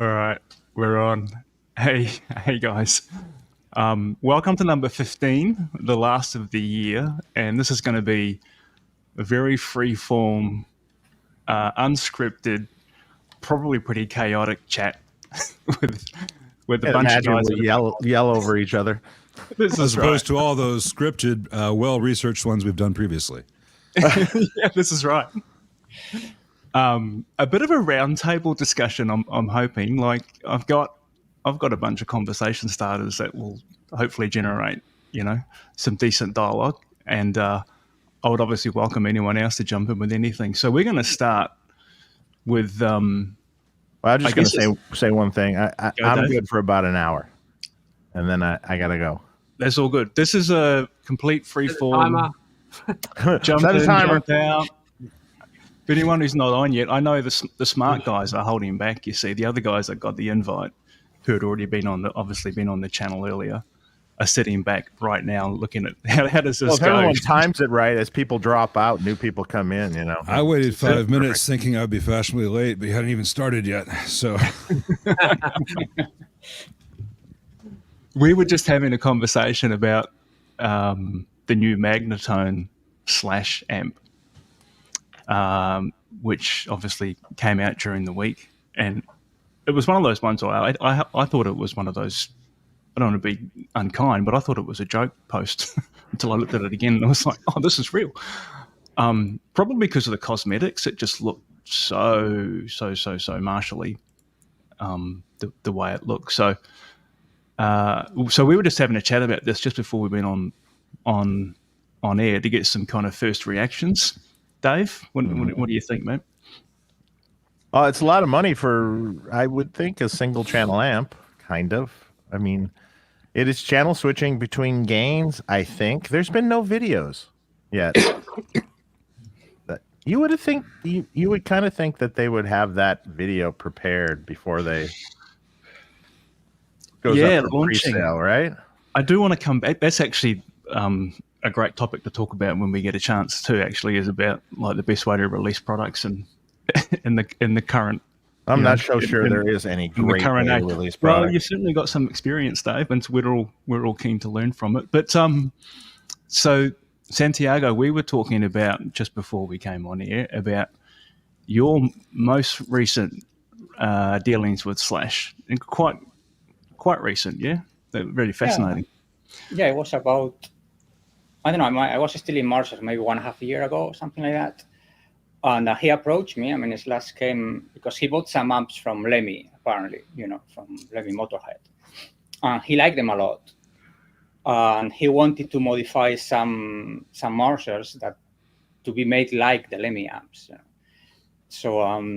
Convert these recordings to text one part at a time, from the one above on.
All right, we're on. Hey guys. Welcome to number 15, the last of the year, and this is going to be a very free-form, unscripted, probably pretty chaotic chat with with a Can't bunch of imagine guys. we yell over each other. This As is opposed right. to all those scripted, well-researched ones we've done previously. Yeah, this is right. A bit of a roundtable discussion. I'm hoping. Like I've got a bunch of conversation starters that will hopefully generate, some decent dialogue. And I would obviously welcome anyone else to jump in with anything. So we're going to start with. Well, I'm just going to say one thing. I'm Dave. good for about an hour, and then I got to go. That's all good. This is a complete free form. Jump Set a in, timer. jump out. For anyone who's not on yet, I know the smart guys are holding back. You see, the other guys that got the invite, who had already been on the channel earlier, are sitting back right now looking at how does this Well, if go. everyone times it right, as people drop out, new people come in. I waited 5 minutes thinking I'd be fashionably late, but you hadn't even started yet. So We were just having a conversation about the new Magnetone / amp, which obviously came out during the week, and it was one of those ones. I thought it was one of those. I don't want to be unkind, but I thought it was a joke post until I looked at it again, and I was like, "Oh, this is real." Probably because of the cosmetics, it just looked so martially, the way it looked. So we were just having a chat about this just before we went on air to get some kind of first reactions. Dave, what do you think, mate? It's a lot of money for, I would think, a single channel amp, kind of. I mean, it is channel switching between gains, I think. There's been no videos yet. You would kind of think that they would have that video prepared before they goes up for launching. pre-sale, right? I do want to come back. That's actually a great topic to talk about when we get a chance to. Actually, is about like the best way to release products and in the current. I'm not so sure there is any great way to release products. Well, you've certainly got some experience, Dave, and we're all keen to learn from it. But so Santiago, we were talking about just before we came on air about your most recent dealings with Slash, and quite recent, yeah. They're very fascinating. Yeah, it was about, I don't know, I was still in Marshall maybe 1.5 years ago or something like that. And he approached me. I mean, Slash came because he bought some amps from Lemmy, apparently, from Lemmy Motorhead. And he liked them a lot. And he wanted to modify some Marshalls that to be made like the Lemmy amps. So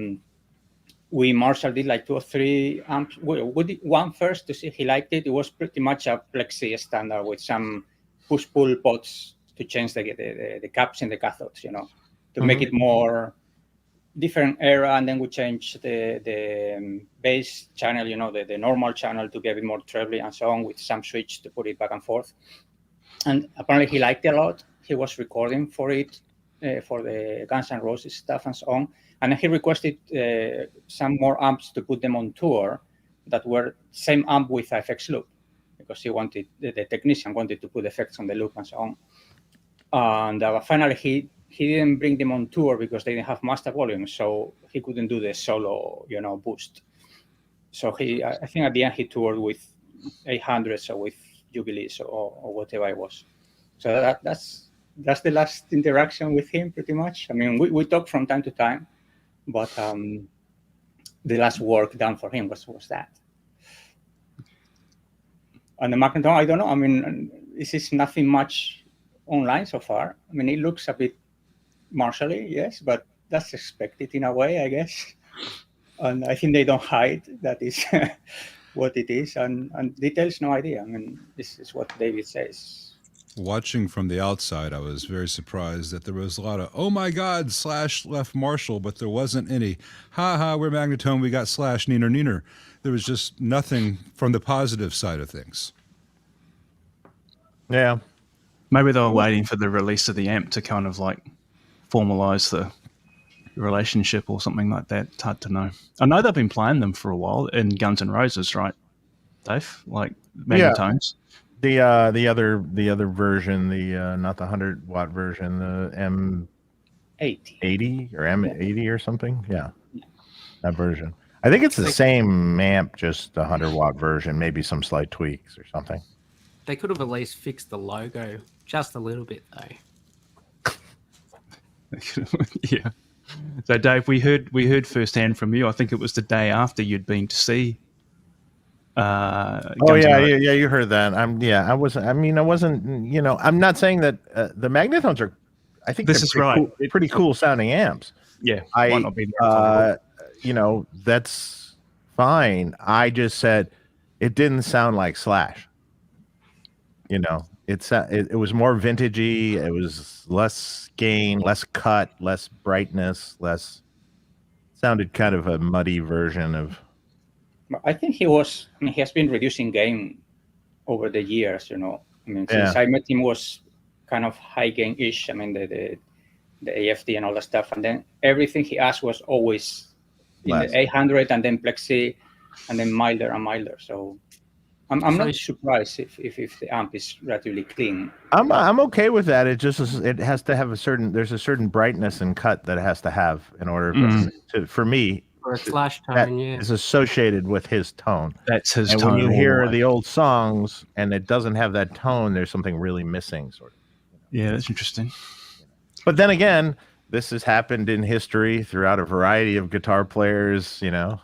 Marshall did like 2 or 3 amps. We did one first to see if he liked it. It was pretty much a Plexi standard with some push-pull pots to change the caps in the cathodes, to make it more different era. And then we changed the bass channel, the normal channel to be a bit more trebly and so on with some switch to put it back and forth. And apparently he liked it a lot. He was recording for it, for the Guns N' Roses stuff and so on. And he requested some more amps to put them on tour that were same amp with FX loop, because he wanted, the technician wanted to put effects on the loop and so on. And finally, he didn't bring them on tour because they didn't have master volume, so he couldn't do the solo, boost. So I think at the end he toured with 800s or with Jubilees or whatever it was. So that's the last interaction with him, pretty much. I mean, we talk from time to time, but the last work done for him was that. And the Magnetone, I don't know. I mean, this is nothing much online so far. I mean, it looks a bit Marshally, yes, but that's expected in a way, I guess. And I think they don't hide that is what it is. And details, no idea. I mean, this is what David says. Watching from the outside, I was very surprised that there was a lot of, oh my God, Slash left Marshall, but there wasn't any, we're Magnetone, we got Slash, neener. There was just nothing from the positive side of things. Yeah. Maybe they were waiting for the release of the amp to kind of like formalize relationship or something like that. It's hard to know. I know they've been playing them for a while in Guns N' Roses, right, Dave? Like Magnetones. The other version, the not the 100-watt version, the M80 or M80 or something. Yeah, that version. I think it's the same amp, just the 100-watt version, maybe some slight tweaks or something. They could have at least fixed the logo just a little bit, though. Yeah. So, Dave, we heard firsthand from you. I think it was the day after you'd been to see. You heard that. I wasn't. You know, I'm not saying that the Magnetones are. I think this is right. Pretty cool sounding amps. Yeah, might not be you know, that's fine. I just said it didn't sound like Slash. You know, it was more vintagey. It was less gain, less cut, less brightness, sounded kind of a muddy version of. I think he has been reducing gain over the years. You know, I mean, since I met him, was kind of high gain-ish. I mean, the AFD and all that stuff, and then everything he asked was always in the 800 and then plexi and then milder and milder. So I'm not surprised if the amp is relatively clean. I'm okay with that. It just it has to have there's a certain brightness and cut that it has to have in order for me. Or a Slash tone, is associated with his tone. That's his tone. And when you hear the old songs and it doesn't have that tone, there's something really missing, sort of. Yeah, that's interesting. But then again, this has happened in history throughout a variety of guitar players, you know.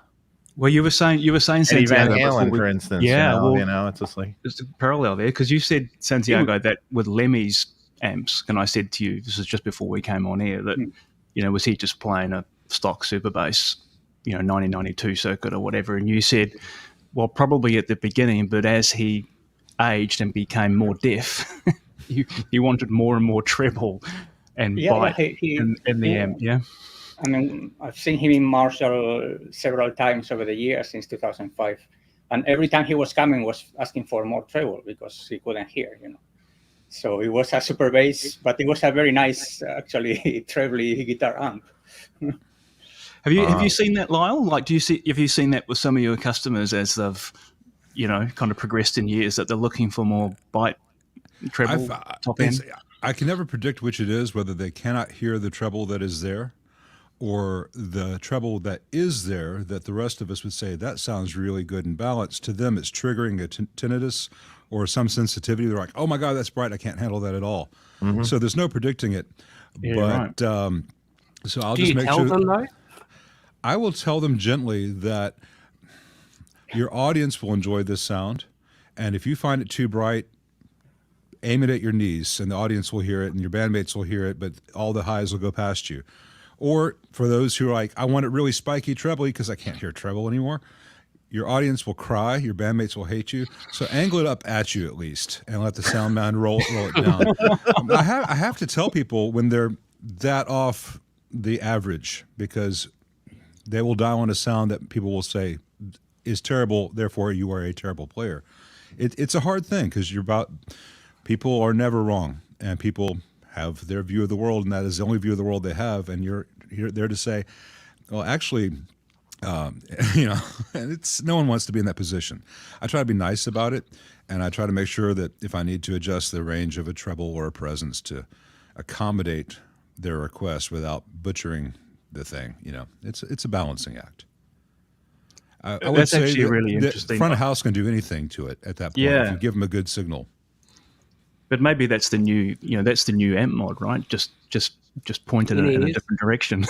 Well, you were saying Eddie Van Halen, for instance. Yeah, you know, it's just like there's a parallel there because you said, Santiago, that with Lemmy's amps, and I said to you, this is just before we came on air, that you know, was he just playing a stock super bass, you know, 1992 circuit or whatever? And you said, well, probably at the beginning, but as he aged and became more deaf, he wanted more and more treble and bite in the amp. Yeah. I mean, I've seen him in Marshall several times over the years since 2005, and every time he was coming, was asking for more treble because he couldn't hear, you know. So it was a super bass, but it was a very nice, actually, trebly guitar amp. Have you seen that, Lyle? Like, have you seen that with some of your customers as they've, you know, kind of progressed in years, that they're looking for more bite treble top end? I can never predict which it is, whether they cannot hear the treble that is there, or the treble that is there that the rest of us would say that sounds really good and balanced. To them, it's triggering a tinnitus or some sensitivity. They're like, "Oh my God, that's bright! I can't handle that at all." Mm-hmm. So there's no predicting it. Yeah, but right. So I'll Do just you make tell sure. them though? I will tell them gently that your audience will enjoy this sound, and if you find it too bright, aim it at your knees, and the audience will hear it, and your bandmates will hear it, but all the highs will go past you. Or for those who are like, I want it really spiky trebly because I can't hear treble anymore, your audience will cry, your bandmates will hate you. So angle it up at you at least, and let the sound man roll it down. I have to tell people when they're that off the average, because they will dial on a sound that people will say is terrible, therefore you are a terrible player. It's a hard thing because people are never wrong, and people have their view of the world, and that is the only view of the world they have, and you're there to say, well, actually, you know, and no one wants to be in that position. I try to be nice about it, and I try to make sure that if I need to adjust the range of a treble or a presence to accommodate their request without butchering the thing, you know, it's a balancing act. I would say actually really interesting. Front of house can do anything to it at that point if you give them a good signal. But maybe that's the new, you know, that's the new amp mod, right? Just point it in a different direction.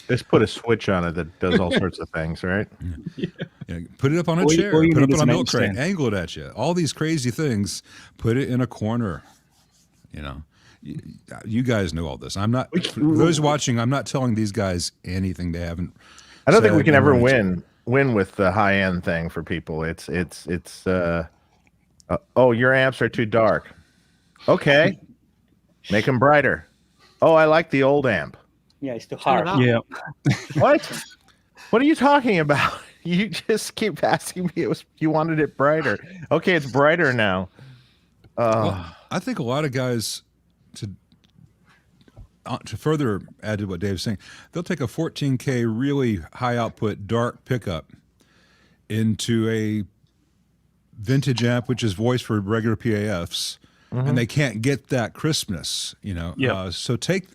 Just put a switch on it that does all sorts of things, right? Yeah, put it up on a chair, put it up on a milk crate, angle it at you. All these crazy things, put it in a corner. You know, you guys know all this. I'm not. For those watching, I'm not telling these guys anything they haven't. I don't think we can ever win with the high end thing for people. It's oh, your amps are too dark. Okay, make them brighter. Oh, I like the old amp. Yeah, it's too hard. Yeah. What are you talking about? You just keep asking me. You wanted it brighter. Okay, it's brighter now. Well, I think a lot of guys to further add to what Dave's saying, they'll take a 14K really high output dark pickup into a vintage amp, which is voiced for regular PAFs, and they can't get that crispness, you know. Yep. So take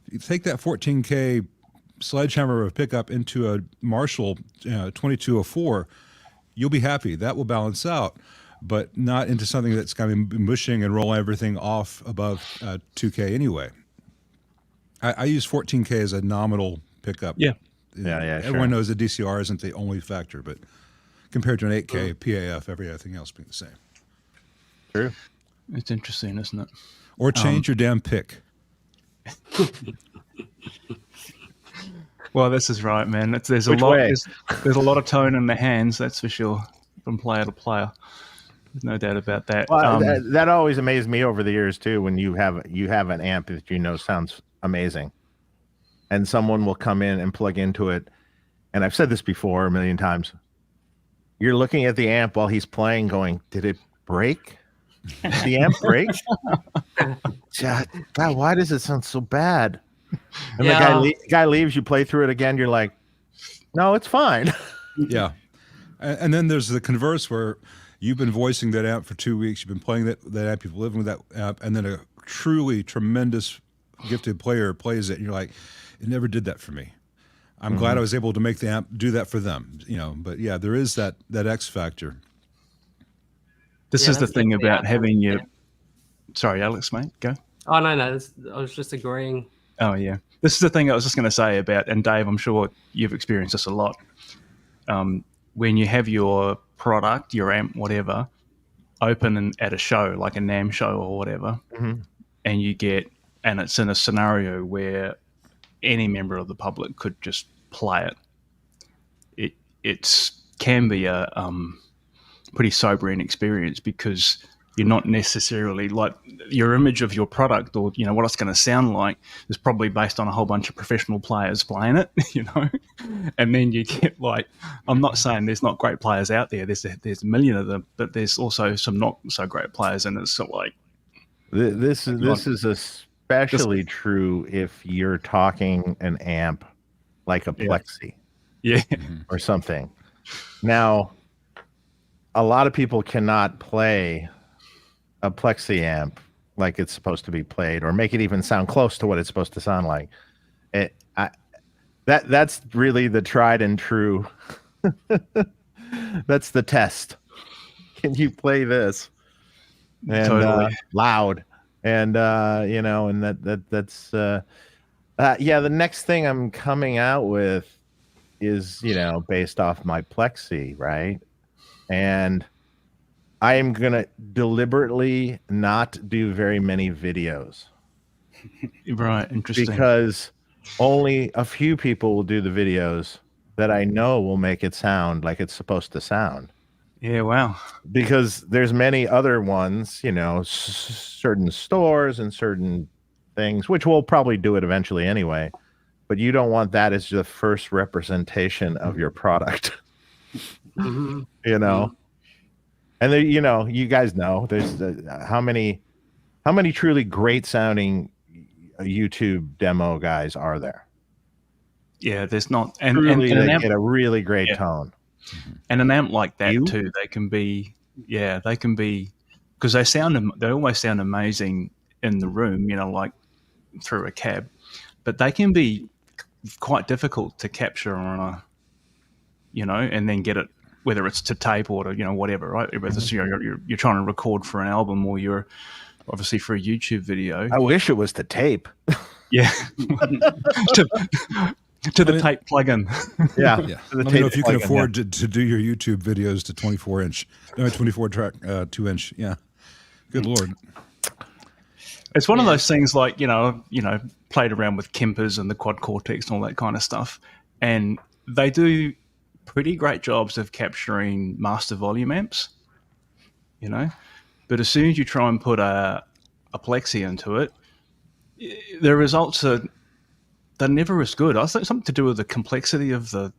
that 14K sledgehammer of a pickup into a Marshall 2204, you'll be happy. That will balance out, but not into something that's going to be mushing and rolling everything off above 2K anyway. I use 14K as a nominal pickup. Yeah. Everyone knows the DCR isn't the only factor, but compared to an 8K PAF, everything else being the same. True. It's interesting, isn't it? Or change your damn pick. Well, this is right, man. There's Which a lot. way? There's a lot of tone in the hands, that's for sure, from player to player. There's no doubt about that. Well, that always amazed me over the years too. When you have an amp that you know sounds amazing, and someone will come in and plug into it, and I've said this before a million times. You're looking at the amp while he's playing, going, "Did it break? Did the amp break? God, why does it sound so bad?" And the guy leaves. You play through it again. You're like, "No, it's fine." Yeah. And then there's the converse where you've been voicing that amp for 2 weeks. You've been playing that amp. You've been living with that amp. And then a truly tremendous gifted player plays it. And you're like, it never did that for me. I'm glad I was able to make the amp do that for them. You know, but yeah, there is that X factor. This is the thing about having your... Sorry, Alex, mate, go. Oh, no. I was just agreeing. Oh, yeah. This is the thing I was just going to say about, and Dave, I'm sure you've experienced this a lot. When you have your product, your amp, whatever, open at a show, like a NAMM show or whatever, and and it's in a scenario where any member of the public could just play it. It can be a pretty sobering experience, because you're not necessarily, like, your image of your product, or what it's going to sound like, is probably based on a whole bunch of professional players playing it, and then you get, like, I'm not saying there's not great players out there, there's a million of them, but there's also some not so great players, and it's sort of like this is especially true if you're talking an amp like a Plexi, or something. Now, a lot of people cannot play a Plexi amp like it's supposed to be played, or make it even sound close to what it's supposed to sound like. That's really the tried and true. That's the test. Can you play this? And Totally. loud, and and that's the next thing I'm coming out with is based off my Plexi, right? And I am going to deliberately not do very many videos. Right, interesting. Because only a few people will do the videos that I know will make it sound like it's supposed to sound. Yeah, wow. Because there's many other ones, certain stores and certain things, which will probably do it eventually anyway. But you don't want that as the first representation of your product. And there, you guys know there's how many truly great sounding YouTube demo guys are there? Yeah, there's not, and Truly, an they amp, get a really great tone. and an amp like that too. They can be, because they always sound amazing in the room, like through a cab, but they can be quite difficult to capture on a, and then get it, whether it's to tape or to, whatever, right? Whether it's, you're trying to record for an album, or you're obviously for a YouTube video. I wish it was to tape. Yeah. to the tape plug-in. Yeah. Let me know if you can afford to do your YouTube videos to 24 track, 2-inch. Yeah. Good Lord. It's one of those things, like, played around with Kempers and the Quad Cortex and all that kind of stuff. And they do pretty great jobs of capturing master volume amps, but as soon as you try and put a Plexi into it, the results they're never as good. I think something to do with the complexity of the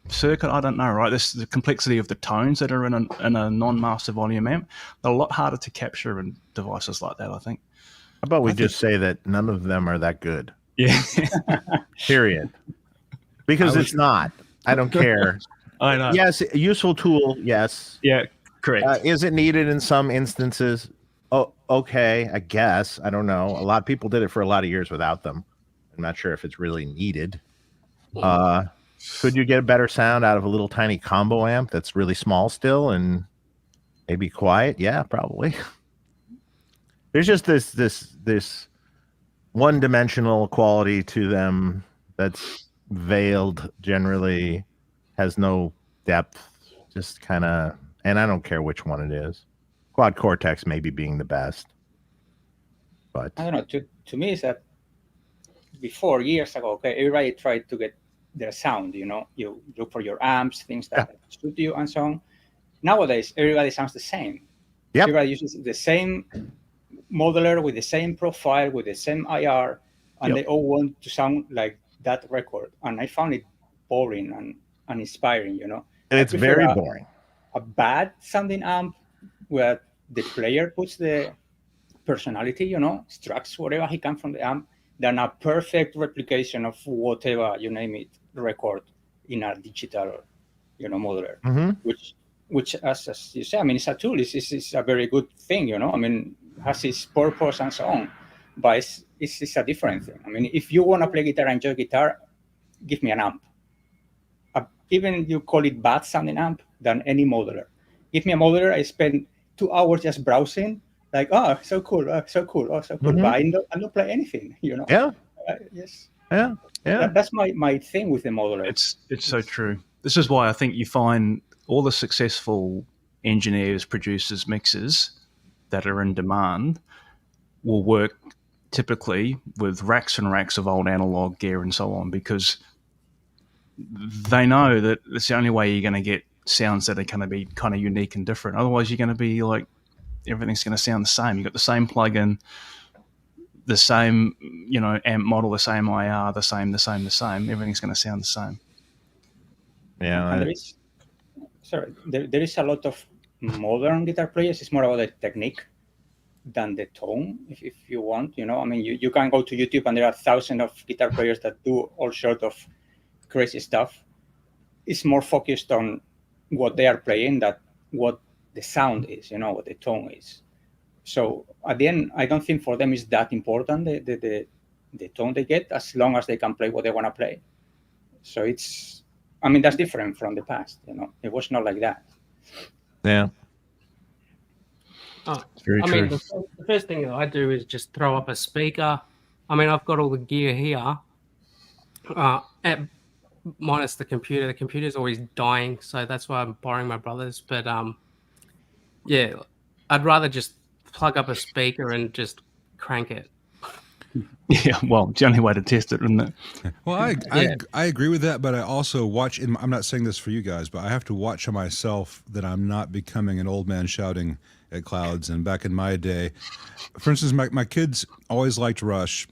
circuit. I don't know, right? This the complexity of the tones that are in a non-master volume amp. They're a lot harder to capture in devices like that, I think. How about we just say that none of them are that good? Yeah, Period. Because it's not. I don't care. I know. Yes, a useful tool. Yes. Yeah, correct. Is it needed in some instances? Oh, okay. I guess. I don't know. A lot of people did it for a lot of years without them. I'm not sure if it's really needed. Could you get a better sound out of a little tiny combo amp that's really small still and maybe quiet? Yeah, probably. There's just this one-dimensional quality to them that's veiled, generally has no depth, just kind of, and I don't care which one it is. Quad Cortex maybe being the best, but I don't know. To me, is that before, years ago, okay, everybody tried to get their sound. You look for your amps, things that suit you, and so on. Nowadays, everybody sounds the same. Yep. Everybody uses the same modeler with the same profile, with the same IR, and they all want to sound like that record. And I found it boring and uninspiring. It's very boring. A bad sounding amp where the player puts the personality, extracts whatever he can from the amp, than a perfect replication of whatever, you name it, record in a digital, modeler. Mm-hmm. Which as you say, I mean, it's a tool. It's a very good thing, I mean, has its purpose and so on. But it's a different thing. I mean, if you want to play guitar and enjoy guitar, give me an amp. Even you call it bad sounding amp than any modeler. Give me a modeler. I spend 2 hours just browsing, like, oh, so cool, so cool, oh, so cool. Mm-hmm. But I don't play anything, Yeah. Yes. Yeah. That's my thing with the modeler. It's so true. This is why I think you find all the successful engineers, producers, mixers that are in demand will work typically with racks and racks of old analog gear and so on, because they know that it's the only way you're going to get sounds that are going to be kind of unique and different. Otherwise, you're going to be like, everything's going to sound the same. You've got the same plug-in, the same, amp model, the same IR, the same. Everything's going to sound the same. Yeah. And there is a lot of modern guitar players. It's more about the technique than the tone, if you want. I mean, you can go to YouTube and there are thousands of guitar players that do all sorts of crazy stuff. It's more focused on what they are playing than what the sound is, what the tone is. So at the end, I don't think for them is that important, the tone they get, as long as they can play what they want to play. So that's different from the past. It was not like that. Yeah. It's very true. mean, the first thing that I do is just throw up a speaker. I mean, I've got all the gear here, minus the computer. The computer's always dying, so that's why I'm borrowing my brother's. But yeah, I'd rather just plug up a speaker and just crank it. Yeah, well, it's the only way to test it, isn't it? Well, I agree with that, but I also watch, and I'm not saying this for you guys, but I have to watch on myself that I'm not becoming an old man shouting at clouds. And back in my day, for instance, my kids always liked Rush.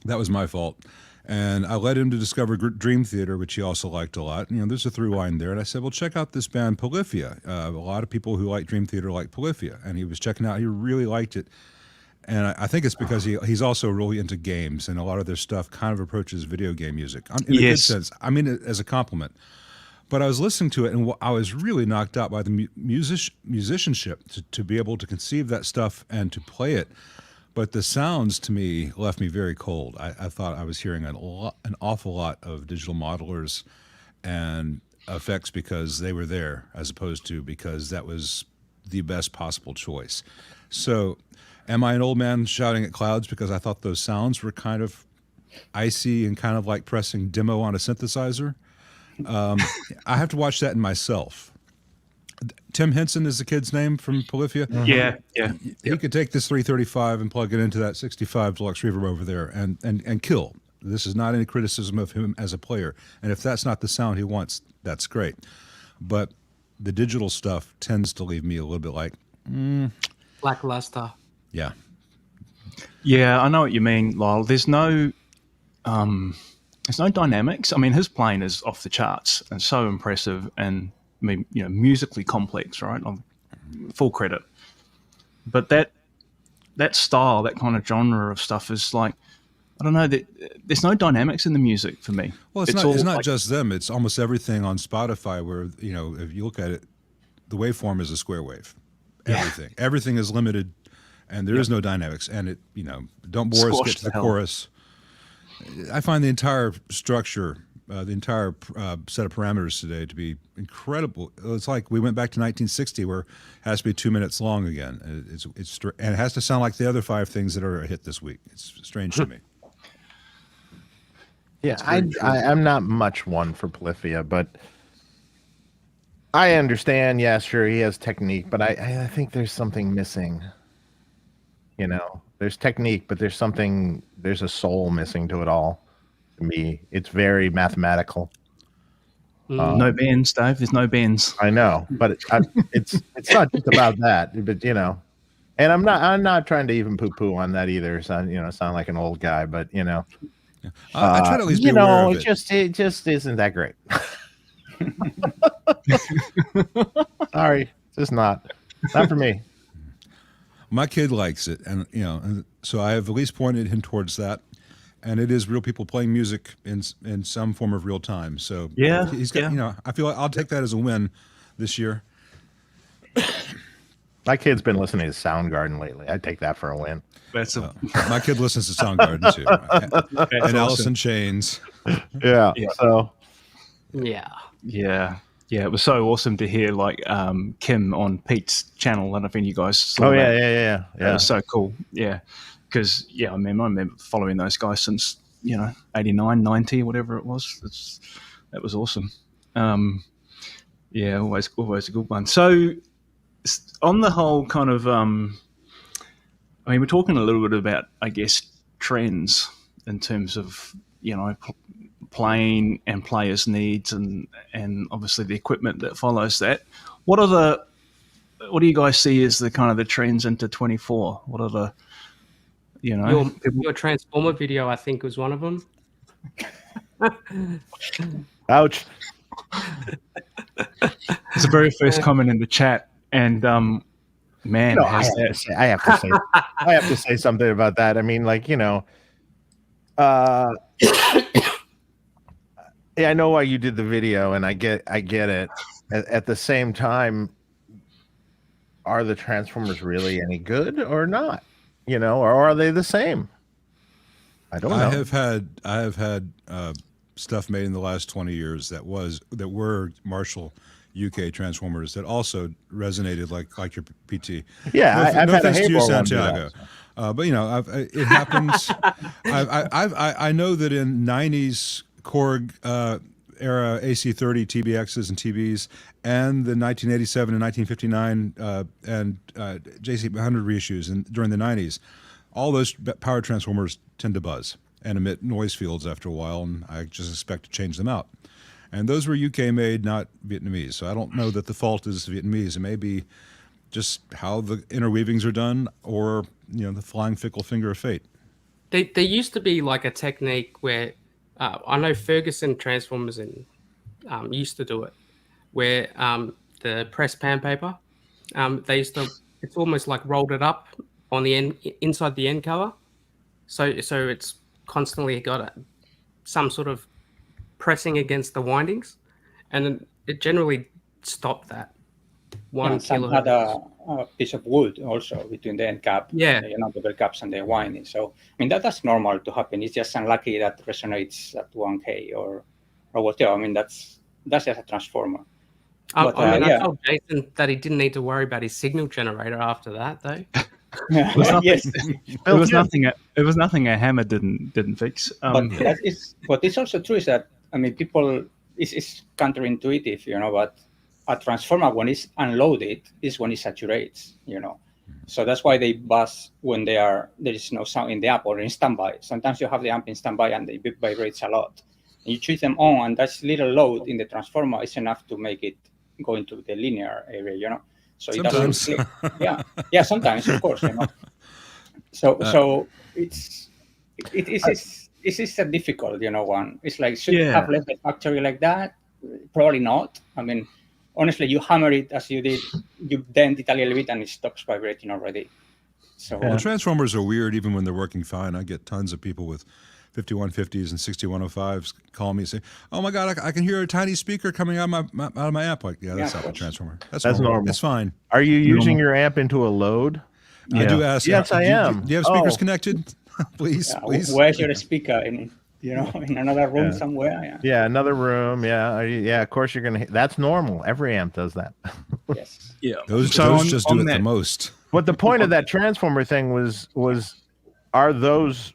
That was my fault. And I led him to discover Dream Theater, which he also liked a lot. There's a through line there. And I said, well, check out this band Polyphia. A lot of people who like Dream Theater like Polyphia. And he was checking out. He really liked it. And I think it's because he's also really into games, and a lot of their stuff kind of approaches video game music. In a good sense. I mean it as a compliment. But I was listening to it, and I was really knocked out by the musicianship to be able to conceive that stuff and to play it. But the sounds, to me, left me very cold. I thought I was hearing an awful lot of digital modelers and effects because they were there, as opposed to because that was the best possible choice. So am I an old man shouting at clouds because I thought those sounds were kind of icy and kind of like pressing demo on a synthesizer? I have to watch that in myself. Tim Henson is the kid's name from Polyphia. Mm-hmm. Yeah. He could take this 335 and plug it into that 65 deluxe reverb over there and kill. This is not any criticism of him as a player. And if that's not the sound he wants, that's great. But the digital stuff tends to leave me a little bit like, Lackluster. Yeah. Yeah, I know what you mean, Lyle. There's no dynamics. I mean, his playing is off the charts and so impressive and musically complex, right? Full credit. But that that style, that kind of genre of stuff is like, I don't know, there's no dynamics in the music for me. Well, it's not like, just them. It's almost everything on Spotify where, if you look at it, the waveform is a square wave. Everything is limited, and there is no dynamics. And it, don't bore us, get to the chorus. I find the entire structure, the entire set of parameters today to be incredible. It's like we went back to 1960 where it has to be 2 minutes long again. And it has to sound like the other 5 things that are a hit this week. It's strange to me. Yeah, I'm not much one for Polyphia, but I understand. Yeah, sure, he has technique, but I think there's something missing. There's technique, but there's a soul missing to it all. To me, it's very mathematical. No bends, Dave. There's no bends. I know, but it's not just about that. But and I'm not trying to even poo-poo on that either. Sound like an old guy, but I try to at least be aware of it. It just isn't that great. Sorry, just not for me. My kid likes it, and so I have at least pointed him towards that. And it is real people playing music in some form of real time. So he's got, I feel like I'll take that as a win this year. My kid's been listening to Soundgarden lately. I take that for a win. My kid listens to Soundgarden too, and Alice in Chains. Yeah. So. Yeah. It was so awesome to hear like Kim on Pete's channel. I don't know if any of you guys saw that. Yeah. It was so cool. Yeah. Because, I remember following those guys since, 89, 90, whatever it was. That was awesome. Always a good one. So on the whole kind of, we're talking a little bit about, I guess, trends in terms of, playing and players' needs and obviously the equipment that follows that. What do you guys see as the kind of the trends into 24? What are the... Your Transformer video, I think, was one of them. Ouch. It's the very first comment in the chat, and man, I have to say something about that. I mean, I know why you did the video, and I get it. At the same time, are the Transformers really any good or not? Or are they the same? I don't know. I have had stuff made in the last 20 years that were Marshall UK Transformers that also resonated like your PT. Yeah, I've had thanks to you, Santiago. But it happens. I know that in 90s Korg era AC30 TBXs and TBs, and the 1987 and 1959 and JC100 reissues during the 90s, all those power transformers tend to buzz and emit noise fields after a while, and I just expect to change them out. And those were UK made, not Vietnamese. So I don't know that the fault is Vietnamese. It may be just how the interweavings are done, or the flying fickle finger of fate. There used to be like a technique where I know Ferguson Transformers used to do it, where the press pan paper, they used to, it's almost like rolled it up on the end, inside the end cover, so it's constantly got some sort of pressing against the windings, and it generally stopped that. Some had a piece of wood also between the end cap, the bell caps and the winding. So that's normal to happen. It's just unlucky that resonates at 1K or whatever. That's just a transformer. I told Jason that he didn't need to worry about his signal generator after that, though. It was nothing a hammer didn't fix. What is also true is that people, it's counterintuitive, but a transformer, when it's unloaded, is when it saturates, So that's why they buzz when there is no sound in the amp or in standby. Sometimes you have the amp in standby and it vibrates a lot. And you treat them on, and that little load in the transformer is enough to make it go into the linear area, So sometimes. It doesn't. Sometimes, of course, So it is a difficult, one. It's like, should you have left the factory like that? Probably not. Honestly, you hammer it as you did, you dent it a little bit and it stops vibrating already. So Well, transformers are weird even when they're working fine. I get tons of people with 5150s and 6105s call me and say, "Oh my God, I can hear a tiny speaker coming out of my amp." Like, yeah, that's Yeah, not a of course. transformer. That's That's normal. normal. It's fine. Are you using Normal. your amp into a load? I do ask. Yes, I am. Do you have speakers Oh. connected? Please, please. where's your speaker? In in another room Yeah. somewhere. Yeah. Yeah, another room. Yeah, yeah. Of course, you're gonna. That's normal. Every amp does that. Yes. Yeah. Those on- just on do it that- the most. But the point of that transformer thing was, are those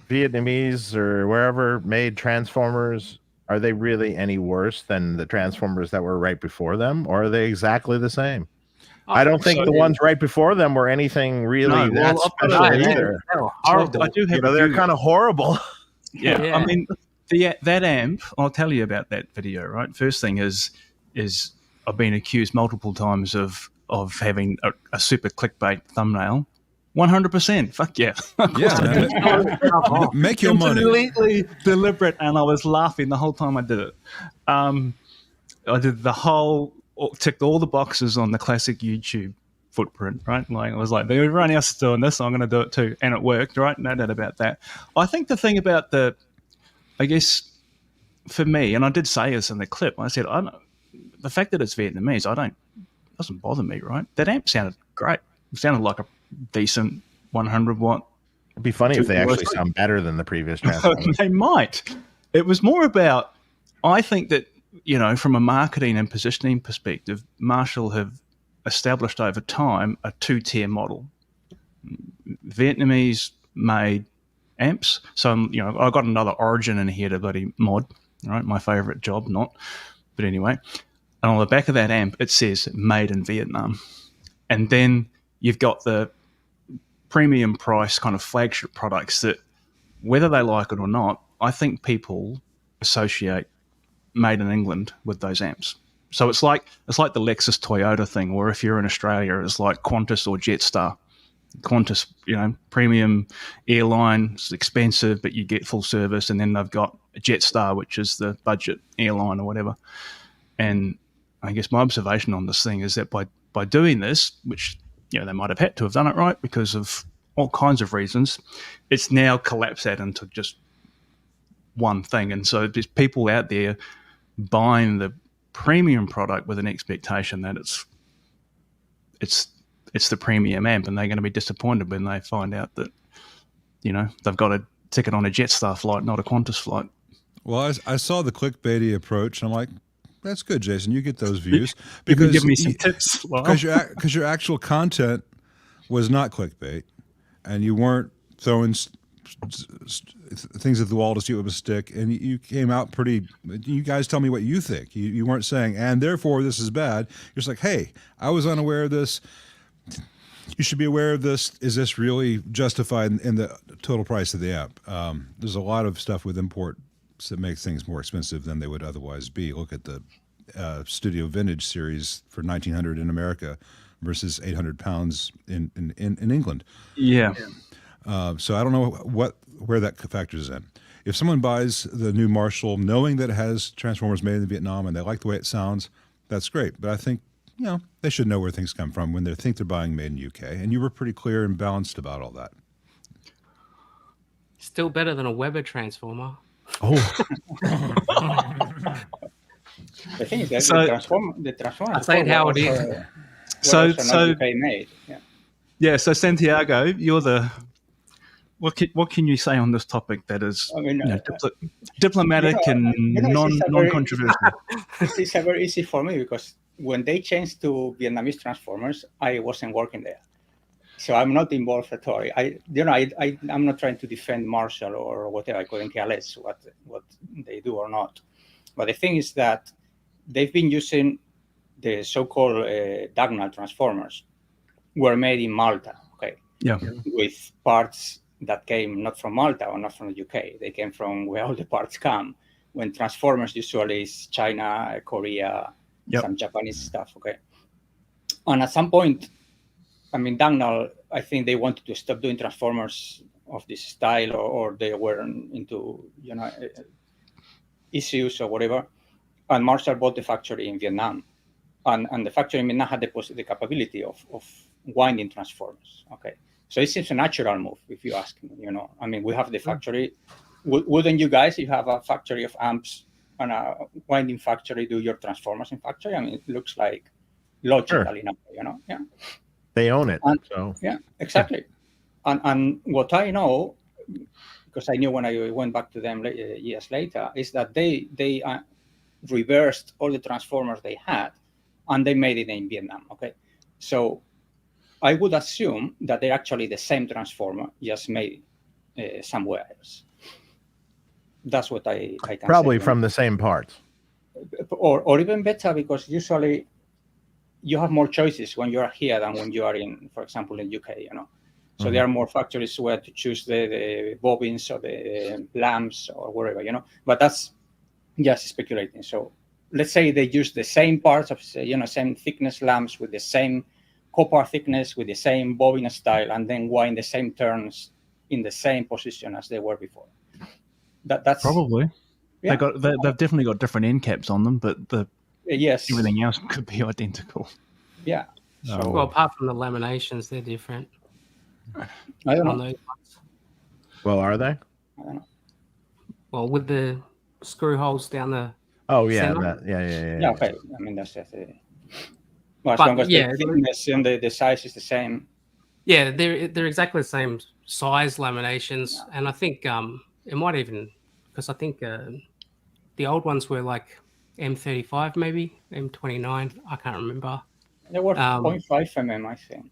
Vietnamese or wherever made transformers? Are they really any worse than the transformers that were right before them, or are they exactly the same? I don't think so- the ones right before them were anything really No, that well, I've got special to- either. They were So horrible. I do have You know, a they're view. kind of horrible. Yeah, Yeah. I mean, that amp. I'll tell you about that video. Right, first thing is I've been accused multiple times of having a super clickbait thumbnail. 100%. Fuck yeah. Yeah, man. Make your money. Completely deliberate, and I was laughing the whole time I did it. I did ticked all the boxes on the classic YouTube footprint, right? Like I was like, everyone else is doing this, so I'm going to do it too, and it worked, right? No doubt about that. I think the thing about I guess for me, and I did say this in the clip, I said, the fact that it's Vietnamese, doesn't bother me, right? That amp sounded great. It sounded like a decent 100 watt. It'd be funny if they actually sound better than the previous transformers. They might. It was more about, I think that, from a marketing and positioning perspective, Marshall have established over time a two-tier model. Vietnamese made amps. So, I got another origin in here to bloody mod, right? My favorite job, not. But anyway, and on the back of that amp, it says made in Vietnam. And then you've got the premium price kind of flagship products that, whether they like it or not, I think people associate made in England with those amps. So it's like the Lexus Toyota thing, or if you're in Australia, it's like Qantas or Jetstar. Qantas, premium airline, it's expensive, but you get full service. And then they've got Jetstar, which is the budget airline or whatever. And I guess my observation on this thing is that by doing this, which they might have had to have done it right because of all kinds of reasons, it's now collapsed that into just one thing. And so there's people out there buying the premium product with an expectation that it's the premium amp, and they're going to be disappointed when they find out that they've got a ticket on a Jetstar flight, not a Qantas flight. Well, I saw the clickbaity approach, and I'm like, that's good, Jason. You get those views You can because give me some tips. because your actual content was not clickbait, and you weren't throwing things at the wall to see what would stick, and you came out pretty. You guys tell me what you think. You weren't saying, and therefore this is bad. You're just like, hey, I was unaware of this. You should be aware of this. Is this really justified in the total price of the amp? There's a lot of stuff with imports that makes things more expensive than they would otherwise be. Look at the Studio Vintage series for $1,900 in America versus £800 in England. Yeah. So I don't know where that factors in. If someone buys the new Marshall knowing that it has transformers made in Vietnam and they like the way it sounds, that's great. But I think they should know where things come from when they think they're buying made in UK. And you were pretty clear and balanced about all that. Still better than a Weber transformer. Oh, The thing is that So- the transformer. I say it how it is. So- not so- UK made. Yeah. Yeah. So Santiago, you're the. What can you say on this topic that is I mean, diplomatic and it's a very- non-controversial? It's very easy for me because when they changed to Vietnamese transformers, I wasn't working there, so I'm not involved at all. I'm not trying to defend Marshall or whatever. I couldn't care less what they do or not. But the thing is that they've been using the so-called Dagnall transformers, were made in Malta. Okay, Yeah. with parts that came not from Malta or not from the UK. They came from where all the parts come. When transformers usually is China, Korea, some Japanese stuff. Okay, and at some point, I mean, Dagnall, I think they wanted to stop doing transformers of this style, or they were into issues or whatever. And Marshall bought the factory in Vietnam, and the factory in Vietnam had the capability of winding transformers. Okay, so it seems a natural move if you ask me. I mean, we have the factory. Wouldn't you guys, if you have a factory of amps and a winding factory, do your transformers in factory? I mean, it looks like logical enough, Yeah. They own it. So yeah, exactly. And what I know, because I knew when I went back to them years later, is that they reversed all the transformers they had, and they made it in Vietnam. Okay, so I would assume that they're actually the same transformer, just made somewhere else. That's what I can probably say, from the same parts, or even better, because usually you have more choices when you are here than when you are in, for example, in UK. So there are more factories where to choose the bobbins or the lamps or whatever. But that's just speculating. So let's say they use the same parts of same thickness lamps with the same copper thickness with the same bobbin style, and then wind the same turns in the same position as they were before. That's probably. Yeah. They've definitely got different end caps on them, but yes, everything else could be identical. Yeah. So, well, apart from the laminations, they're different. I don't on know. those ones. well, are they? I don't know. Well, with the screw holes down the Oh yeah, center. yeah. Okay. I mean, that's just well, as But, long as yeah, the thickness and the size is the same. Yeah, they're exactly the same size laminations, and I think it might even, because I think the old ones were like M35 maybe, M29. I can't remember. They were 0.5 mm, I think.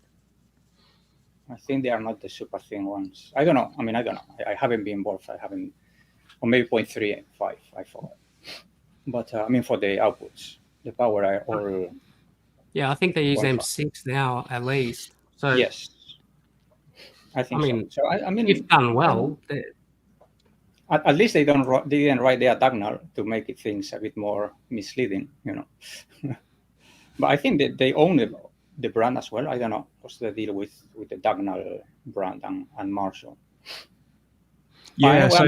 I think they are not the super thin ones. I don't know. I mean, I don't know. I haven't been involved. I haven't, or maybe 0.35. I forgot. But I mean, for the outputs, the power are all. Yeah, I think they use 0.5. M6 now at least. So Yes, I think. I mean, so. I mean, if done well, at least they didn't write their Dagnall to make it things a bit more misleading, But I think that they own the brand as well. I don't know what's the deal with the Dagnall brand and Marshall. Yeah, so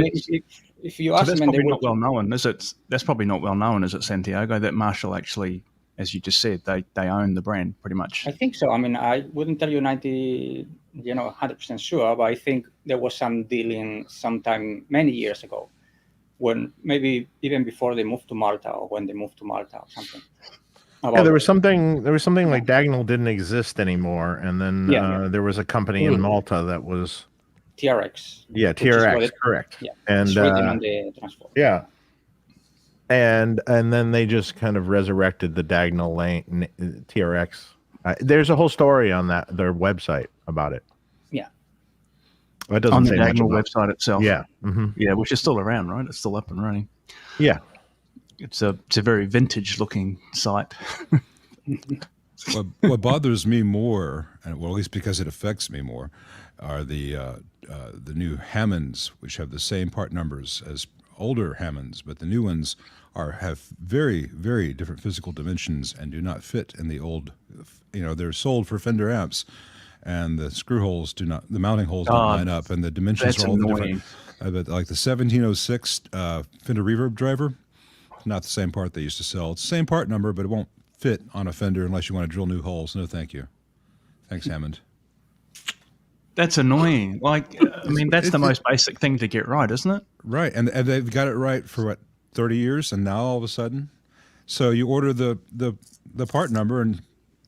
if you ask that's them, probably not well known, is it? That's probably not well known, is it, Santiago? That Marshall actually, as you just said, they own the brand pretty much. I think so. I mean, I wouldn't tell you 100% sure, but I think there was some dealing sometime many years ago, when maybe even before they moved to Malta, or when they moved to Malta or something. Yeah, there was something like Dagnall didn't exist anymore, and then there was a company in Malta that was TRX. Yeah, TRX, correct. Yeah, and it's written on the transformer. Yeah, and then they just kind of resurrected the Dagnall lane TRX. There's a whole story on their website about it. Yeah, well, it doesn't on the say much Dagnall about website itself. Yeah, yeah, which is still around, right? It's still up and running. Yeah. It's a very vintage looking site. What bothers me more, and well, at least because it affects me more, are the new Hammonds, which have the same part numbers as older Hammonds, but the new ones have very, very different physical dimensions and do not fit in the old. They're sold for Fender amps, and the screw holes do not, the mounting holes don't line up, and the dimensions are all different. But like the 1706 Fender Reverb driver, not the same part they used to sell. It's the same part number, but it won't fit on a Fender unless you want to drill new holes. No, thank you. Thanks, Hammond. That's annoying. Like, I mean, that's the most basic thing to get right, isn't it? Right, and they've got it right for what, 30 years, and now all of a sudden, so you order the part number, and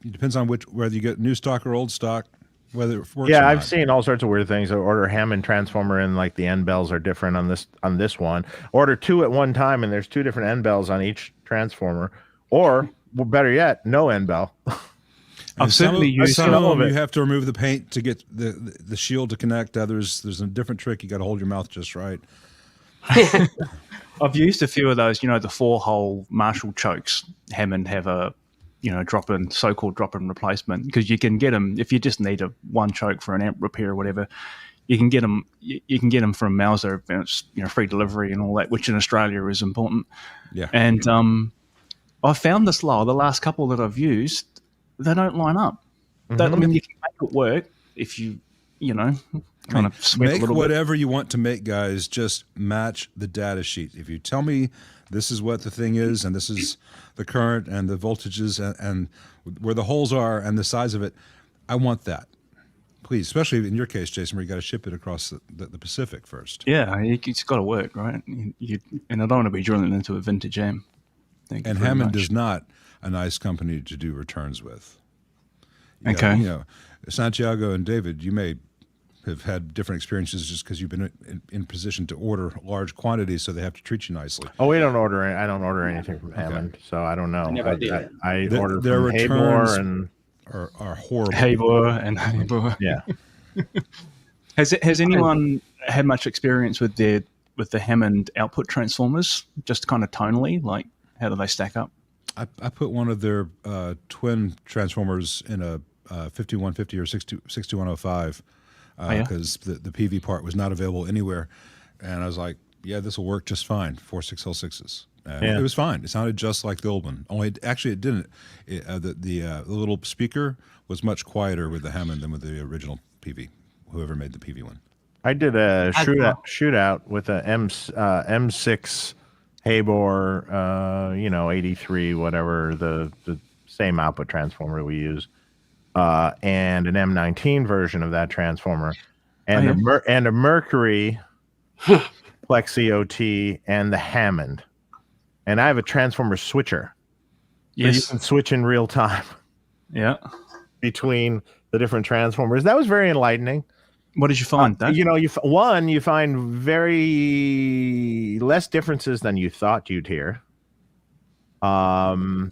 it depends on whether you get new stock or old stock, whether it works. Yeah, I've seen all sorts of weird things. I order Hammond transformer, and like the end bells are different on this one. Order two at one time, and there's two different end bells on each transformer, or well, better yet, no end bell. I've certainly used some of them. You have to remove the paint to get the shield to connect. Others, there's a different trick. You got to hold your mouth just right. I've used a few of those. The 4-hole Marshall chokes. Hammond have a so-called drop-in replacement, because you can get them if you just need one choke for an amp repair or whatever. You can get them. You can get them from Mauser, and it's free delivery and all that, which in Australia is important. Yeah. And I've found this the last couple that I've used, they don't line up. I mean, you can make it work if you kind of sweat make a little whatever you want to make, guys. Just match the data sheet. If you tell me this is what the thing is, and this is the current and the voltages and where the holes are and the size of it, I want that. Please, especially in your case, Jason, where you got to ship it across the Pacific first. Yeah, it's got to work, right? And I don't want to be drilling into a vintage amp. Thank you And very Hammond much. is not a nice company to do returns with. Okay. You know, Santiago and David, you may have had different experiences just because you've been in position to order large quantities, so they have to treat you nicely. Oh, I don't order anything from Hammond, so I don't know. I never did. I order Their from returns Habor and are horrible. Habor and Habor. yeah. Has anyone had much experience with the Hammond output transformers? Just kind of tonally, like how do they stack up? I put one of their twin transformers in a 5150 or 6105 because the PV part was not available anywhere, and I was like, yeah, this will work just fine. 46L6s. It was fine. It sounded just like the old one. Only actually it didn't. The little speaker was much quieter with the Hammond than with the original PV. Whoever made the PV one. I did a shootout with a M6 Habor, 83, whatever the same output transformer we use, and an M19 version of that transformer, and a Mercury Plexi OT and the Hammond, and I have a transformer switcher. So you can switch in real time. Yeah. Between the different transformers. That was very enlightening. What did you find? You find very less differences than you thought you'd hear. And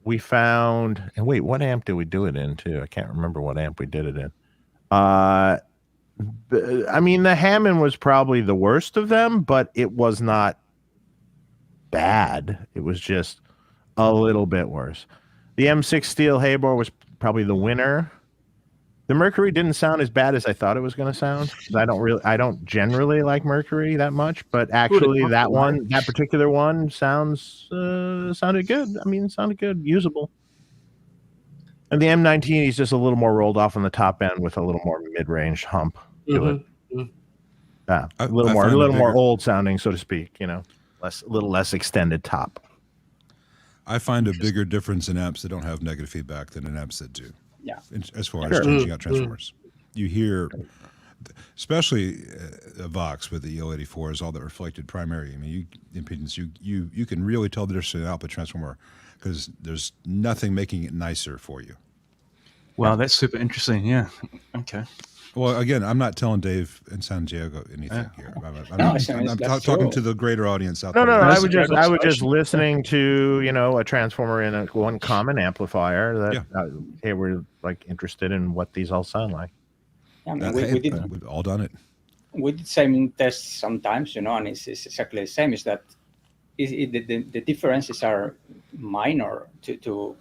we found, and wait, what amp did we do it in too? I can't remember what amp we did it in. I mean, the Hammond was probably the worst of them, but it was not bad. It was just a little bit worse. The M6 Steel Habor was probably the winner. The Mercury didn't sound as bad as I thought it was going to sound. I don't generally like Mercury that much, but actually that particular one sounded good. I mean, it sounded good, usable. And the M19 is just a little more rolled off on the top end with a little more mid-range hump to it. A little more old sounding, so to speak. A little less extended top. I find a bigger difference in amps that don't have negative feedback than in amps that do. Yeah. As far as changing out transformers. You hear, especially a Vox with the EL84 is all that reflected primary. I mean, impedance, you can really tell the difference in an output transformer because there's nothing making it nicer for you. Wow, that's super interesting. Yeah. Okay. Well, again, I'm not telling Dave and Santiago anything here. I'm talking to the greater audience out there. No. I was just listening to a transformer in one common amplifier that hey, we're like interested in what these all sound like. Yeah, I mean, we've all done it. We did same tests sometimes, and it's exactly the same. Is that the differences are minor to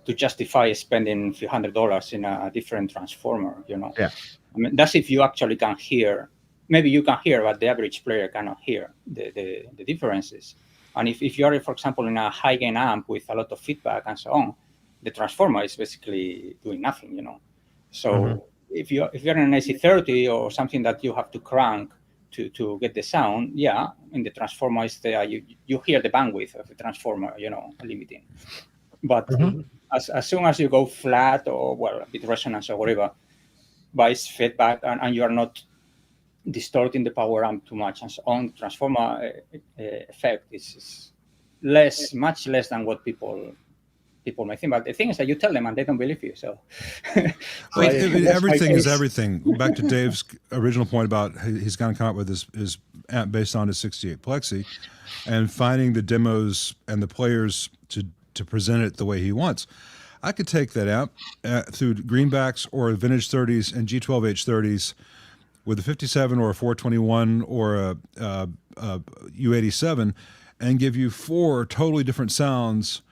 justify spending a few $100s in a different transformer, Yeah. I mean, that's if you actually can hear. Maybe you can hear, but the average player cannot hear the differences. And if you are, for example, in a high gain amp with a lot of feedback and so on, the transformer is basically doing nothing, So if you're in an AC30 or something that you have to crank to get the sound, in the transformer is there. You hear the bandwidth of the transformer, limiting. But as soon as you go flat or a bit resonance or whatever, by its feedback and you are not distorting the power amp too much and so on, transformer effect is much less than what people may think. But the thing is that you tell them and they don't believe you. So, everything is everything. Back to Dave's original point about he's going to come up with his amp based on his 68 Plexi and finding the demos and the players to present it the way he wants. I could take that amp through greenbacks or vintage 30s and G12H30s with a 57 or a 421 or a U87 and give you 4 totally different sounds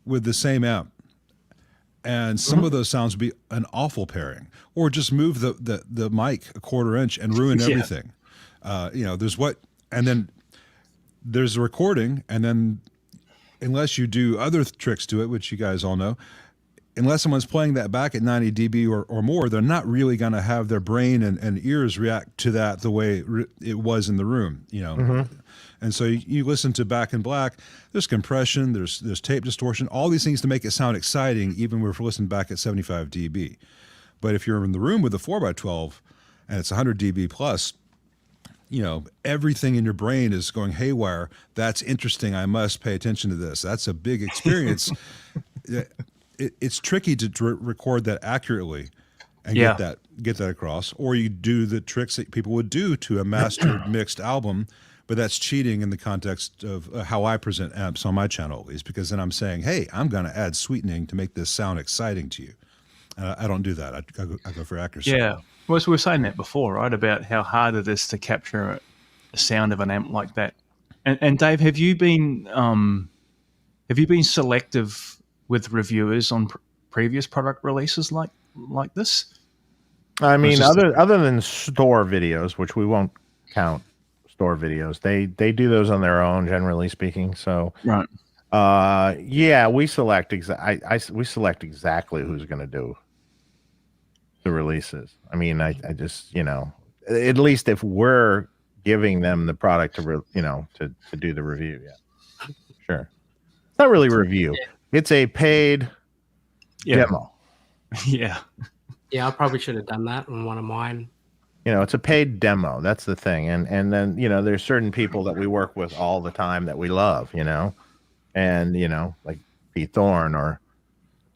with the same amp. And some of those sounds would be an awful pairing, or just move the mic a 1/4 inch and ruin everything. And then there's the recording, and then unless you do other tricks to it, which you guys all know, unless someone's playing that back at 90 dB or more, they're not really going to have their brain and ears react to that the way it was in the room, you know. Mm-hmm. And so you listen to Back in Black, there's compression, there's tape distortion, all these things to make it sound exciting, even if we're listening back at 75 dB. But if you're in the room with a 4x12 and it's 100 dB plus, you know, everything in your brain is going haywire. That's interesting. I must pay attention to this. That's a big experience. It's tricky to record that accurately and get that across. Or you do the tricks that people would do to a mastered mixed album, but that's cheating in the context of how I present amps on my channel, at least, because then I'm saying, hey, I'm going to add sweetening to make this sound exciting to you. I don't do that. I go for accuracy. Yeah. Well, we were saying that before, right, about how hard it is to capture a sound of an amp like that. And Dave, have you been selective with reviewers on previous product releases like this? I mean, other than store videos, which we won't count store videos, they do those on their own, generally speaking. So right, yeah, we select we select exactly who's going to do the releases. I mean, I just, you know, at least if we're giving them the product to to do the review, yeah, sure. It's not really a review. It's a paid demo. Yeah. Yeah, I probably should have done that on one of mine. You know, it's a paid demo. That's the thing. And then, you know, there's certain people that we work with all the time that we love, you know, and, you know, like Pete Thorne or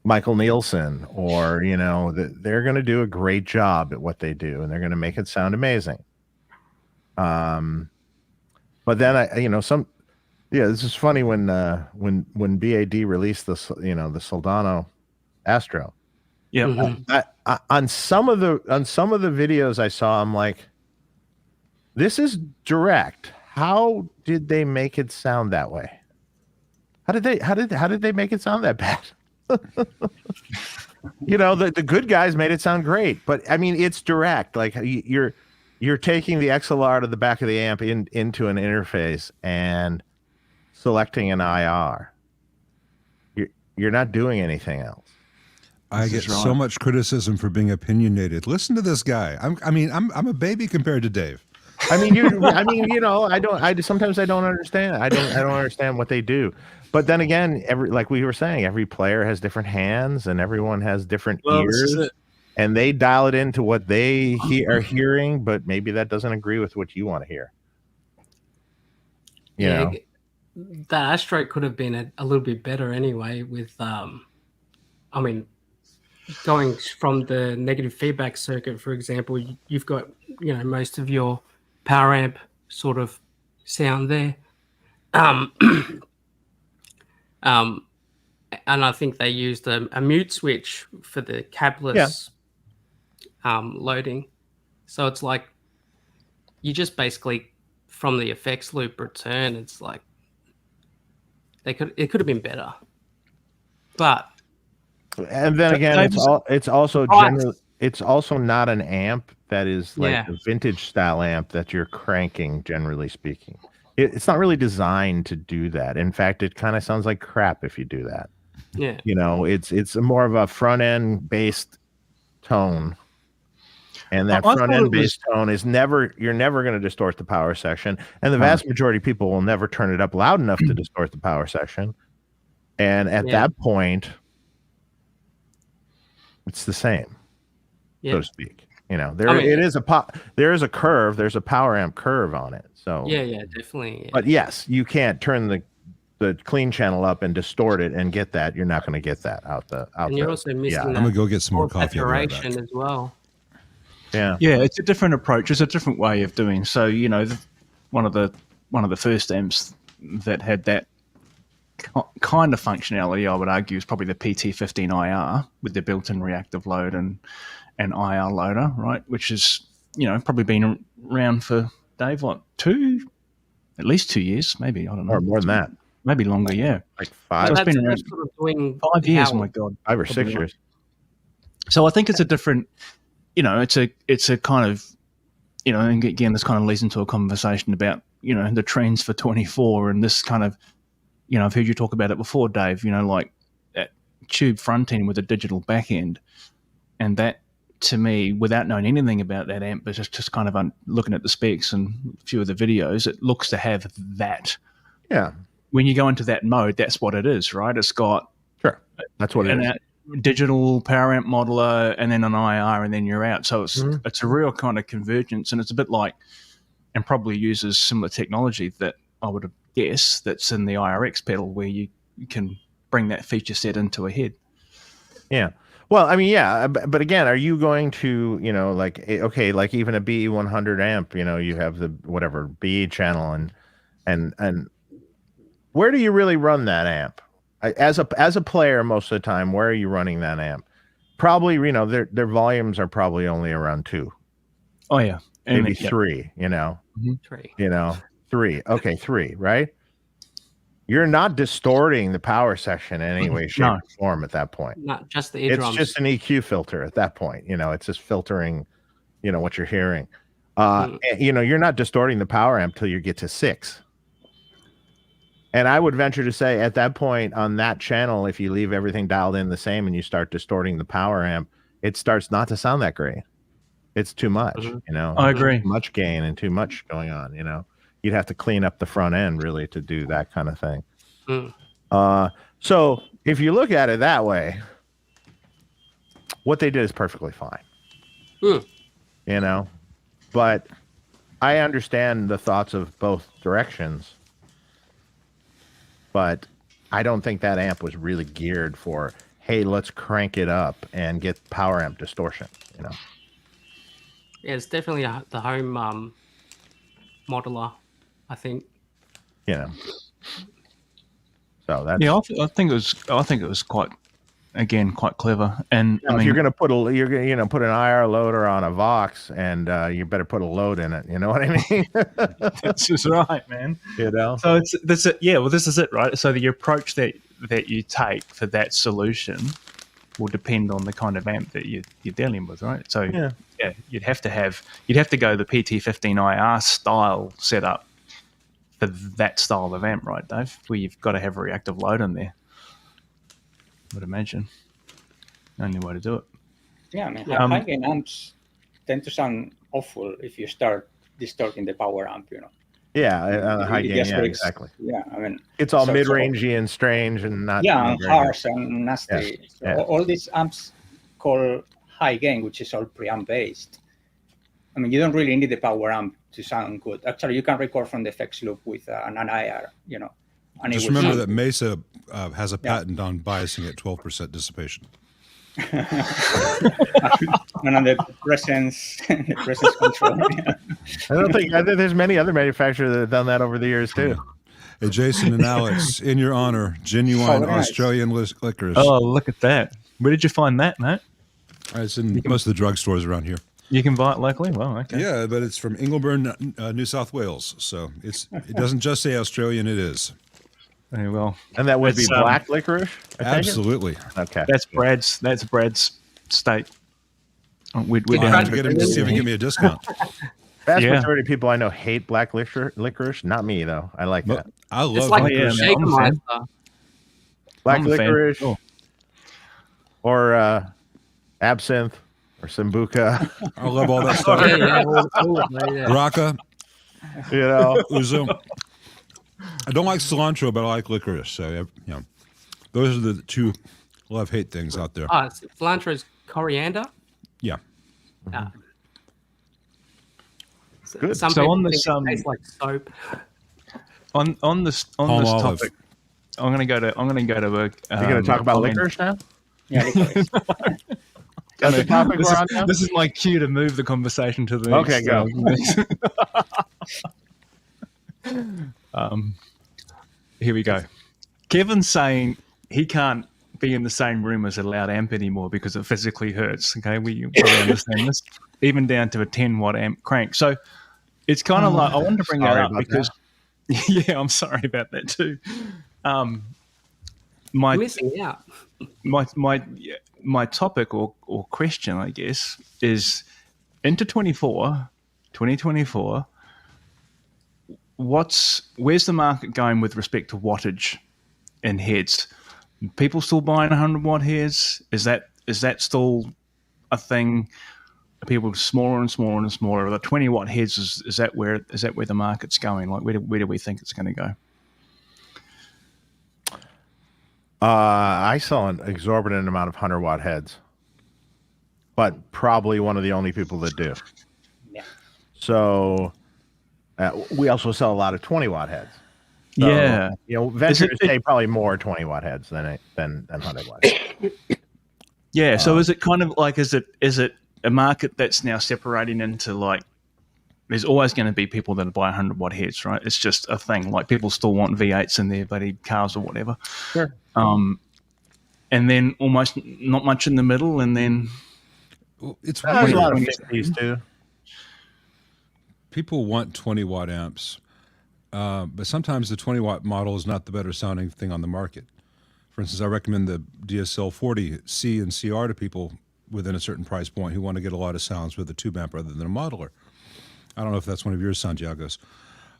Michael Nielsen, or, you know, they're going to do a great job at what they do, and they're going to make it sound amazing. But then this is funny when BAD released this, you know, the Soldano Astro. Yeah. Mm-hmm. On some of the videos I saw, I'm like, this is direct. How did they make it sound that way? How did they make it sound that bad? You know, the good guys made it sound great, but I mean, it's direct. Like you're taking the XLR to the back of the amp into an interface and selecting an IR. You're not doing anything else. I get so much criticism for being opinionated. Listen to this guy. I'm a baby compared to Dave. I mean, you know, sometimes I don't understand. I don't understand what they do. But then again, like we were saying, every player has different hands and everyone has different ears, and they dial it into what they are hearing, but maybe that doesn't agree with what you want to hear. You know? That Astro could have been a little bit better anyway with, I mean, going from the negative feedback circuit, for example, you've got, you know, most of your power amp sort of sound there. And I think they used a mute switch for the cabless loading. So it's like you just basically from the effects loop return. It's like it could have been better, but and then again, it's also not an amp that is like a vintage style amp that you're cranking. Generally speaking, it's not really designed to do that. In fact, it kind of sounds like crap if you do that. Yeah, you know, it's more of a front end based tone, and that front end based tone is you're never going to distort the power section, and the vast majority of people will never turn it up loud enough to distort the power section, and at that point, it's the same, so to speak. You know, there is a curve. There's a power amp curve on it. So yeah, definitely. Yeah. But yes, you can't turn the clean channel up and distort it and get that. You're not going to get that out. And you're also missing that. I'm gonna go get some more coffee. Saturation as well. Yeah, it's a different approach. It's a different way of doing. So, you know, one of the first amps that had that kind of functionality, I would argue, is probably the PT15IR with the built-in reactive load and IR loader, right? Which is, you know, probably been around for, Dave, what, at least 2 years, maybe, I don't know. Or more than that. Maybe longer, yeah. Like 5. So it's been around sort of doing 5 years, oh my God. 5 or 6 years. So I think it's a different, you know, it's a kind of, you know, and again, this kind of leads into a conversation about, you know, the trends for 24 and this kind of, you know, I've heard you talk about it before, Dave, you know, like tube front end with a digital back end, and that, to me, without knowing anything about that amp, but just kind of looking at the specs and a few of the videos, it looks to have that. Yeah. When you go into that mode, that's what it is, right? It's got Sure. That's what it is. Digital power amp modeler, and then an IR, and then you're out. So it's a real kind of convergence, and it's a bit like, and probably uses similar technology that I would guess that's in the IRX pedal, where you can bring that feature set into a head. Yeah. Well, I mean, yeah, but again, are you going to, like, okay, like even a BE100 amp, you have the whatever BE channel, and where do you really run that amp? As a player, most of the time, where are you running that amp? Probably, their volumes are probably only around 2. Oh yeah, and maybe 3. 3. 3. Okay, 3. Right. You're not distorting the power section in any way, shape, or form at that point. Not just the eardrums. It's just an EQ filter at that point. It's just filtering, what you're hearing. You're not distorting the power amp till you get to 6. And I would venture to say at that point on that channel, if you leave everything dialed in the same and you start distorting the power amp, it starts not to sound that great. It's too much, I agree. Too much gain and too much going on, You'd have to clean up the front end really to do that kind of thing. So if you look at it that way, what they did is perfectly fine. But I understand the thoughts of both directions. But I don't think that amp was really geared for, hey, let's crank it up and get power amp distortion, Yeah, it's definitely the home modeler, I think. So that's I think it was quite clever. And if you're gonna put put an IR loader on a Vox, and you better put a load in it. You know what I mean? That's just right, man. So this is it, right? So the approach that you take for that solution will depend on the kind of amp that you're dealing with, right? So yeah, you'd have to go the PT15 IR style setup for that style of amp, right, Dave? Where you've got to have a reactive load in there. I would imagine. Only way to do it. Yeah, I mean, high gain amps tend to sound awful if you start distorting the power amp, Yeah, high gain, exactly. Yeah, I mean, it's all mid-rangey and strange and not. Yeah, and harsh and nasty. Yeah. So all these amps call high gain, which is all preamp based. I mean, you don't really need the power amp to sound good. Actually, you can record from the effects loop with an IR, And just remember that Mesa has a patent on biasing at 12% dissipation. And on the presence control. Yeah. I think there's many other manufacturers that have done that over the years too. Hey, Jason and Alex, in your honor, genuine Australian licorice. Oh, look at that! Where did you find that, Matt? It's in most of the drugstores around here. You can buy it locally? Well, okay. Yeah, but it's from Ingleburn, New South Wales. So it doesn't just say Australian, it is. Very well. And that would be black licorice? Absolutely. Okay. That's Brad's state. We're I'll down have to get him to see if he can give me a discount. Vast majority of people I know hate black licorice. Not me, though. I like that. I love it's like licorice. Black licorice or absinthe or Sambuca. I love all that stuff. Raka. Uzo. I don't like cilantro, but I like licorice. So, those are the two love-hate things out there. Cilantro is coriander? Yeah. Good. Some so on this tastes like soap. On this topic, I'm going to go to You're going to talk about licorice now? Yeah, licorice. That's the topic we're on now? This is my cue to move the conversation to the Okay, go. Here we go. Kevin's saying he can't be in the same room as a loud amp anymore because it physically hurts. Okay, we probably understand this, even down to a 10-watt amp crank. So it's kind of like I wanted to bring that up because, yeah, I'm sorry about that too. Missing out. My topic or question, I guess, is into 2024. Where's the market going with respect to wattage in heads? People still buying 100-watt heads? Is that still a thing? Are people smaller and smaller and smaller? The 20-watt heads, is that where the market's going? Like, where do we think it's going to go? I saw an exorbitant amount of 100-watt heads, but probably one of the only people that do. Yeah. So we also sell a lot of 20-watt heads. So, Yeah. Vendors say probably more 20-watt heads than 100-watt heads. Yeah. So is it kind of like, is it a market that's now separating into, like, there's always going to be people that buy 100-watt heads, right? It's just a thing. Like, people still want V8s in their bloody cars or whatever. Sure. And then almost not much in the middle, and then It's There's a lot of weird. 50s too. People want 20-watt amps, but sometimes the 20-watt model is not the better sounding thing on the market. For instance, I recommend the DSL 40 C and CR to people within a certain price point who want to get a lot of sounds with a tube amp rather than a modeler. I don't know if that's one of your Santiago's.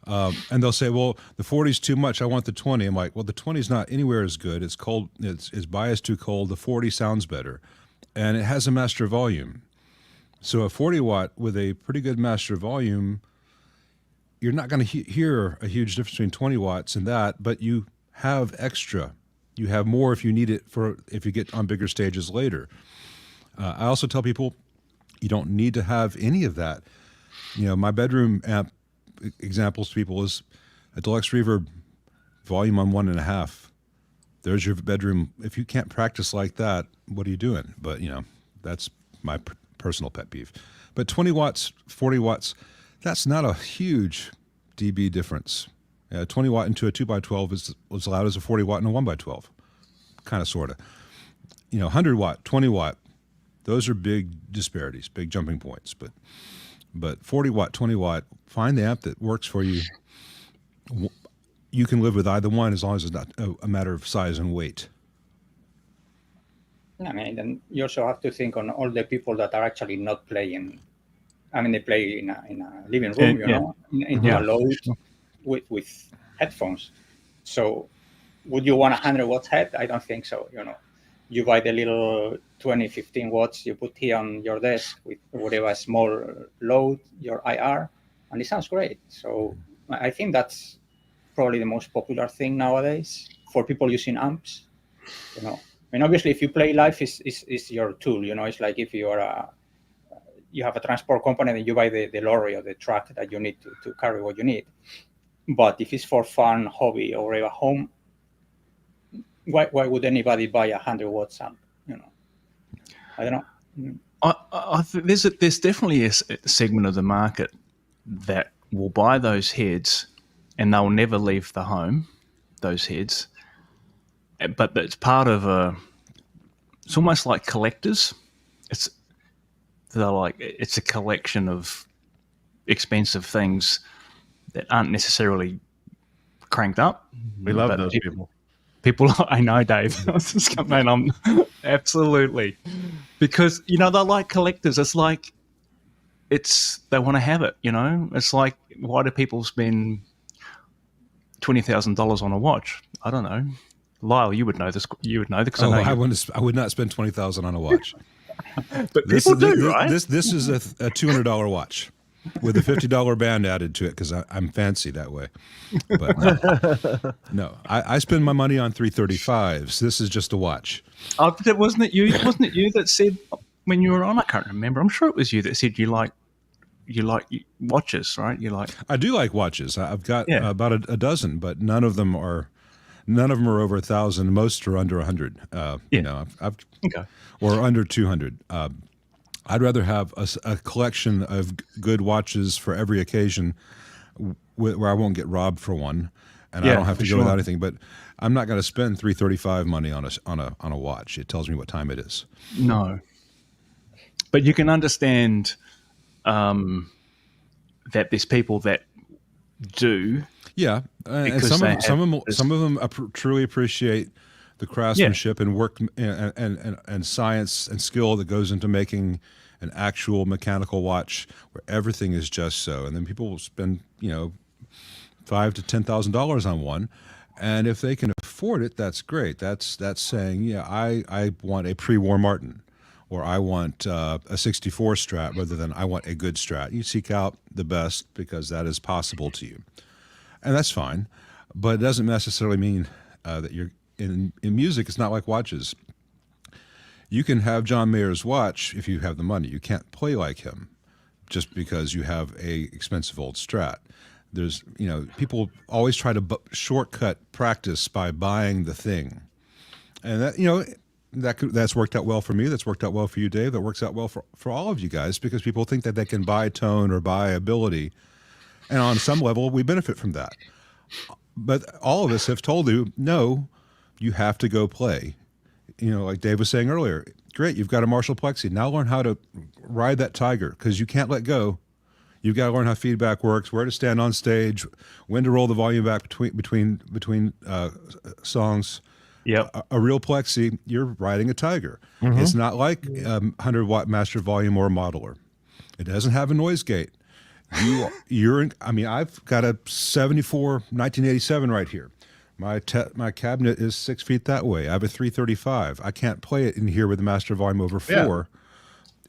And they'll say, well, the 40 is too much. I want the 20. I'm like, well, the 20 is not anywhere as good. It's cold. It's biased too cold. The 40 sounds better. And it has a master volume. So a 40-watt with a pretty good master volume, you're not going to hear a huge difference between 20 watts and that, but you have extra. You have more if you need it if you get on bigger stages later. I also tell people you don't need to have any of that. My bedroom amp examples to people is a deluxe reverb volume on 1.5. There's your bedroom. If you can't practice like that, what are you doing? But that's my personal pet peeve. But 20 watts, 40 watts, that's not a huge dB difference. 20 watt into a 2x12 is as loud as a 40 watt and a 1x12, kind of, sort of. 100 watt, 20 watt, those are big disparities, big jumping points. But 40 watt, 20 watt, find the amp that works for you. You can live with either one as long as it's not a matter of size and weight. I mean, then you also have to think on all the people that are actually not playing. I mean, they play in a living room, in a load with headphones. So would you want a 100-watt head? I don't think so. You buy the little 20, 15 watts, you put here on your desk with whatever small load, your IR, and it sounds great. So I think that's probably the most popular thing nowadays for people using amps. And obviously, if you play live, is your tool. It's like if you are you have a transport company, then you buy the lorry or the truck that you need to carry what you need. But if it's for fun, hobby, or whatever, home, why would anybody buy a 100-watt amp? I don't know. I there's definitely a segment of the market that will buy those heads, and they'll never leave the home. Those heads, but it's part of it's almost like collectors. It's a collection of expensive things that aren't necessarily cranked up. We love those people. People, I know, Dave. Man, I'm absolutely, because they're like collectors. It's like they want to have it. It's like, why do people spend $20,000 on a watch? I don't know. Lyle, you would know this. You would know because I would not spend $20,000 on a watch. But people do, right? This is a $200 watch with a $50 band added to it because I'm fancy that way. But no, I spend my money on 335s. This is just a watch. Wasn't it you? Wasn't it you that said when you were on? I can't remember. I'm sure it was you that said you like watches, right? I do like watches. I've got about a dozen, but none of them are over 1,000. Most are under 100. Or under 200. I'd rather have a collection of good watches for every occasion, where I won't get robbed for one, and I don't have to go without anything. But I'm not going to spend $335 money on a watch. It tells me what time it is. No, but you can understand that there's people that do. Yeah, and some of them truly appreciate the craftsmanship and work and science and skill that goes into making an actual mechanical watch where everything is just so. And then people will spend $5,000 to $10,000 on one, and if they can afford afford it, that's great. That's saying, yeah, I want a pre-war Martin, or I want a 64 Strat rather than I want a good Strat. You seek out the best because that is possible to you, and that's fine. But it doesn't necessarily mean that you're in music. It's not like watches. You can have John Mayer's watch if you have the money. You can't play like him just because you have a expensive old Strat. There's, people always try to shortcut practice by buying the thing, and that, that's worked out well for me. That's worked out well for you, Dave. That works out well for all of you guys, because people think that they can buy tone or buy ability, and on some level we benefit from that. But all of us have told you, no, you have to go play. Like Dave was saying earlier, great, you've got a Marshall Plexi. Now learn how to ride that tiger, because you can't let go. You've got to learn how feedback works, where to stand on stage, when to roll the volume back between songs. Yep. A real Plexi, you're riding a tiger. Mm-hmm. It's not like 100-watt master volume or a modeler. It doesn't have a noise gate. I've got a 74 1987 right here. My cabinet is 6 feet that way. I have a 335. I can't play it in here with the master volume over 4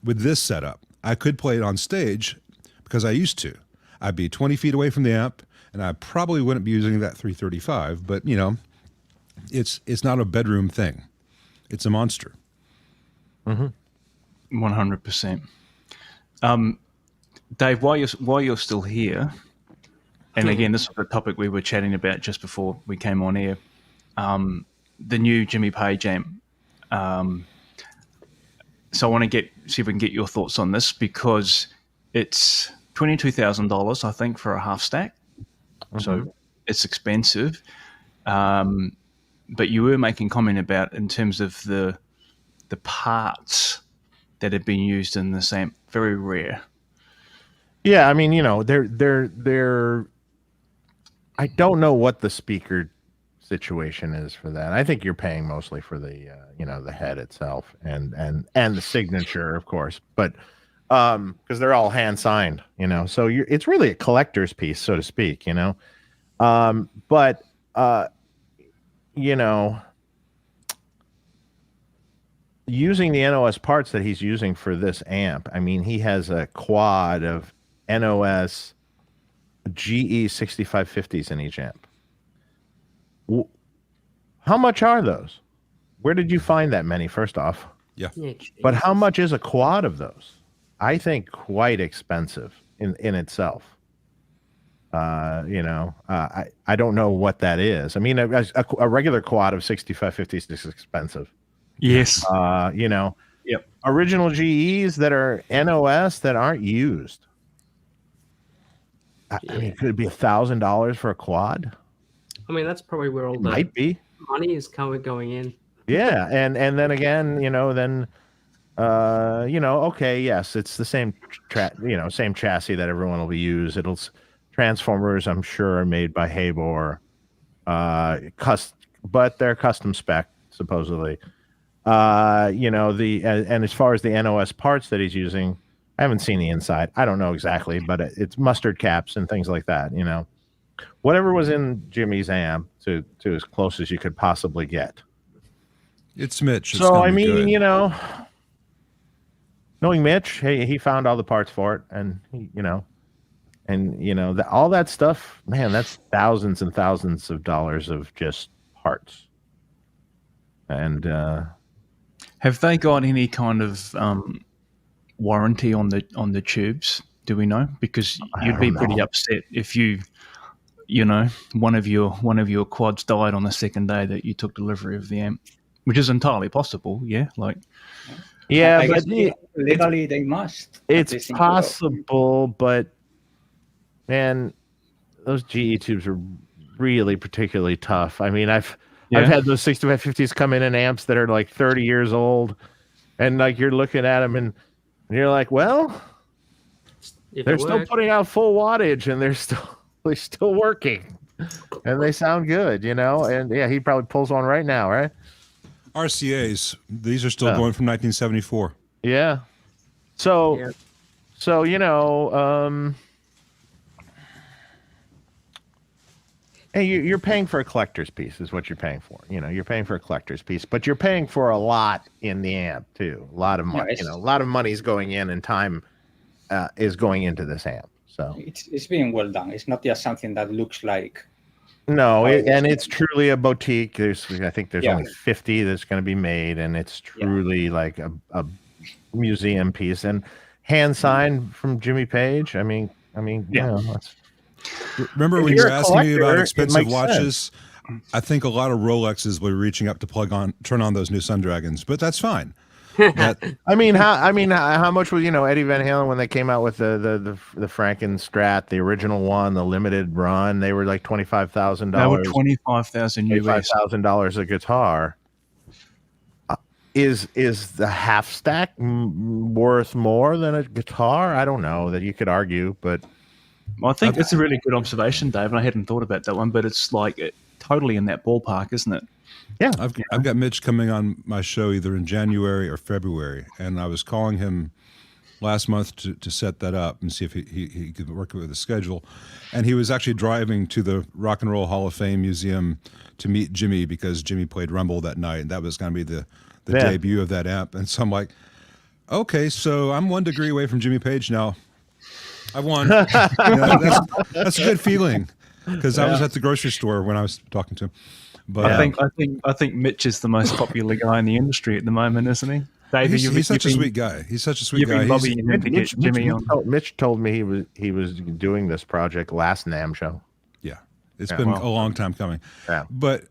with this setup. I could play it on stage because I used to. I'd be 20 feet away from the amp, and I probably wouldn't be using that 335. But it's not a bedroom thing. It's a monster. 100%. Dave, while you're still here, and again, this is the topic we were chatting about just before we came on air, the new Jimmy Page amp. So I want to see if we can get your thoughts on this, because it's $22,000, I think, for a half stack. Mm-hmm. So it's expensive. But you were making comment about, in terms of the parts that have been used in this amp, very rare. Yeah, they're I don't know what the speaker situation is for that. I think you're paying mostly for the the head itself and the signature, of course, but because they're all hand signed, so it's really a collector's piece, so to speak, but using the NOS parts that he's using for this amp, he has a quad of NOS GE 6550s in each amp. How much are those? Where did you find that many, first off? Yeah. But how much is a quad of those? I think quite expensive in itself. I don't know what that is. A regular quad of 6550s is expensive. Yes. Yep. Original GEs that are NOS that aren't used. Could it be $1,000 for a quad? That's probably where all the might be money is going in. Yeah, and then again, okay, yes, it's the same same chassis that everyone will be used. Transformers, I'm sure, are made by Habor, but they're custom spec supposedly. And as far as the NOS parts that he's using, I haven't seen the inside. I don't know exactly, but it's mustard caps and things like that. Whatever was in Jimmy's amp to as close as you could possibly get. It's Mitch. It's so good. Knowing Mitch, he found all the parts for it, and all that stuff, man, that's thousands and thousands of dollars of just parts. And have they got any kind of warranty on the tubes? Do we know? Because you'd be pretty upset if one of your quads died on the second day that you took delivery of the amp, which is entirely possible. Yeah, I guess legally they must. It's possible, but man, those GE tubes are really particularly tough. I've had those 6550s come in amps that are like 30 years old, and you're looking at them and you're like, well, they're still putting out full wattage, and they're still working, and they sound good, And yeah, he probably pulls one right now, right? RCAs, these are still going from 1974. Yeah. So Hey, you're paying for a collector's piece, is what you're paying for. You know, you're paying for a collector's piece, but you're paying for a lot in the amp too. A lot of money. it's- A lot of money is going in, and time is going into this amp. So It's being well done. It's not just something that looks like. no, Oh, and it's truly a boutique. I think there's Yeah. only 50 that's going to be made, and it's truly like a museum piece and hand signed from Jimmy Page. I mean, Yeah. you know, that's, Remember If when you you're were a asking me about collector, it expensive makes watches? I think a lot of Rolexes were reaching up to turn on those new Sun Dragons, but that's fine. I mean, how much was Eddie Van Halen when they came out with the Franken Strat, the original one, the limited run? They were like $25,000. They were 25,000 US. $25,000 a guitar. Is the half stack worth more than a guitar? I don't know that you could argue, but I think it's a really good observation, Dave, and I hadn't thought about that one, but it's like totally in that ballpark, isn't it? yeah, I've got Mitch coming on my show either in January or February, and I was calling him last month to set that up and see if he could work with the schedule. And he was actually driving to the Rock and Roll Hall of Fame Museum to meet Jimmy because Jimmy played Rumble that night, and that was going to be the debut of that amp. And so I'm like, okay, so I'm 1 degree away from Jimmy Page now. I won. That's a good feeling because I was at the grocery store when I was talking to him. But I think Mitch is the most popular guy in the industry at the moment, isn't he? Dave, he's such a sweet guy. He's such a sweet you've guy. been lobbying him to get Jimmy on. Mitch told me he was doing this project last NAMM show. Yeah, it's been a long time coming. Yeah. But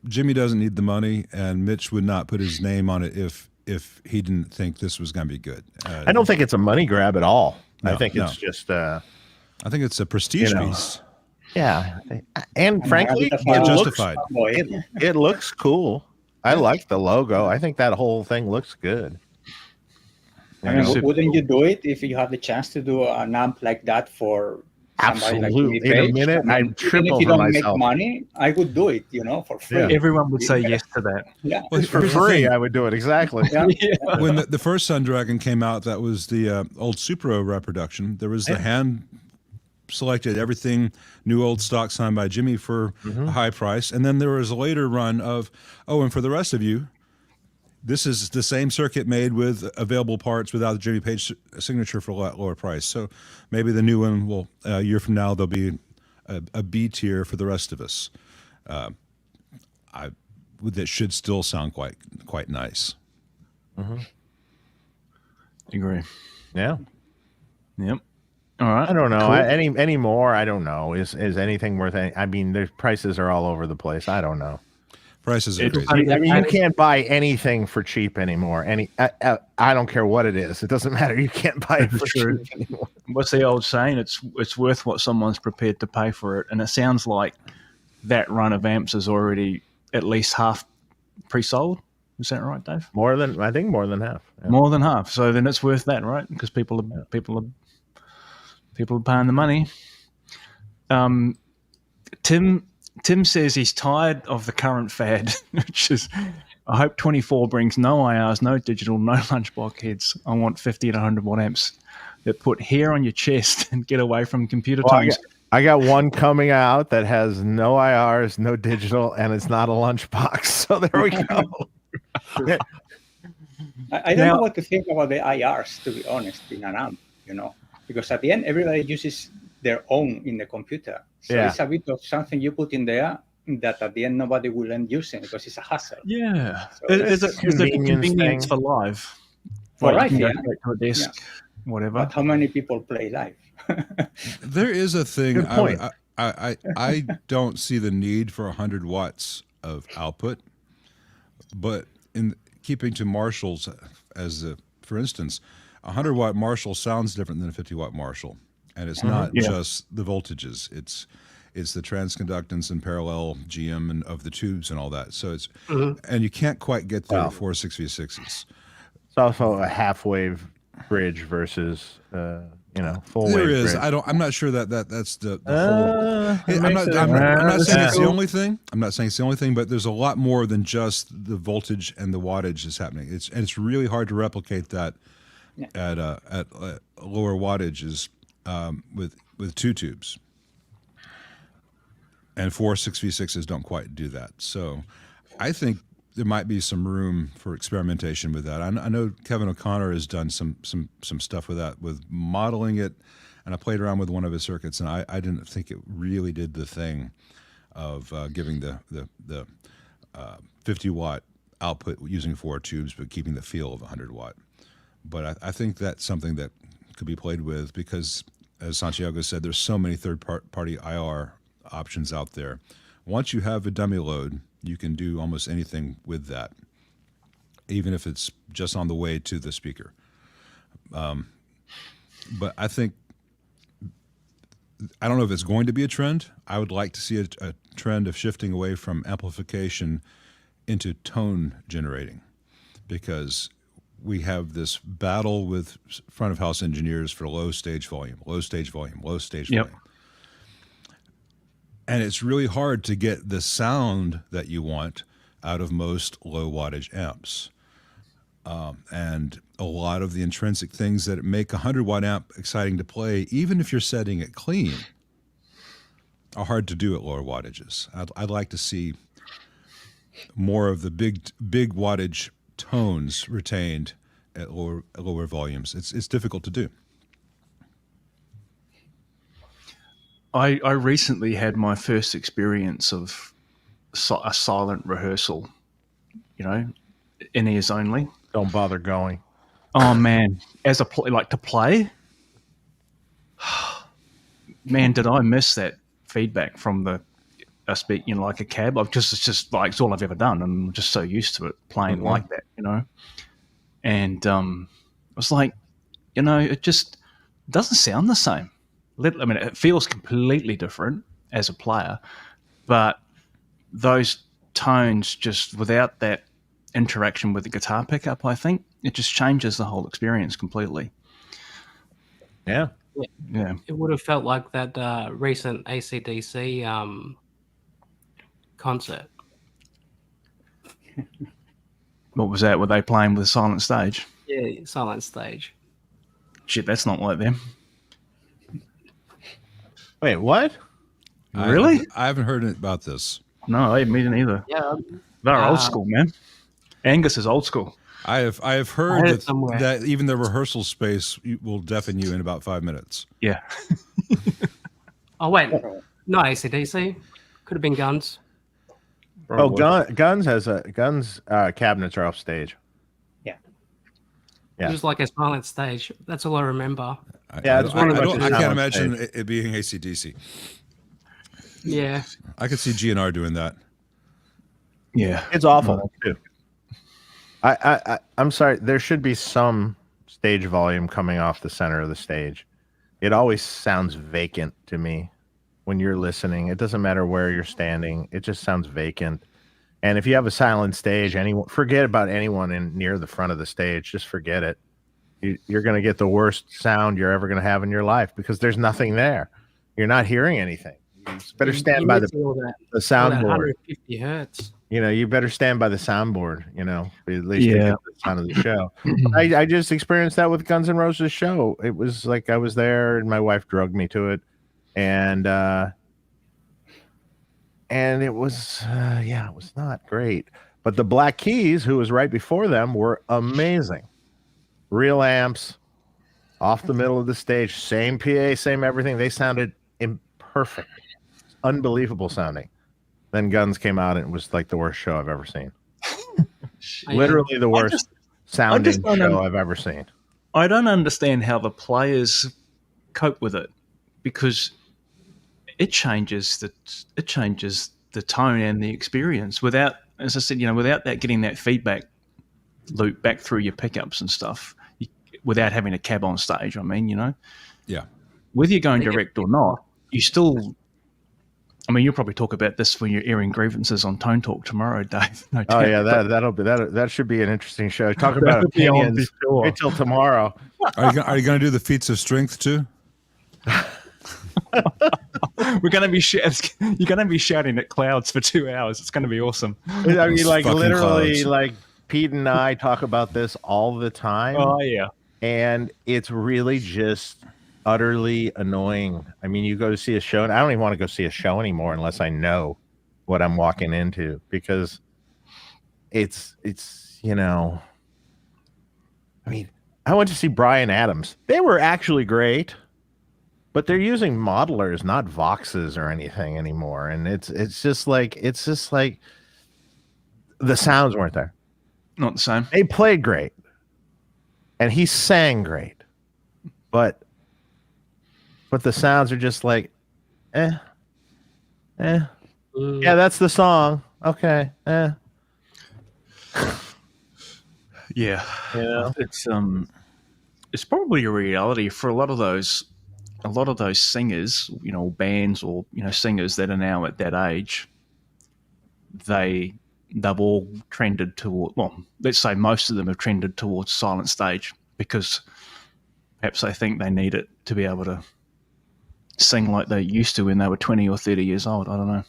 Jimmy doesn't need the money, and Mitch would not put his name on it if he didn't think this was going to be good. I don't think it's a money grab at all. No, I think no. it's just I think it's a prestige piece. yeah, and frankly, But justified. it looks cool. I like the logo. I think that whole thing looks good. I mean, wouldn't you do it if you have the chance to do an amp like that for somebody like Jimmy Absolutely. In a Page? minute, I mean, I'd even triple if you for don't myself. make money, I would do it, for free. Yeah. Everyone would say yes to that. Yeah. Well, For here's the free, thing. I would do it exactly. Yeah. When the first Sun Dragon came out, that was the old Supro reproduction. There was the hand selected everything, new old stock signed by Jimmy for a high price. And then there was a later run of, and for the rest of you, this is the same circuit made with available parts without the Jimmy Page signature for a lot lower price. So maybe the new one will, a year from now, there'll be a B tier for the rest of us. That should still sound quite nice. Agree. Yeah. Yep. All right. I don't know. Cool. Any more? I don't know. Is anything worth any? I mean, their prices are all over the place. I don't know. Prices are It's crazy. I mean, you can't buy anything for cheap anymore. I don't care what it is. It doesn't matter. You can't buy it for True. cheap anymore. What's the old saying? It's worth what someone's prepared to pay for it. And it sounds like that run of amps is already at least half pre-sold. Is that right, Dave? I think more than half. Yeah. More than half. So then it's worth that, right? Because people are paying the money. Tim says he's tired of the current fad, which is, I hope 24 brings no IRs, no digital, no lunchbox heads. I want 50 to 100 watt amps that put hair on your chest and get away from computer tones. I got one coming out that has no IRs, no digital, and it's not a lunchbox. So there we go. I don't know what to think about the IRs, to be honest, in an amp, because at the end, everybody uses their own in the computer. So it's a bit of something you put in there that at the end nobody will end using because it's a hassle. Yeah. So Is it convenience thing. for live? For Like, live, you can yeah. go straight to a desk, whatever. But how many people play live? There is a thing. Good point. I don't see the need for 100 watts of output, but in keeping to Marshalls, for instance, 100 watt Marshall sounds different than a 50 watt Marshall, and it's not just the voltages. It's the transconductance and parallel GM and of the tubes and all that. So it's and you can't quite get there with 4.6v6s. It's also a half wave bridge versus full wave. There is. bridge. I'm not sure that's the whole. I'm not saying it's the only thing. I'm not saying it's the only thing, but there's a lot more than just the voltage and the wattage is happening. It's really hard to replicate that at lower wattages with two tubes. and 4 6v6s don't quite do that. So I think there might be some room for experimentation with that. I know Kevin O'Connor has done some stuff with that, with modeling it, and I played around with one of his circuits, and I didn't think it really did the thing of giving the 50 watt output using 4 tubes, but keeping the feel of 100 watt. But I think that's something that could be played with, because, as Santiago said, there's so many third-party IR options out there. Once you have a dummy load, you can do almost anything with that, even if it's just on the way to the speaker. But I think, I don't know if it's going to be a trend. I would like to see a trend of shifting away from amplification into tone generating, because we have this battle with front of house engineers for low stage volume, low stage volume, low stage volume. And it's really hard to get the sound that you want out of most low wattage amps. And a lot of the intrinsic things that make a 100 watt amp exciting to play, even if you're setting it clean, are hard to do at lower wattages. I'd like to see more of the big wattage tones retained at lower volumes. It's difficult to do. I recently had my first experience of a silent rehearsal, in ears only. Don't bother going. Oh man, as a to play, man, did I miss that feedback from the like a cab. It's just like it's all I've ever done, and I'm just so used to it playing like that, And I was like, it just doesn't sound the same. I mean, it feels completely different as a player, but those tones, just without that interaction with the guitar pickup, I think it just changes the whole experience completely. Yeah. It would have felt like that recent AC/DC concert. What was that? Were they playing with a silent stage? Yeah, silent stage. Shit, that's not like them. Wait, what? Really? I haven't heard about this. No, I haven't either. Yeah, They're old school, man. Angus is old school. I have heard that even the rehearsal space will deafen you in about 5 minutes. Yeah. Oh wait, no AC/DC. Could have been Guns. Probably. Oh, Guns cabinets are off stage. Yeah. It was like a silent stage. That's all I remember. I can't imagine it being AC/DC. Yeah. I could see GNR doing that. Yeah. It's awful too. I'm sorry. There should be some stage volume coming off the center of the stage. It always sounds vacant to me when you're listening. It doesn't matter where you're standing. It just sounds vacant. And if you have a silent stage, forget about anyone near the front of the stage. Just forget it. You're going to get the worst sound you're ever going to have in your life, because there's nothing there. You're not hearing anything. You better stand by the soundboard. 150 hertz. You better stand by the soundboard, at least to get the sound of the show. I just experienced that with Guns N' Roses' show. It was like I was there and my wife drugged me to it. And it was, it was not great. But the Black Keys, who was right before them, were amazing. Real amps, off the middle of the stage, same PA, same everything. They sounded perfect, unbelievable sounding. Then Guns came out and it was like the worst show I've ever seen. Literally the worst sounding show I've ever seen. I don't understand how the players cope with it, because it changes the tone and the experience without, as I said, without that getting that feedback loop back through your pickups and stuff, without having a cab on stage. Yeah. Whether you're going direct or not, you still. I mean, you'll probably talk about this when you're airing grievances on Tone Talk tomorrow, Dave. No oh doubt. yeah, that should be an interesting show. Talk about opinions. Wait till tomorrow. Are you going to do the feats of strength too? We're going to be you're going to be shouting at clouds for 2 hours. It's going to be awesome. I mean, like literally, clouds. like Pete and I talk about this all the time. Oh yeah. And it's really just utterly annoying. I mean, you go to see a show, and I don't even want to go see a show anymore unless I know what I'm walking into, because it's you know, I mean, I went to see Bryan Adams. They were actually great, but they're using modelers, not Voxes or anything anymore, and it's just like the sounds weren't there. Not the same. They played great, and he sang great, but the sounds are just like, yeah, that's the song. Okay, Yeah, Yeah. it's probably a reality for a lot of those singers, bands or singers that are now at that age. They've all trended toward, well, let's say most of them have trended towards silent stage because perhaps they think they need it to be able to sing like they used to when they were 20 or 30 years old. I don't know.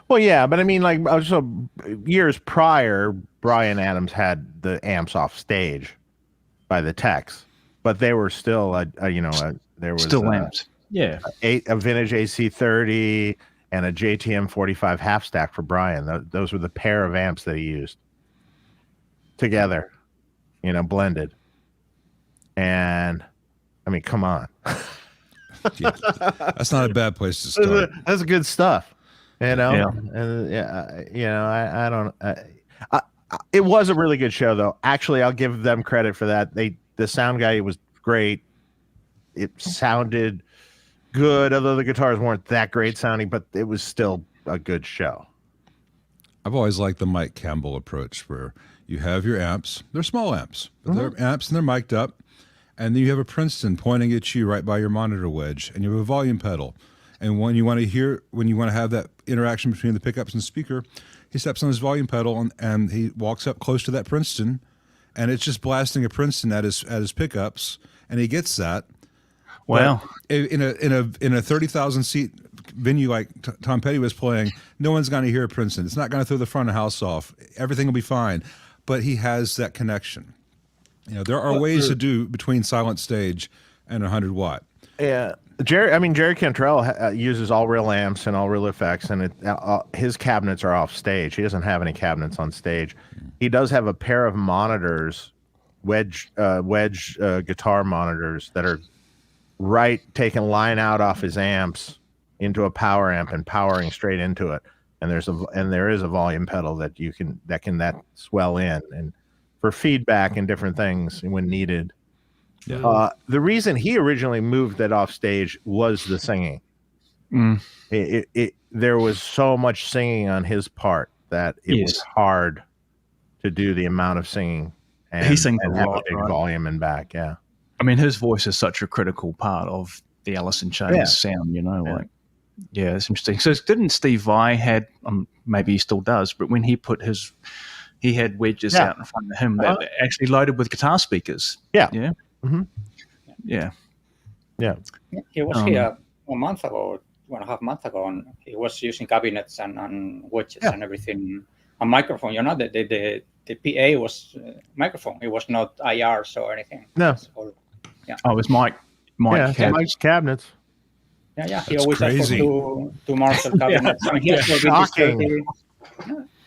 Well, yeah, but I mean, like, so years prior, Bryan Adams had the amps off stage by the techs, but they were still, there was Still amps. Yeah. a vintage AC30 and a JTM 45 half stack for Bryan. Those were the pair of amps that he used together, blended. And I mean, come on. Yeah, that's not a bad place to start. That's good stuff, Yeah. And I don't. It was a really good show, though. Actually, I'll give them credit for that. The sound guy was great. It sounded good, although the guitars weren't that great sounding, but it was still a good show. I've always liked the Mike Campbell approach, where you have your amps. They're small amps, but they're amps and they're mic'd up. And then you have a Princeton pointing at you right by your monitor wedge, and you have a volume pedal. And when you want to have that interaction between the pickups and speaker, he steps on his volume pedal and he walks up close to that Princeton, and it's just blasting a Princeton at his pickups, and he gets that. Wow. But in a 30,000 seat venue like Tom Petty was playing, no one's going to hear a Princeton. It's not going to throw the front of the house off. Everything will be fine. But he has that connection. There are ways to do between silent stage and 100 watt. Yeah, Jerry Cantrell uses all real amps and all real effects, and his cabinets are off stage. He doesn't have any cabinets on stage. He does have a pair of monitors, wedge guitar monitors that are taking line out off his amps into a power amp and powering straight into it. And there is a volume pedal that can swell in and for feedback and different things when needed. Yeah. The reason he originally moved that off stage was the singing. There was so much singing on his part that it was hard to do the amount of singing and He sings have a lot, big right? volume and back. Yeah. I mean, his voice is such a critical part of the Alice in Chains sound, Yeah, it's interesting. So didn't Steve Vai had, maybe he still does, but when he put he had wedges out in front of him that actually loaded with guitar speakers. Yeah. Yeah. Mm-hmm. Yeah. Yeah. He was here a month ago, 1.5 months ago, and he was using cabinets and wedges and everything. A microphone, the PA was microphone. It was not IRs or anything. No. Oh, it was Mike. Mike's cabinets. Yeah. He That's always asked crazy. for two Marshall cabinets. I mean, he has no Shocking.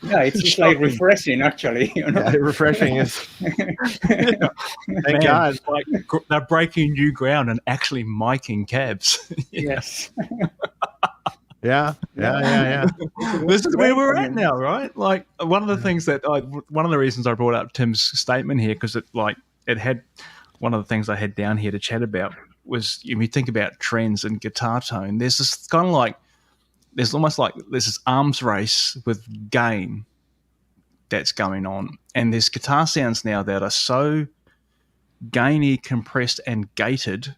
Yeah, it's like refreshing, actually. Yeah, refreshing is. Thank God. Like, they're breaking new ground and actually miking cabs. Yes. Yeah. This is where we're at now, right? Like one of the things one of the reasons I brought up Tim's statement here, because it had one of the things I had down here to chat about was if you think about trends in guitar tone, there's this kind of like there's almost like there's this arms race with gain that's going on, and there's guitar sounds now that are so gainy, compressed, and gated.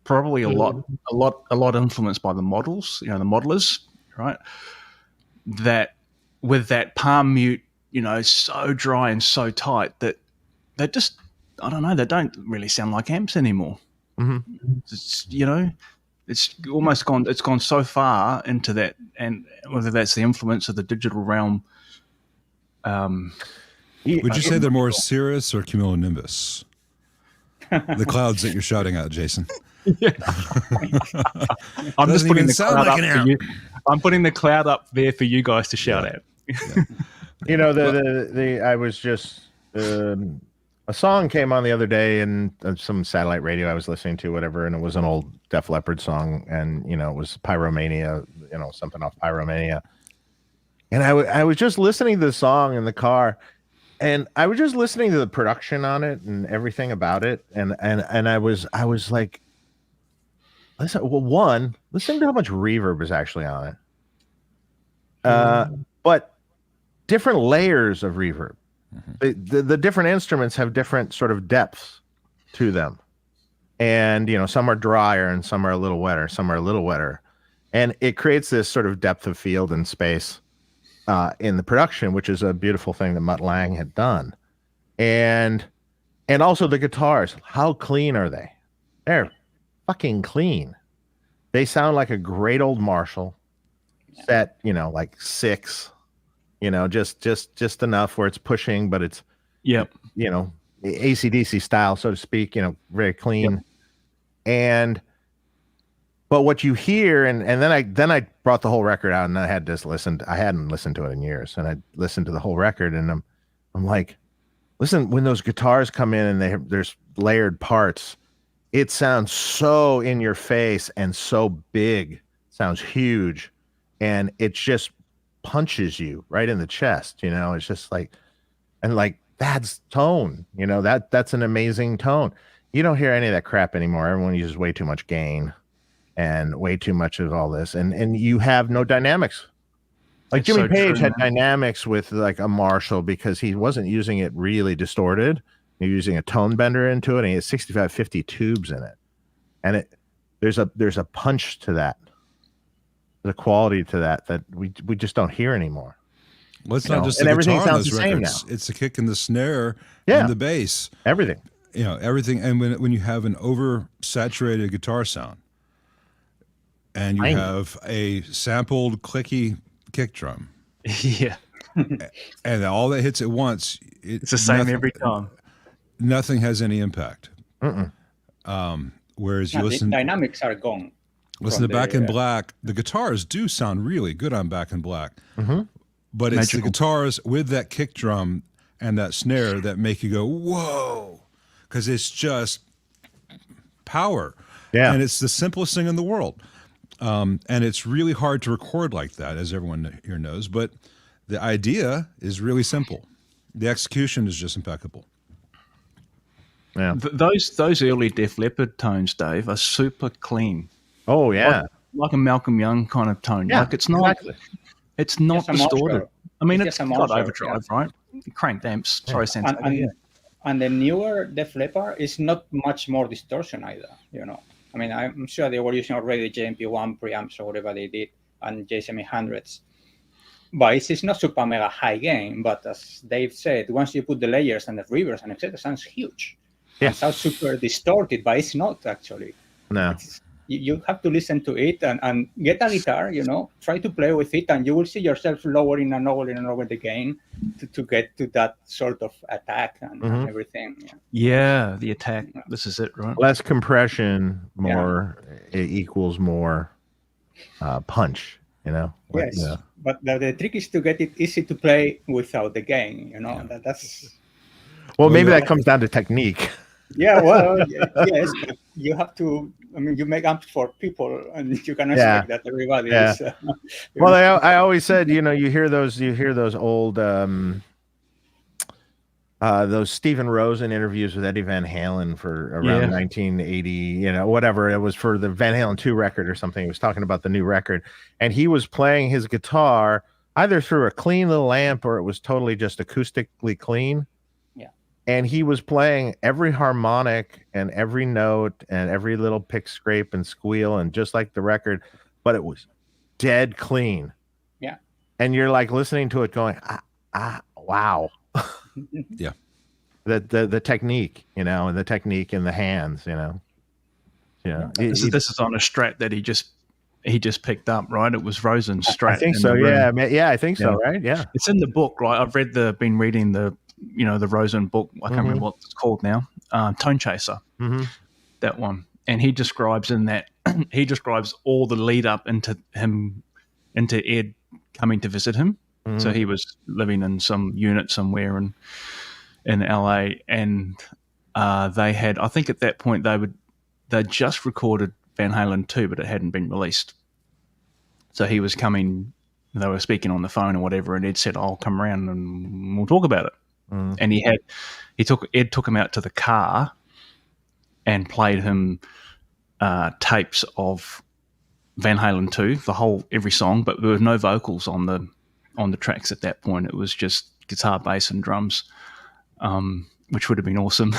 Probably a lot influenced by the models, the modelers, right? That with that palm mute, so dry and so tight that they just, I don't know, they don't really sound like amps anymore. Mm-hmm. It's almost gone. It's gone so far into that, and whether that's the influence of the digital realm. Would you say they're more Cirrus or cumulonimbus? The clouds that you're shouting at, Jason. I'm just Doesn't putting even the sound cloud like up an for amp. you. I'm putting the cloud up there for you guys to shout at. You know, I was just a song came on the other day and some satellite radio I was listening to, whatever, and it was an old Def Leppard song, and you know, it was Pyromania, you know, something off Pyromania. And I was just listening to the song in the car, and I was just listening to the production on it and everything about it, and I was like, listen to how much reverb is actually on it. But different layers of reverb. The different instruments have different sort of depths to them, and you know, some are drier and some are a little wetter, and it creates this sort of depth of field and space in the production, which is a beautiful thing that Mutt Lange had done. And also the guitars, how clean are they? They're fucking clean. They sound like a great old Marshall set, you know, like 6. You know, just enough where it's pushing, but it's, Yep. you know, AC/DC style, so to speak, you know, very clean. Yep. But what you hear, and then I brought the whole record out, and I had just listened. I hadn't listened to it in years, and I listened to the whole record, and I'm like, listen, when those guitars come in and there's layered parts, it sounds so in your face and so big, sounds huge, and it just punches you right in the chest, you know. It's just like, and like, that's tone, you know, that's an amazing tone. You don't hear any of that crap anymore. Everyone uses way too much gain and way too much of all this, and you have no dynamics. Like It's Jimmy so Page true, had man. dynamics with like a Marshall because he wasn't using it really distorted. He was using a tone bender into it, and he had 6550 tubes in it, and there's a punch to that, the quality to that we just don't hear anymore. Well, it's You not know, just and the everything guitar on sounds those the same records. now. It's the kick and the snare Yeah. and the bass. Everything. You know, everything. And when you have an oversaturated guitar sound and you I know. have a sampled clicky kick drum Yeah. and all that hits at once, It's the same every time. Nothing has any impact. Whereas you the listen dynamics are gone. to from Back the- in Black, the guitars do sound really good on Back in Black. But it's the Magical. guitars with that kick drum and that snare that make you go, whoa, because it's just power. Yeah. And it's the simplest thing in the world. And it's really hard to record like that, as everyone here knows. But the idea is really simple. The execution is just impeccable. Yeah. Those early Def Leppard tones, Dave, are super clean. Oh yeah. Like a Malcolm Young kind of tone. Yeah, Like it's not exactly. it's not Just a distorted. Marshall. I mean, It's it's just a got Marshall, overdrive, right? Cranked amps. Sorry, Sensei. and the newer Def Leppard is not much more distortion either, you know. I mean, I'm sure they were using already JMP1 preamps or whatever they did and JSM800s. But it's not super mega high gain, but as Dave said, once you put the layers and the reverbs and etc., it sounds huge. Yeah. It sounds super distorted, but it's not actually. No. You have to listen to it and get a guitar, you know, try to play with it, and you will see yourself lowering and lowering and lowering the gain to get to that sort of attack and everything. Yeah. Yeah, the attack. This is it, right? Less compression, more it equals more punch, you know. Like, Yes, you know. but the trick is to get it easy to play without the gain, you know. That's Well, maybe yeah. that comes down to technique. yeah, well, yes, but you have to. I mean, you make amps for people, and you cannot Yeah. expect that everybody Yeah. is. Well, I always said, you know, you hear those old those Stephen Rosen interviews with Eddie Van Halen for around 1980, you know, whatever it was for the Van Halen 2 record or something. He was talking about the new record, and he was playing his guitar either through a clean little amp or it was totally just acoustically clean. And he was playing every harmonic and every note and every little pick, scrape, and squeal, and just like the record, but it was dead clean. Yeah. And you're like listening to it going, wow. Yeah. The technique, you know, and the technique in the hands, you know. Yeah. This is on a Strat that he just picked up, right? It was Rosen's Strat. I think in so. the room. Yeah, I think so. Right. Yeah. It's in the book, right? I've been reading the Rosen book. I can't remember what it's called now. Tone Chaser, that one. and he describes in that he describes all the lead up into Ed coming to visit him. Mhm. So he was living in some unit somewhere in LA, and they had, I think at that point they'd just recorded Van Halen 2, but it hadn't been released. So he was coming, they were speaking on the phone or whatever, and Ed said, I'll come around and we'll talk about it. Mhm. And Ed took him out to the car and played him tapes of Van Halen 2, every song, but there were no vocals on the tracks at that point. It was just guitar, bass, and drums, which would have been awesome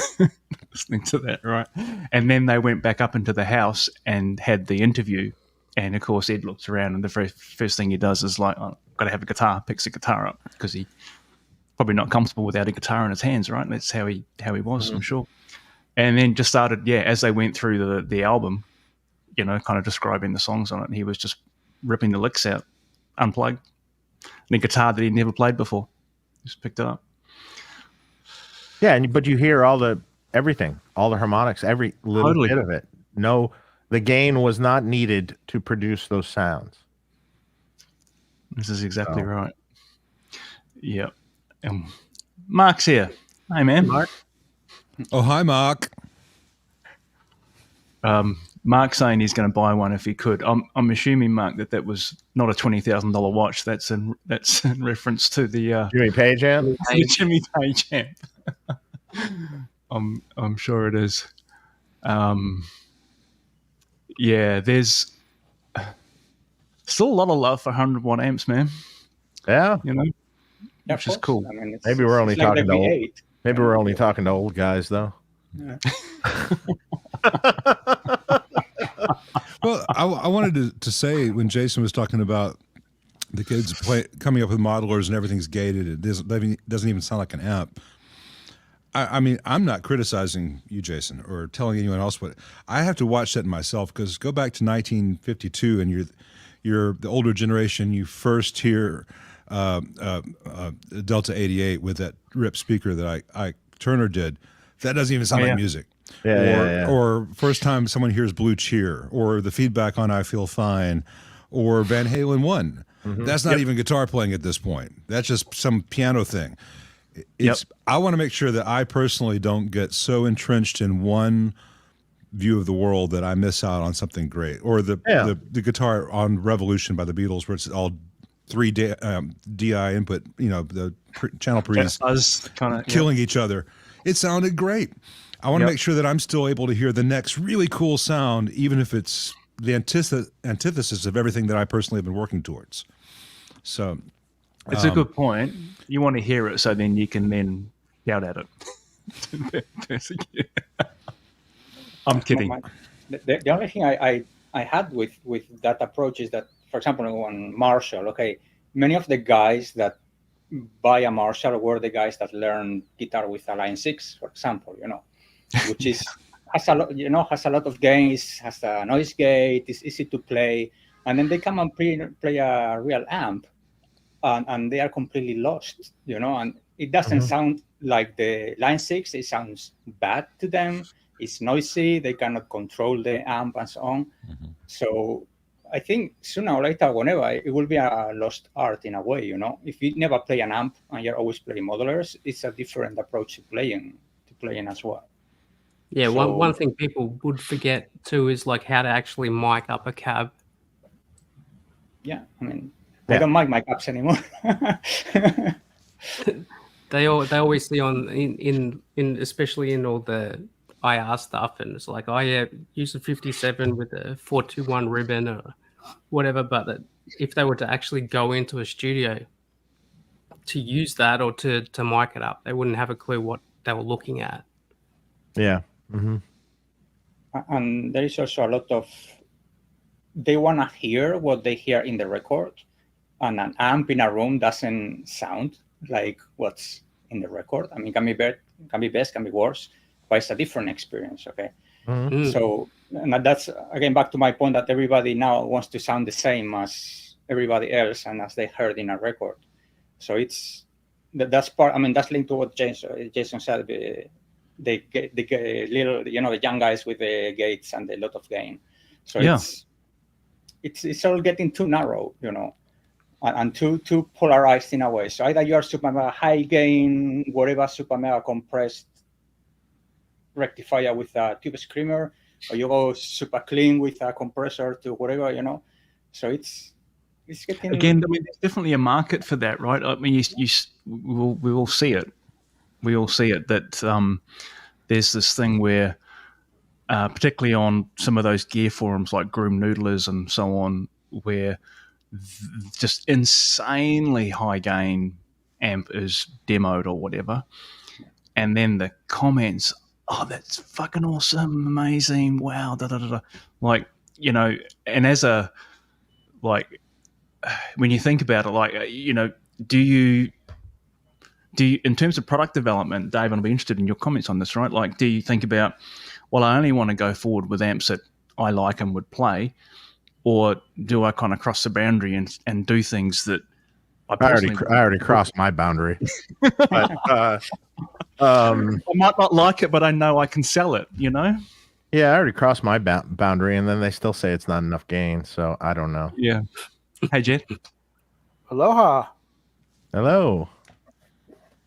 listening to that, right? And then they went back up into the house and had the interview. And of course, Ed looks around, and the very first thing he does is like, oh, "Got to have a guitar." Picks a guitar up because he probably not comfortable without a guitar in his hands, right? That's how he was, I'm sure. And then just started, as they went through the album, kind of describing the songs on it, and he was just ripping the licks out, unplugged. And a guitar that he'd never played before, just picked it up. Yeah, but you hear everything, all the harmonics, every little Totally. bit of it. No, the gain was not needed to produce those sounds. This is exactly right. Yeah. Mark's here. Hey, man. Mark? Oh, hi, Mark. Mark's saying he's going to buy one if he could. I'm assuming, Mark, that was not a $20,000 watch. That's in reference to the Jimmy Page amp? the Jimmy Page amp. I'm sure it is. There's still a lot of love for 100-watt amps, man. Yeah. Yeah, Which of is course. cool. I mean, Maybe we're only it's like talking the to old. V8. Maybe we're only talking to old guys, though. Yeah. Well, I wanted to say when Jason was talking about the kids coming up with modelers and everything's gated, it doesn't even sound like an amp. I mean, I'm not criticizing you, Jason, or telling anyone else what. I have to watch that myself, because go back to 1952 and you're the older generation. You first hear Delta 88 with that rip speaker that I Turner did. That doesn't even sound like music. Or first time someone hears Blue Cheer, or the feedback on I Feel Fine, or Van Halen 1. Mm-hmm. That's not even guitar playing at this point. That's just some piano thing. I want to make sure that I personally don't get so entrenched in one view of the world that I miss out on something great. Or the guitar on Revolution by the Beatles, where it's all 3 DI input, the channel pre's killing each other. It sounded great. I want to make sure that I'm still able to hear the next really cool sound, even if it's the antithesis of everything that I personally have been working towards. So it's a good point. You want to hear it so then you can then shout at it. I'm kidding. The only thing I had with that approach is that, for example, on Marshall, many of the guys that buy a Marshall were the guys that learned guitar with a Line 6, for example, which has a lot of gains, has a noise gate, is easy to play, and then they come and play a real amp, and they are completely lost, and it doesn't sound like the Line 6. It sounds bad to them. It's noisy. They cannot control the amp and so on. Mm-hmm. So I think sooner or later, whenever, it will be a lost art in a way. If you never play an amp and you're always playing modelers, it's a different approach to playing as well. Yeah, so, one thing people would forget too is how to actually mic up a cab. Yeah, I mean, they don't mic my cabs anymore. They always see in especially in all the IR stuff, and it's like, use a 57 with a 421 ribbon or whatever. But if they were to actually go into a studio to use that or to mic it up, they wouldn't have a clue what they were looking at. Yeah. Mm-hmm. And there is also a lot of, they want to hear what they hear in the record, and an amp in a room doesn't sound like what's in the record. I mean, can be best, can be worse, but it's a different experience, okay? Mm-hmm. So, and that's, again, back to my point that everybody now wants to sound the same as everybody else and as they heard in a record. So that's part, I mean, that's linked to what Jason said the little, the young guys with the gates and a lot of gain. So Yeah. it's all getting too narrow, and too polarized in a way. So either you are super mega high gain, whatever super mega compressed rectifier with a tube screamer, or you go super clean with a compressor to whatever, So it's getting... Again, I mean, there's definitely a market for that, right? I mean, we will see it. We all see it, that there's this thing where, particularly on some of those gear forums like Groom Noodlers and so on, where just insanely high gain amp is demoed or whatever, and then the comments, oh, that's fucking awesome, amazing, wow, da da da da, like, and as a, like, when you think about it, do you, in terms of product development, Dave, I'll be interested in your comments on this, right? Like, do you think about, well, I only want to go forward with amps that I like and would play, or do I kind of cross the boundary and do things that I already crossed my boundary? But, I might not like it, but I know I can sell it, Yeah, I already crossed my boundary, and then they still say it's not enough gain, so I don't know. Yeah. Hey, Jet. Aloha. Hello.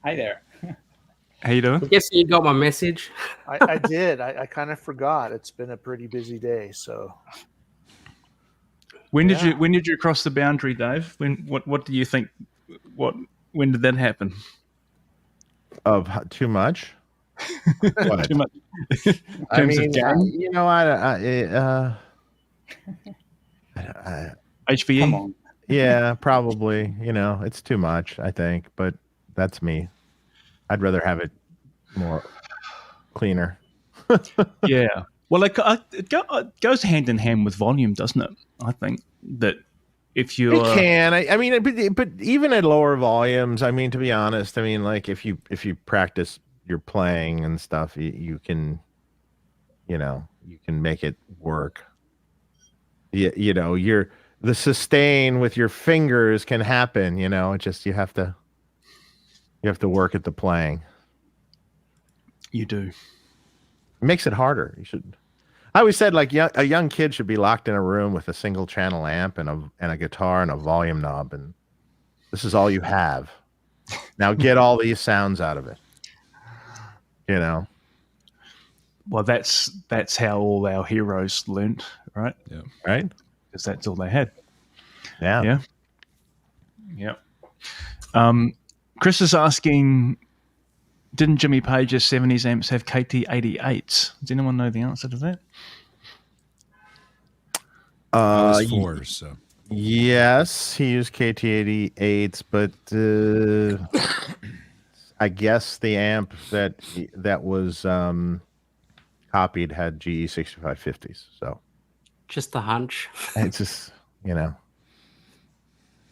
Hi there. How you doing? I guess you got my message. I did. I kind of forgot. It's been a pretty busy day, so. When did you cross the boundary, Dave? What do you think? When did that happen? Of too much? What? Too much. I mean, HVE? Come on. yeah, probably. It's too much, I think, but that's me. I'd rather have it more cleaner. Yeah. Well, it goes hand in hand with volume, doesn't it? I think that if you It can. I mean, but even at lower volumes, I mean, to be honest, I mean, like if you practice your playing and stuff, you can, you can make it work. The sustain with your fingers can happen. It just you have to work at the playing. You do. It makes it harder. I always said, like, a young kid should be locked in a room with a single channel amp and a guitar and a volume knob, and this is all you have. Now get all these sounds out of it. Well, that's how all our heroes learnt, right? Yeah. Right? Because that's all they had. Yeah. Yeah. Chris is asking, didn't Jimmy Page's 70s amps have KT88s? Does anyone know the answer to that? I was 4, so. Yes, he used KT88s, but I guess the amp that was copied had GE 6550s. So Just a hunch it's just,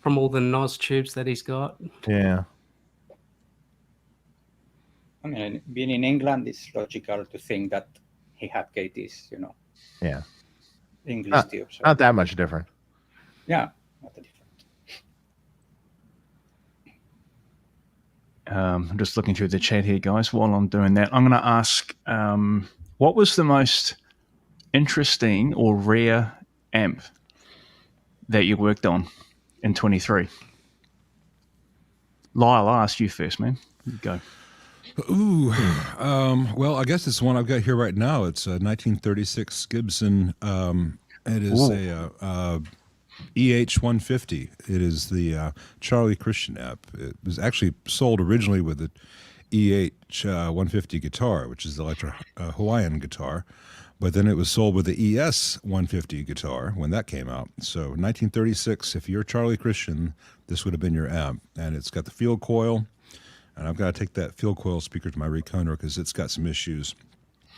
from all the NOS tubes that he's got. yeah. I mean, being in England, it's logical to think that he had KTs, Yeah. English tubes. So. Not that much different. Yeah, not that different. I'm just looking through the chat here, guys. While I'm doing that, I'm going to ask, what was the most interesting or rare amp that you worked on in 23? Lyle, I'll ask you first, man. You go. Ooh, well, I guess it's the one I've got here right now. It's a 1936 Gibson. It is a EH-150. It is the Charlie Christian amp. It was actually sold originally with the EH-150 guitar, which is the electro Hawaiian guitar, but then it was sold with the ES-150 guitar when that came out. So 1936, if you're Charlie Christian, this would have been your amp. And it's got the field coil. And I've got to take that field coil speaker to my recoder because it's got some issues.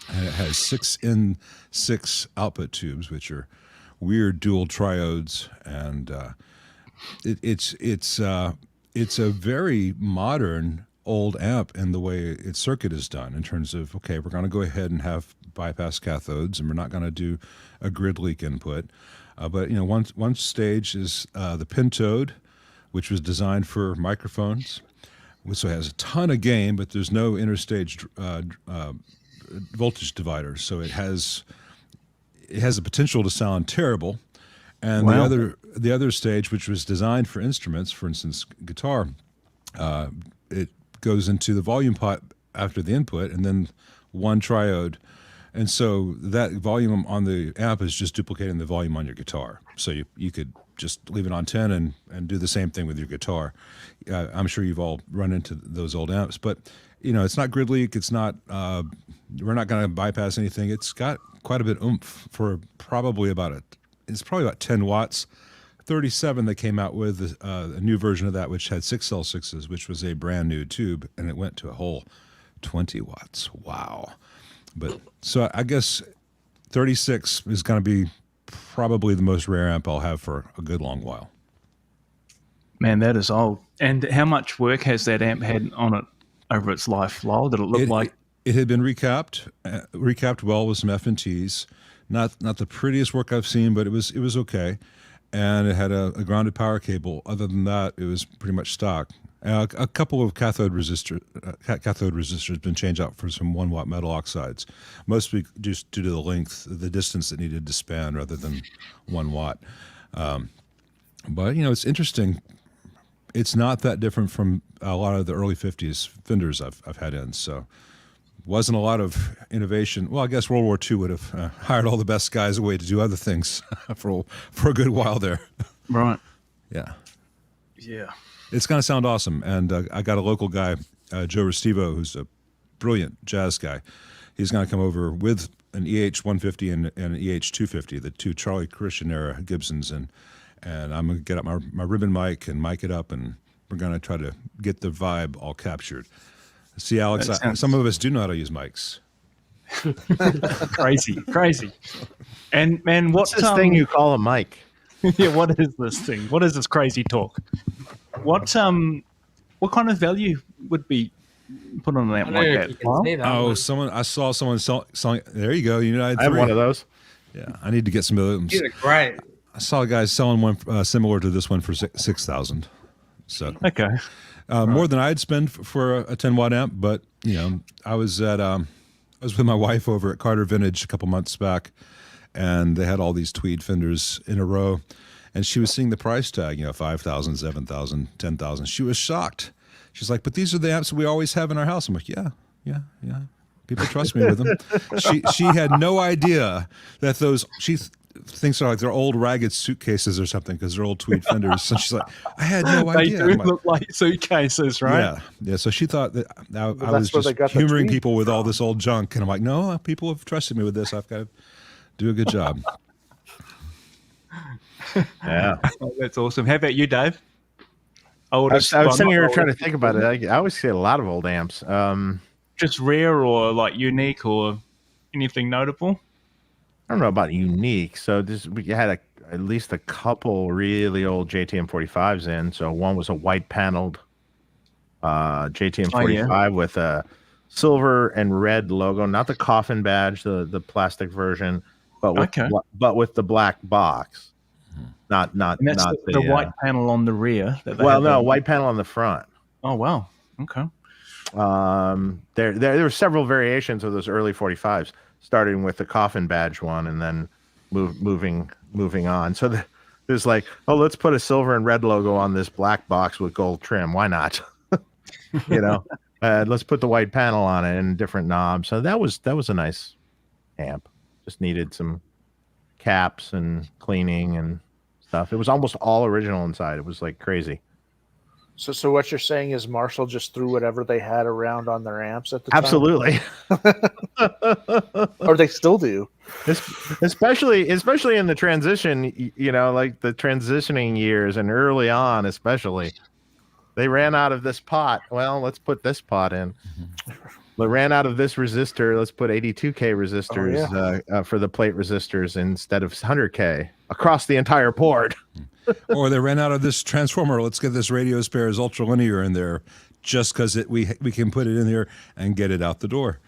And it has 6-in-6 output tubes, which are weird dual triodes. And it's a very modern old amp in the way its circuit is done in terms of, okay, we're going to go ahead and have bypass cathodes, and we're not going to do a grid leak input. But one stage is the pentode, which was designed for microphones. so it has a ton of gain, but there's no interstage voltage divider. So it has the potential to sound terrible. And Wow. the other stage, which was designed for instruments, for instance, guitar, it goes into the volume pot after the input, and then one triode. And so that volume on the amp is just duplicating the volume on your guitar. So you could just leave it on 10 and do the same thing with your guitar. I'm sure you've all run into those old amps, but it's not grid leak. It's not, we're not going to bypass anything. It's got quite a bit of oomph for probably about 10 watts. 37 they came out with a new version of that, which had 6L6s, which was a brand new tube, and it went to a whole 20 watts. Wow. But so I guess 36 is going to be probably the most rare amp I'll have for a good long while. Man, that is old. And how much work has that amp had on it over its life, Lyle? Did it look like? It had been recapped well with some F&Ts. Not the prettiest work I've seen, but it was okay. And it had a grounded power cable. Other than that, it was pretty much stock. A couple of cathode resistors been changed out for some 1 watt metal oxides, mostly just due to the length, the distance it needed to span rather than 1 watt. But it's interesting. It's not that different from a lot of the early 50s Fenders I've had in. So wasn't a lot of innovation. Well, I guess World War II would have hired all the best guys away to do other things for a good while there. Right. Yeah. Yeah. It's going to sound awesome. And I got a local guy, Joe Restivo, who's a brilliant jazz guy. He's going to come over with an EH-150 and an EH-250, the two Charlie Christian era Gibsons. And I'm going to get up my ribbon mic and mic it up, and we're going to try to get the vibe all captured. See, Alex, some of us do know how to use mics. Crazy. And man, What's this thing you call a mic? Yeah, what is this thing? What is this crazy talk? What kind of value would be put on an amp like that? I saw someone selling. There you go. I have one of those. Yeah, I need to get some of those. These are great. I saw a guy selling one similar to this one for $6,000. So Okay. More than I'd spend for a 10 watt amp, but I was with my wife over at Carter Vintage a couple months back, and they had all these tweed Fenders in a row, and she was seeing the price tag, 5,000, 7,000, 10,000. She was shocked. She's like, "But these are the amps we always have in our house." I'm like, "Yeah. People trust me with them." She had no idea that those thinks they're like they're old ragged suitcases or something because they're old tweed Fenders. So she's like, "I had no idea." They do look like suitcases, right? Yeah. So she thought that I was just humoring people with all this old junk, and I'm like, "No, people have trusted me with this. I've got to do a good job." Yeah, that's awesome. How about you, Dave? I was sitting here trying to think about it. I always see a lot of old amps. Just rare or like unique or anything notable? I don't know about unique. So we had at least a couple really old JTM 45s in. So one was a white paneled JTM 45 with a silver and red logo, not the coffin badge, the plastic version, but with the black box. Not the white panel on the rear. White panel on the front. Oh wow. Okay. There were several variations of those early 45s, starting with the coffin badge one and then moving on. So there's like, let's put a silver and red logo on this black box with gold trim. Why not? Let's put the white panel on it and different knobs. So that was a nice amp. Just needed some caps and cleaning and stuff. It was almost all original inside. It was like crazy. So what you're saying is Marshall just threw whatever they had around on their amps at the time? Absolutely. Or they still do. Especially in the transition, like the transitioning years and early on, especially. They ran out of this pot. Well, let's put this pot in. They ran out of this resistor. Let's put 82K resistors for the plate resistors instead of 100K across the entire board. Or they ran out of this transformer. Let's get this radio spares ultralinear in there just because we can put it in there and get it out the door.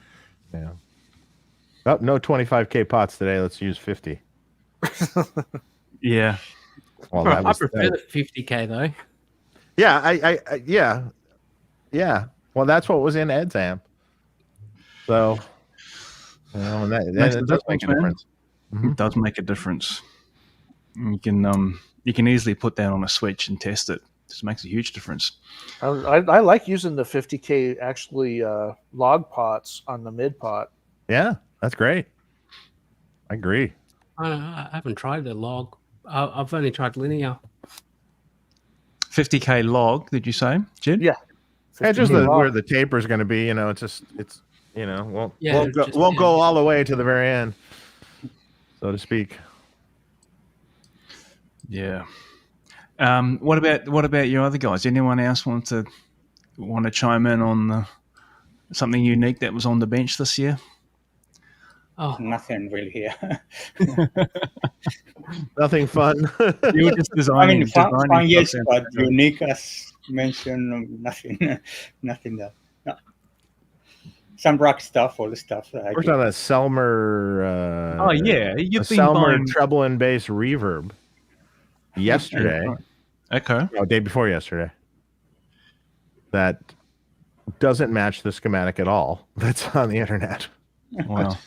Yeah. Oh, no 25K pots today. Let's use 50. Yeah. Well, I prefer the 50K though. Yeah, I Yeah. Well, that's what was in Ed's amp. So, and Makes it a does make difference, a man. difference. It does make a difference. You can easily put that on a switch and test it. Just makes a huge difference. I like using the 50K actually log pots on the mid pot. Yeah, that's great. I agree. I haven't tried the log. I've only tried linear. 50K log, did you say, Jed? Yeah. Yeah, just 50K log. where the taper is going to be. It's won't Yeah, won't go all the way to the very end, so to speak. Yeah. What about your other guys? Anyone else want to chime in on something unique that was on the bench this year? Oh, Nothing really here. Nothing fun. You were just I designing. mean, fun yes, stuff but down. unique as mentioned, nothing, nothing that. No. Some rock stuff, all the stuff. That I Worked did. on a Selmer. Oh yeah, a you've been Selmer buying. treble and bass reverb yesterday. Okay. No, day before yesterday. That doesn't match the schematic at all. That's on the internet. Wow.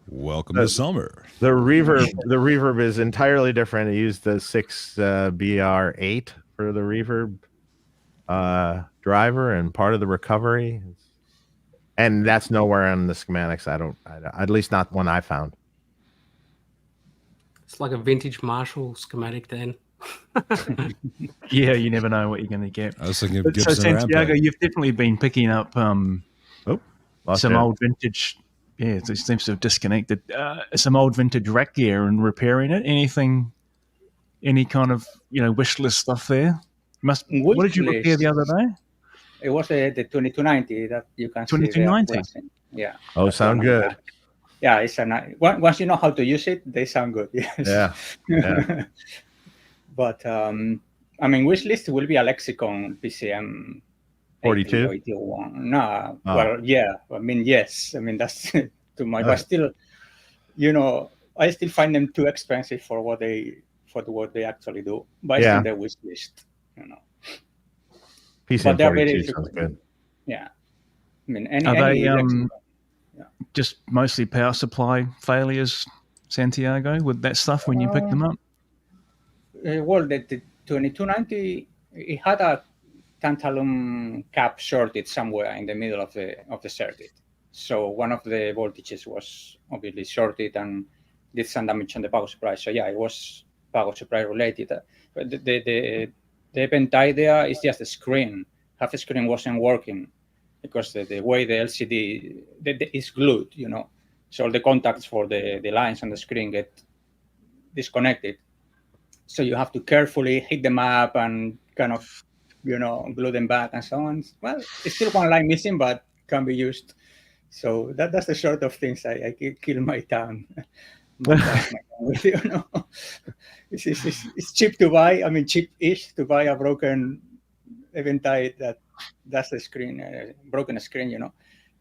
Welcome to summer. The reverb is entirely different. I used the 6 BR8 for the reverb driver and part of the recovery, and that's nowhere on the schematics. At least not one I found. it's like a vintage Marshall schematic then. Yeah, you never know what you're going to get. I was thinking of But so Gibson Santiago, Rampage. you've definitely been picking up Lost some it. old vintage. Yeah, it seems to have disconnected. Some old vintage rack gear and repairing it. Any kind of wish list stuff there? What did you repair the other day? It was the 2290 that you can see. 2290? Yeah. Oh, sound good. Yeah, it's a nice. Once you know how to use it, they sound good. Yes. Yeah. But I mean, wish list will be a Lexicon PCM 42? 81. No, Oh. well, yeah. I mean, yes. I mean, that's too much. But still, I still find them too expensive for what they actually do. But it's in the wish list, PCM But they're 42 very sounds good. Yeah. I mean, any they Lexicon. just mostly power supply failures, Santiago, with that stuff when you pick them up? Well, the 2290, it had a tantalum cap shorted somewhere in the middle of the circuit. So one of the voltages was obviously shorted and did some damage on the power supply. So yeah, it was power supply related. But the event idea is just the screen. Half the screen wasn't working because the way the LCD is glued, so all the contacts for the lines on the screen get disconnected. So you have to carefully hit them up and kind of, glue them back and so on. Well, it's still one line missing, but can be used. So that's the sort of things I kill my time. It's cheap to buy. I mean, cheap-ish to buy a broken Eventide that's the screen, broken screen,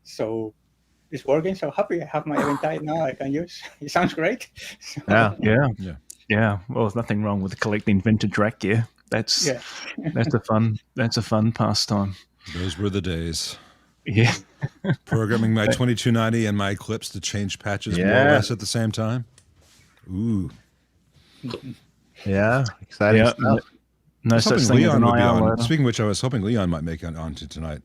So it's working. So happy I have my Eventide now. I can use. It sounds great. So, Yeah. Well, there's nothing wrong with collecting vintage rack gear. That's a fun pastime. Those were the days. Yeah. Programming my 2290 and my Eclipse to change patches more or less at the same time. Ooh. Yeah, exciting stuff. No such thing as an IR loader. Speaking of which, I was hoping Leon might make it onto tonight.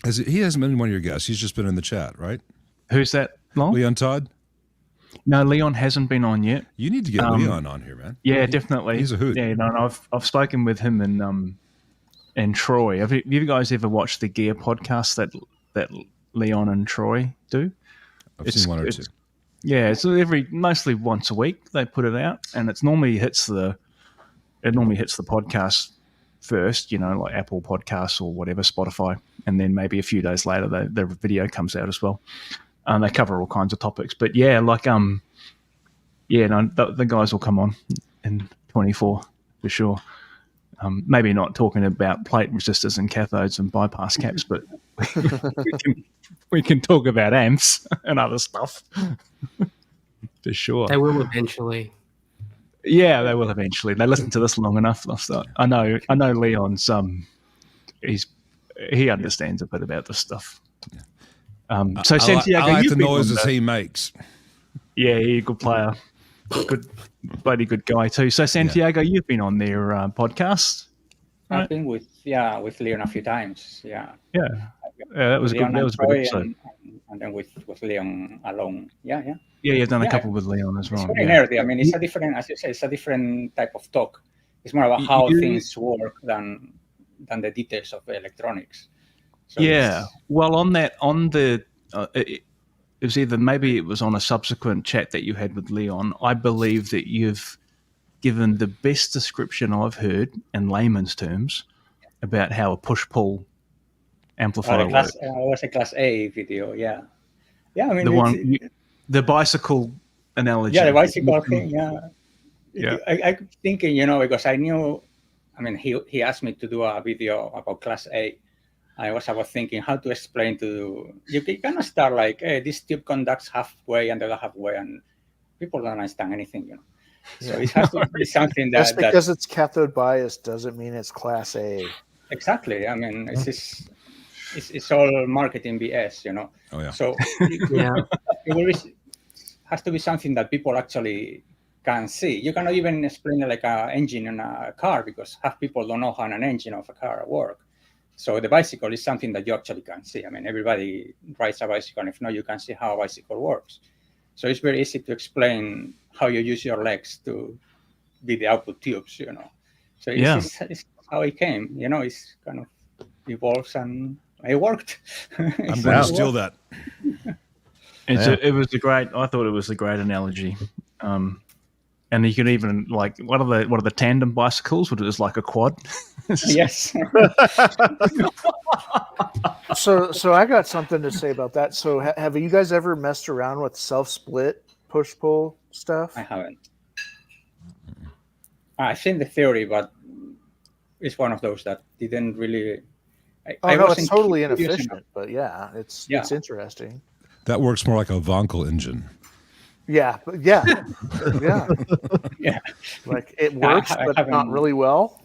He hasn't been one of your guests. He's just been in the chat, right? Who's that, Long? Leon Todd? No, Leon hasn't been on yet. You need to get Leon on here, man. Yeah, definitely. He's a hoot. Yeah, I've spoken with him and Troy. Have you guys ever watched the Gear podcast that Leon and Troy do? I've seen one or two. Yeah, it's mostly once a week they put it out, and it normally hits the podcast first, like Apple Podcasts or whatever, Spotify, and then maybe a few days later the video comes out as well. They cover all kinds of topics, but the guys will come on in 24 for sure. Maybe not talking about plate resistors and cathodes and bypass caps, but we can talk about amps and other stuff for sure. They will eventually. Yeah, they will eventually. They listen to this long enough. They'll start. I know. Leon's. He's he understands a bit about this stuff. I So Santiago, like you've the been on noises he makes. Yeah, good player, good, bloody good guy too. So Santiago, you've been on their podcast. I've been with Leon a few times. Yeah, that was Leon good. That and was a good Troy, episode. and then with Leon alone. Yeah. Yeah, you've done a Yeah, couple with Leon as well. It's very nerdy. I mean, it's a different, as you say, it's a different type of talk. It's more about how things work than the details of electronics. So well, on the it was maybe it was on a subsequent chat that you had with Leon. I believe that you've given the best description I've heard in layman's terms about how a push-pull amplifier works. It was a Class A video, yeah. I mean, the bicycle analogy. Yeah, the bicycle thing, yeah. I'm thinking, because I knew, I mean, he asked me to do a video about Class A. I was about thinking how to explain you cannot start like, hey, this tube conducts halfway and the other halfway, and people don't understand anything, So it has to be something that... Just because it's cathode bias doesn't mean it's Class A. Exactly. I mean, it's all marketing BS, Oh, yeah. So it has to be something that people actually can see. You cannot even explain it like an engine in a car, because half people don't know how an engine of a car works. So the bicycle is something that you actually can see. I mean, everybody rides a bicycle, and if not, you can see how a bicycle works. So it's very easy to explain how you use your legs to be the output tubes, So it's how it came, it's kind of evolves, and it worked. I'm going to steal that. It was I thought it was a great analogy. And you can even what are the tandem bicycles? What is like a quad? Yes. So I got something to say about that. So have you guys ever messed around with self-split push-pull stuff? I haven't. I've seen the theory, but it's one of those that didn't really... It's totally inefficient, but it's interesting. That works more like a Vonkel engine. Yeah. Like it works, but not really well.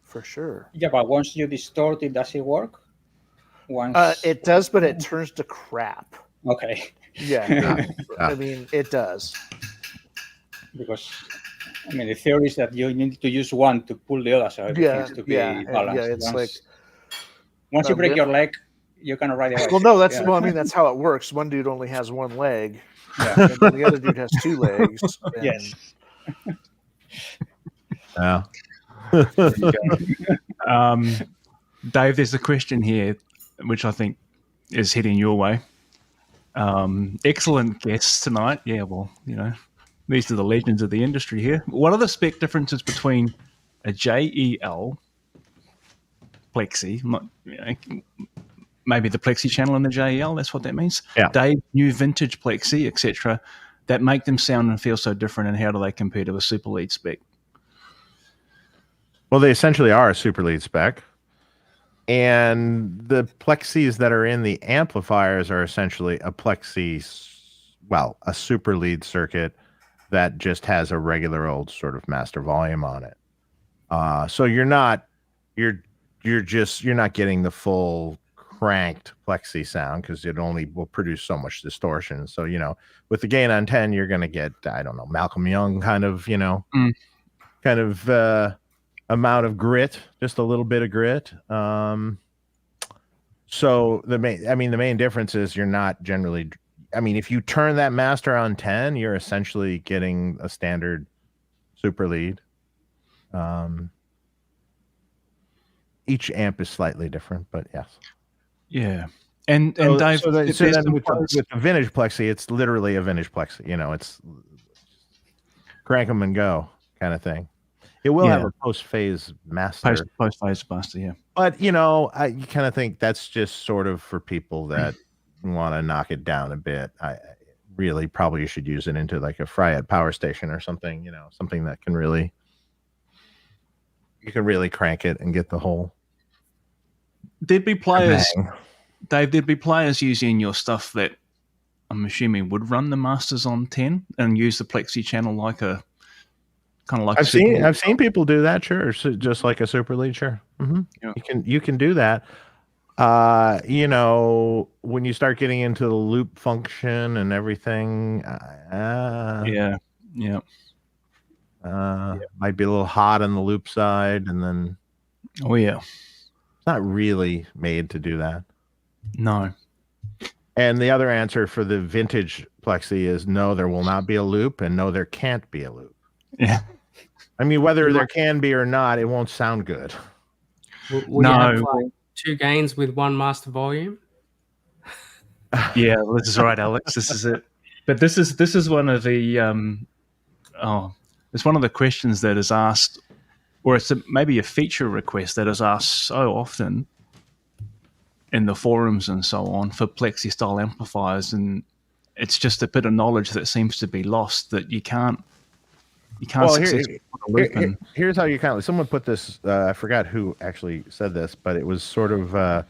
For sure. Yeah, but once you distort it, does it work? It does, but it turns to crap. Okay. Yeah. I mean, it does. Because, I mean, the theory is that you need to use one to pull the other, so everything has to be balanced. Yeah, it's once you break your leg, you can ride it. Well, no, that's how it works. One dude only has one leg. Yeah. And then the other dude has two legs. Yes. Yeah. Dave, there's a question here which I think is heading your way. Excellent guests tonight. Yeah, well, these are the legends of the industry here. What are the spec differences between a JEL Plexi, maybe the Plexi channel and the JEL, that's what that means? Yeah. Dave, new vintage Plexi, etc., that make them sound and feel so different, and how do they compare to a super lead spec? Well, they essentially are a super lead spec. And the plexis that are in the amplifiers are essentially a plexi, a super lead circuit that just has a regular old sort of master volume on it. So you're not getting the full cranked plexi sound, because it only will produce so much distortion. So, with the gain on 10, you're going to get, I don't know, Malcolm Young kind of, amount of grit, just a little bit of grit. So the main difference is you're not generally, if you turn that master on 10, you're essentially getting a standard super lead. Each amp is slightly different, but yes. Yeah. And Dave, so then with the vintage plexi, it's literally a vintage plexi. It's crank them and go kind of thing. It will have a post-phase master. Post-phase master, yeah. But, I kind of think that's just sort of for people that want to knock it down a bit. I really probably should use it into like a Fryette power station or something, something that can really, you can really crank it and get the whole. There'd be players, Dave, using your stuff that I'm assuming would run the masters on 10 and use the Plexi channel like a kind of like I've seen people do that. Sure, so just like a super lead. Sure, Yeah. you can do that. When you start getting into the loop function and everything, Yeah. might be a little hot on the loop side, and then Oh yeah. it's not really made to do that. No. And the other answer for the vintage Plexi is no, there will not be a loop, and no, there can't be a loop. Yeah. I mean, whether there can be or not, it won't sound good. Will you have like 2 gains with 1 master volume? Yeah, well, this is right, Alex. This is it. But this is one of the it's one of the questions that is asked, or it's maybe a feature request that is asked so often in the forums and so on for Plexi style amplifiers, and it's just a bit of knowledge that seems to be lost, that you can't successfully put a loop in. Here's how you kind of, someone put this, I forgot who actually said this, but it was sort of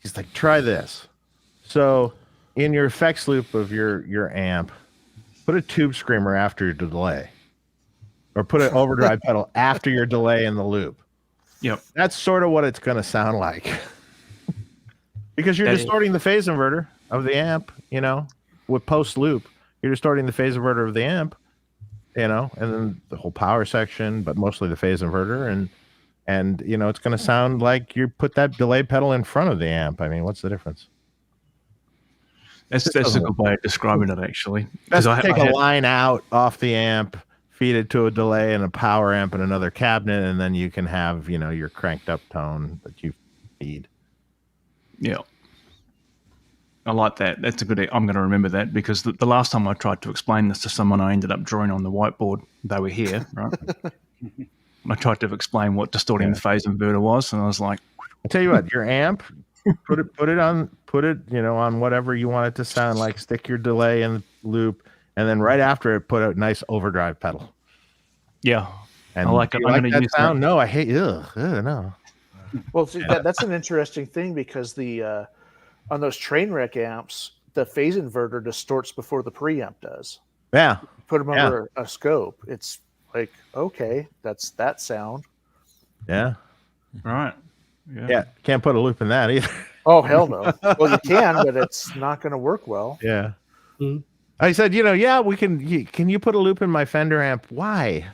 he's like, try this. So in your effects loop of your amp, put a tube screamer after your delay, or put an overdrive pedal after your delay in the loop. Yep. That's sort of what it's going to sound like. Because you're distorting the phase inverter of the amp, with post loop. You're distorting the phase inverter of the amp, and then the whole power section, but mostly the phase inverter. And it's going to sound like you put that delay pedal in front of the amp. I mean, what's the difference? That's a good way of describing it, actually. That's take a line out off the amp, feed it to a delay and a power amp and another cabinet, and then you can have, your cranked up tone that you feed. Yeah. I like that. That's a good. I'm going to remember that, because the last time I tried to explain this to someone, I ended up drawing on the whiteboard. They were here, right? I tried to explain what distorting the phase inverter was, and I was like, I tell you what, your amp, put it on whatever you want it to sound like. Stick your delay in the loop, and then right after it, put a nice overdrive pedal. Yeah, and I like it. I'm going to use sound. No, I hate. No. Well, see, that's an interesting thing, because the on those train wreck amps, the phase inverter distorts before the preamp does. Yeah. Put them over a scope. It's like, okay, that's that sound. Yeah. Right. Yeah. Can't put a loop in that either. Oh, hell no. Well, you can, but it's not going to work well. Yeah. Mm-hmm. I said, we can. Can you put a loop in my Fender amp? Why?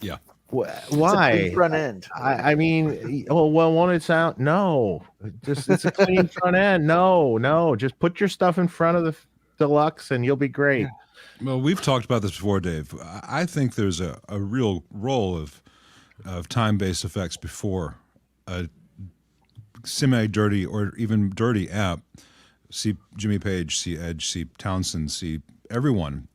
Yeah. Why? Why? Front end. I mean, won't it sound? No, it's a clean front end. No, just put your stuff in front of the Deluxe and you'll be great. Well, we've talked about this before, Dave. I think there's a real role of time-based effects before a semi-dirty or even dirty amp. See Jimmy Page, see Edge, see Townsend, see everyone.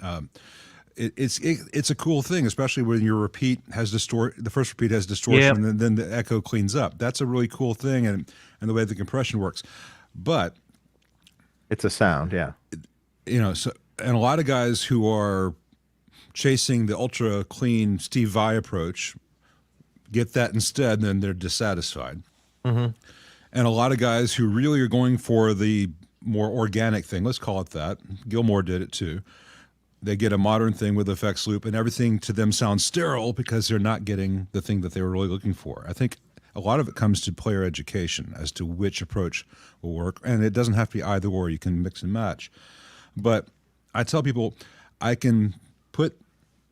It's a cool thing, especially when your repeat has the first repeat has distortion, and then the echo cleans up. That's a really cool thing, and the way the compression works. But it's a sound, So and a lot of guys who are chasing the ultra clean Steve Vai approach get that instead, and then they're dissatisfied. Mm-hmm. And a lot of guys who really are going for the more organic thing, let's call it that. Gilmore did it too. They get a modern thing with effects loop, and everything to them sounds sterile because they're not getting the thing that they were really looking for. I think a lot of it comes to player education as to which approach will work, and it doesn't have to be either or. You can mix and match. But I tell people I can put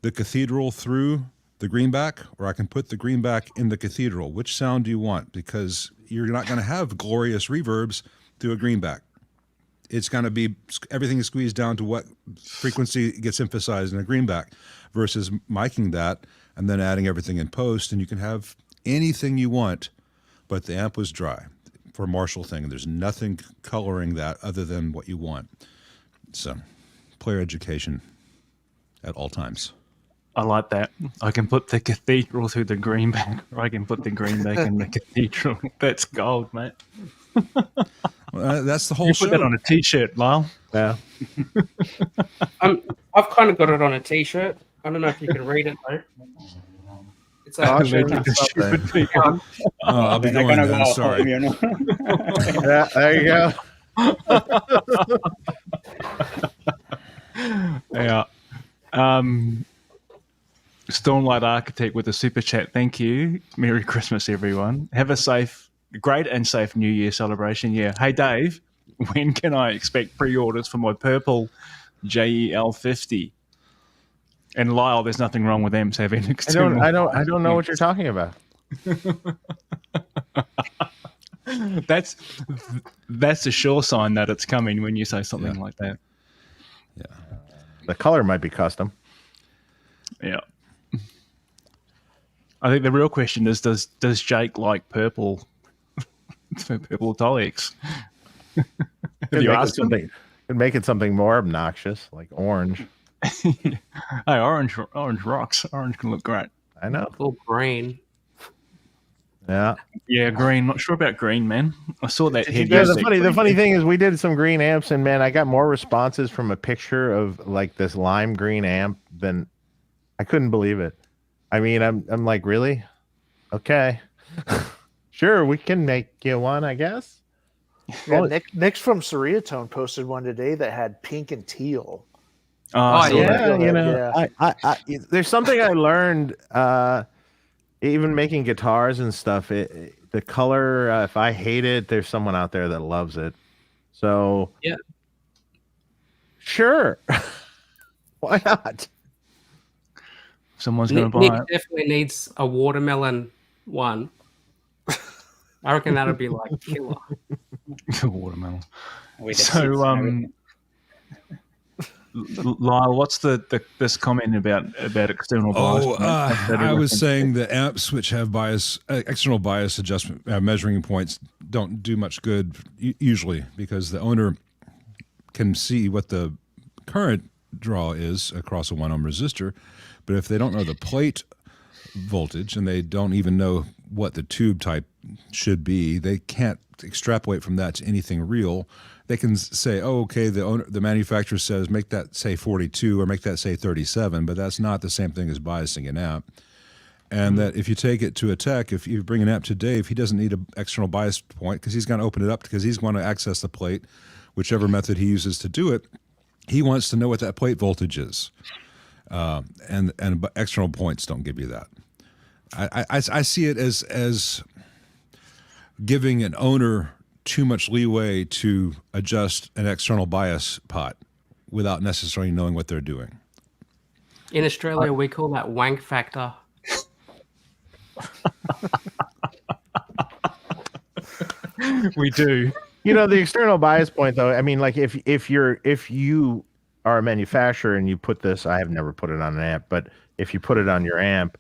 the cathedral through the greenback, or I can put the greenback in the cathedral. Which sound do you want? Because you're not going to have glorious reverbs through a greenback. It's going to be, everything is squeezed down to what frequency gets emphasized in a greenback, versus miking that and then adding everything in post, and you can have anything you want, but the amp was dry for a Marshall thing. There's nothing coloring that other than what you want. So player education at all times. I like that. I can put the cathedral through the greenback, or I can put the greenback in the cathedral. That's gold, mate. Well, that's the whole you show. Put that on a T-shirt, Lyle. Yeah. I've kind of got it on a T-shirt. I don't know if you can read it though. It's I'll be going then. Sorry. Yeah, there you go. Yeah. Stormlight Architect with a super chat. Thank you. Merry Christmas, everyone. Have a great and safe New Year celebration. Yeah. Hey, Dave, when can I expect pre-orders for my purple JEL 50? And Lyle, there's nothing wrong with them having external. I don't know what you're talking about. That's a sure sign that it's coming when you say something like that. Yeah. The color might be custom. Yeah. I think the real question is, does Jake like purple purple Tolix? Could make it something more obnoxious, like orange. Hey, orange rocks. Orange can look great. I know. Full green. Yeah. Yeah, green. Not sure about green, man. I saw that head. Yeah, the funny thing is we did some green amps, and man, I got more responses from a picture of like this lime green amp than I couldn't believe it. I mean, I'm like, really? Okay. Sure, we can make you one, I guess. Yeah, Nick from Seriatone posted one today that had pink and teal. Yeah, you know, Yeah. I there's something I learned even making guitars and stuff. The color, if I hate it, there's someone out there that loves it. So Yeah. Sure. Why not? Someone's going to Nick buy it. definitely needs a watermelon one. I reckon that'd be like killer. Watermelon. With the So, seats and Lyle, what's this comment about external bias? I was saying that amps which have external bias adjustment measuring points don't do much good usually, because the owner can see what the current draw is across a 1 ohm resistor, but if they don't know the plate voltage and they don't even know what the tube type should be, they can't extrapolate from that to anything real. They can say, oh, okay, the manufacturer says make that say 42 or make that say 37, but that's not the same thing as biasing an amp. And that if you take it to a tech, if you bring an amp to Dave, he doesn't need an external bias point because he's going to open it up because he's going to access the plate, whichever method he uses to do it. He wants to know what that plate voltage is. And external points don't give you that. I see it as giving an owner too much leeway to adjust an external bias pot without necessarily knowing what they're doing. In Australia, we call that wank factor. We do. You know, the external bias point, though, I mean, like if you are a manufacturer and you put this, I have never put it on an amp, but if you put it on your amp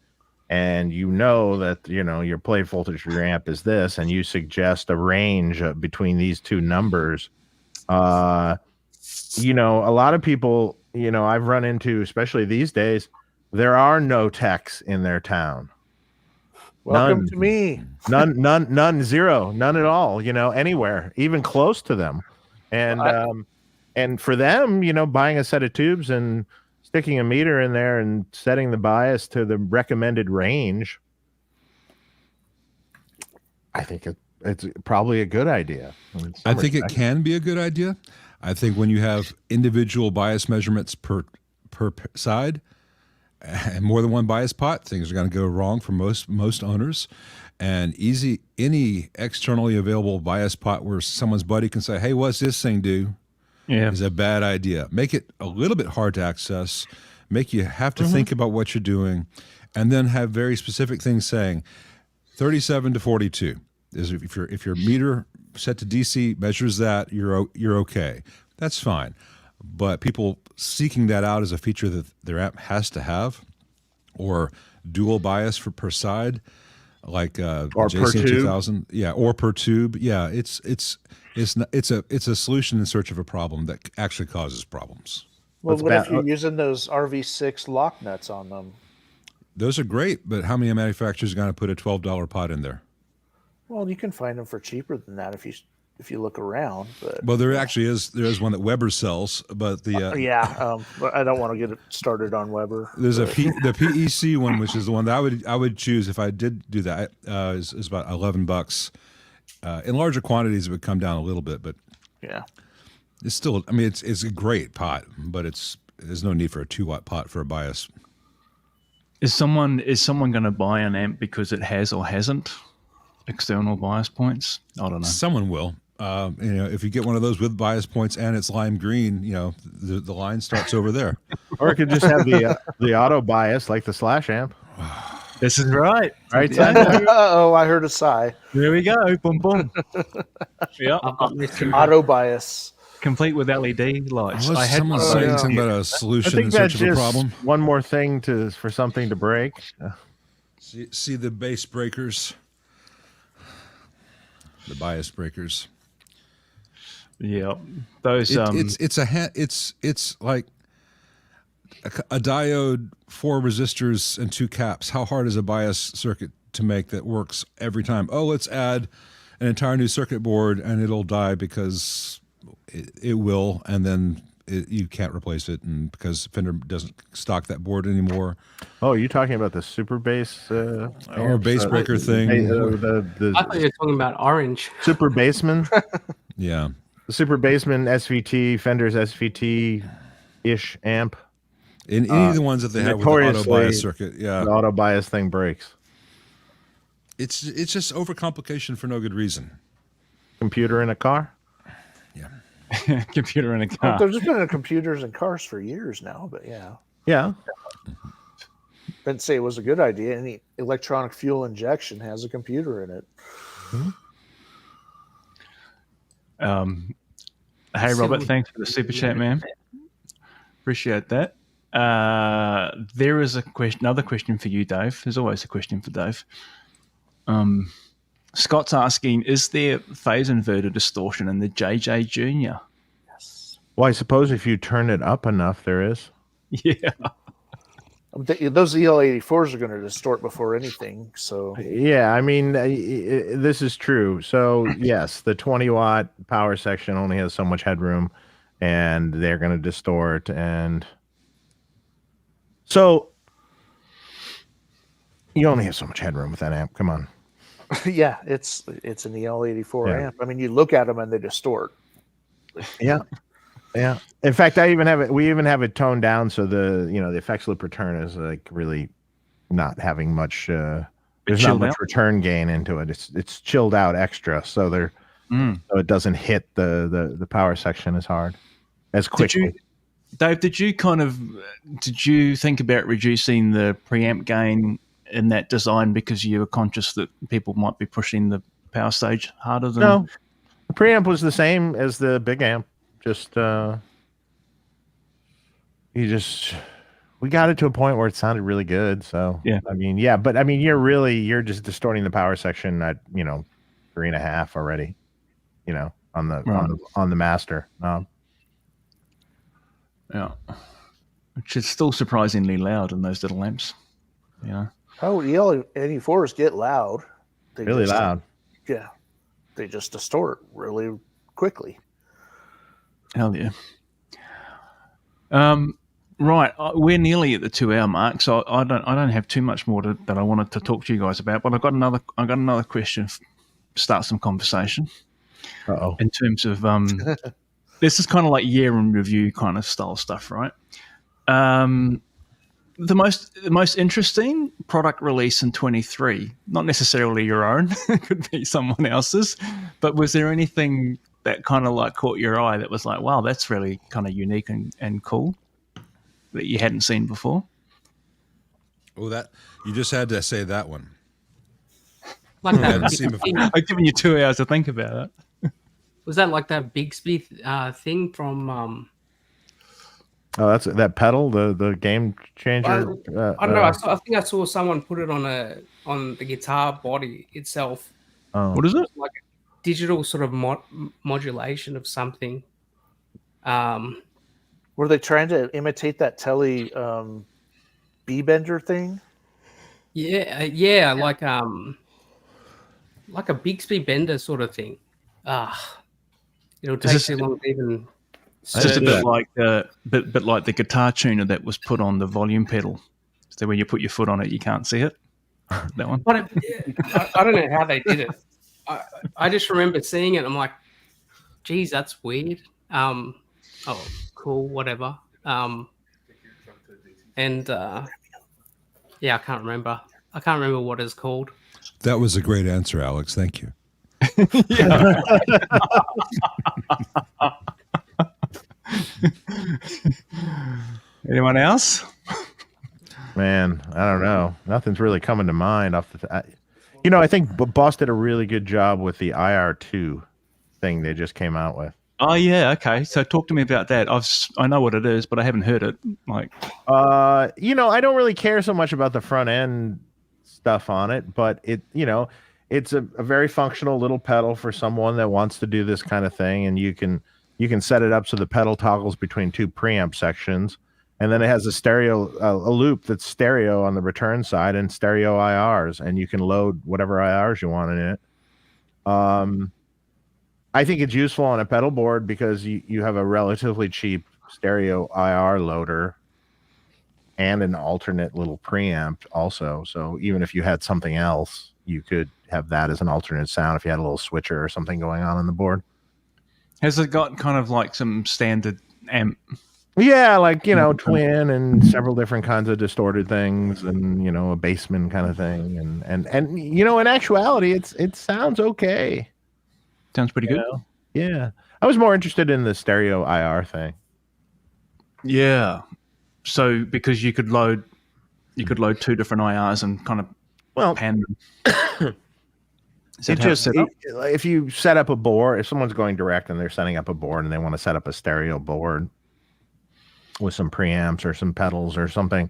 and you know that, you know, your plate voltage for your amp is this, and you suggest a range between these two numbers, you know, a lot of people, you know, I've run into, especially these days, there are no techs in their town. Welcome to me. None, zero, none at all, you know, anywhere, even close to them. And for them, you know, buying a set of tubes and sticking a meter in there and setting the bias to the recommended range, I think it's probably a good idea. I think it can be a good idea. I think when you have individual bias measurements per side and more than one bias pot, things are going to go wrong for most owners. And any externally available bias pot where someone's buddy can say, hey, what's this thing do? Yeah. Is a bad idea. Make it a little bit hard to access, make you have to think about what you're doing, and then have very specific things saying 37 to 42 is if your meter set to DC measures that, you're okay. That's fine. But people seeking that out as a feature that their app has to have, or dual bias per side, like or JCM per 2000, yeah, or per tube, yeah, it's a solution in search of a problem that actually causes problems. Well, what if you're using those RV6 lock nuts on them? Those are great, but how many manufacturers are going to put a $12 pot in there? Well, you can find them for cheaper than that if you look around. But well, there is one that Weber sells, but but I don't want to get it started on Weber. There's the PEC one, which is the one that I would choose if I did do that. Is about $11. In larger quantities, it would come down a little bit, but yeah, it's still. I mean, it's a great pot, but there's no need for a 2-watt pot for a bias. Is someone going to buy an amp because it has or hasn't external bias points? I don't know. Someone will. If you get one of those with bias points and it's lime green, the line starts over there. Or it could just have the auto bias like the Slash amp. This is right. Right, Yeah. Oh, I heard a sigh. There we go. Boom, boom. Yeah. I've got this Auto bias. Complete with LED lights. Unless someone's one. saying Yeah. something about a I solution think in that's search of a just problem. one more thing for something to break. See the base breakers, the bias breakers. Yeah. Those. It's like a diode, 4 resistors, and 2 caps. How hard is a bias circuit to make that works every time? Oh, let's add an entire new circuit board, and it'll die because it will, and then you can't replace it, and because Fender doesn't stock that board anymore. Oh, you're talking about the super bass Or bass breaker thing. I thought you were talking about orange. super bassman. Yeah. The super bassman SVT, Fender's SVT-ish amp. In any of the ones that they have with the auto notoriously, bias circuit, yeah. The auto bias thing breaks. It's just overcomplication for no good reason. Computer in a car? Yeah. Computer in a Well, car. there's been computers in cars for years now, but yeah. Yeah. Didn't say it was a good idea. Any electronic fuel injection has a computer in it. Hey, Robert, thanks for the super chat, man. Appreciate that. There is another question for you, Dave. There's always a question for Dave. Scott's asking, is there phase inverter distortion in the JJ Junior? Yes. Well, I suppose if you turn it up enough, there is. Yeah. Those EL84s are going to distort before anything. So Yeah, I mean, this is true. So, yes, the 20-watt power section only has so much headroom, and they're going to distort. And so you only have so much headroom with that amp. Come on. yeah, it's an EL84 Yeah. amp. I mean, you look at them and they distort. Yeah. Yeah. In fact, we even have it toned down so the effects loop return is like really not having much there's not chilled much out? return gain into it. It's chilled out extra so so it doesn't hit the power section as hard as quickly. Dave, did you think about reducing the preamp gain in that design because you were conscious that people might be pushing the power stage harder than No. The preamp was the same as the big amp. Just we got it to a point where it sounded really good. So Yeah. I mean, yeah, but I mean, you're just distorting the power section at 3.5 already, on the master. Yeah. Which is still surprisingly loud in those little amps. Oh, EL84s get loud. They Really just- loud. Yeah. They just distort really quickly. Hell yeah. Right, we're nearly at the 2-hour mark, so I don't have too much more that I wanted to talk to you guys about. But I got another question. Start some conversation. Uh-oh. In terms of this is kind of like year in review kind of style stuff, right? The most interesting product release in 23, not necessarily your own, it could be someone else's, but was there anything that kind of like caught your eye that was like, wow, that's really kind of unique and cool that you hadn't seen before? Oh, that you just had to say that one. Like I hadn't that seen before. I've given you 2 hours to think about it. was that like that Bixby thing from Oh, that's that pedal, the game changer. I don't know. I think I saw someone put it on the guitar body itself. What is it? Like a digital sort of modulation of something. Were they trying to imitate that Telly B-bender thing? Yeah, like a Bixby bender sort of thing. It'll take this- too long to even. It's just a did bit that. like bit like the guitar tuner that was put on the volume pedal. So when you put your foot on it, you can't see it. That one. But I don't know how they did it. I just remember seeing it. I'm like, geez, that's weird. Oh, cool, whatever. And Yeah, I can't remember. I can't remember what it's called. That was a great answer, Alex. Thank you. Anyone else? Man, I don't know. Nothing's really coming to mind off the. I think Boss did a really good job with the IR2 thing they just came out with. Oh yeah, okay. So talk to me about that. I know what it is, but I haven't heard it. Like, I don't really care so much about the front end stuff on it, but it's a very functional little pedal for someone that wants to do this kind of thing, and you can set it up so the pedal toggles between two preamp sections, and then it has a loop that's stereo on the return side and stereo IRs, and you can load whatever IRs you want in it. I think it's useful on a pedal board because you have a relatively cheap stereo IR loader and an alternate little preamp also. So even if you had something else, you could have that as an alternate sound if you had a little switcher or something going on the board. has it got kind of like some standard amp? Yeah, like, twin and several different kinds of distorted things and, a basement kind of thing. And in actuality, it sounds okay. Sounds pretty good. Yeah. I was more interested in the stereo IR thing. Yeah. So because you could load two different IRs and kind of pan them. If you set up a board, if someone's going direct and they're setting up a board and they want to set up a stereo board with some preamps or some pedals or something,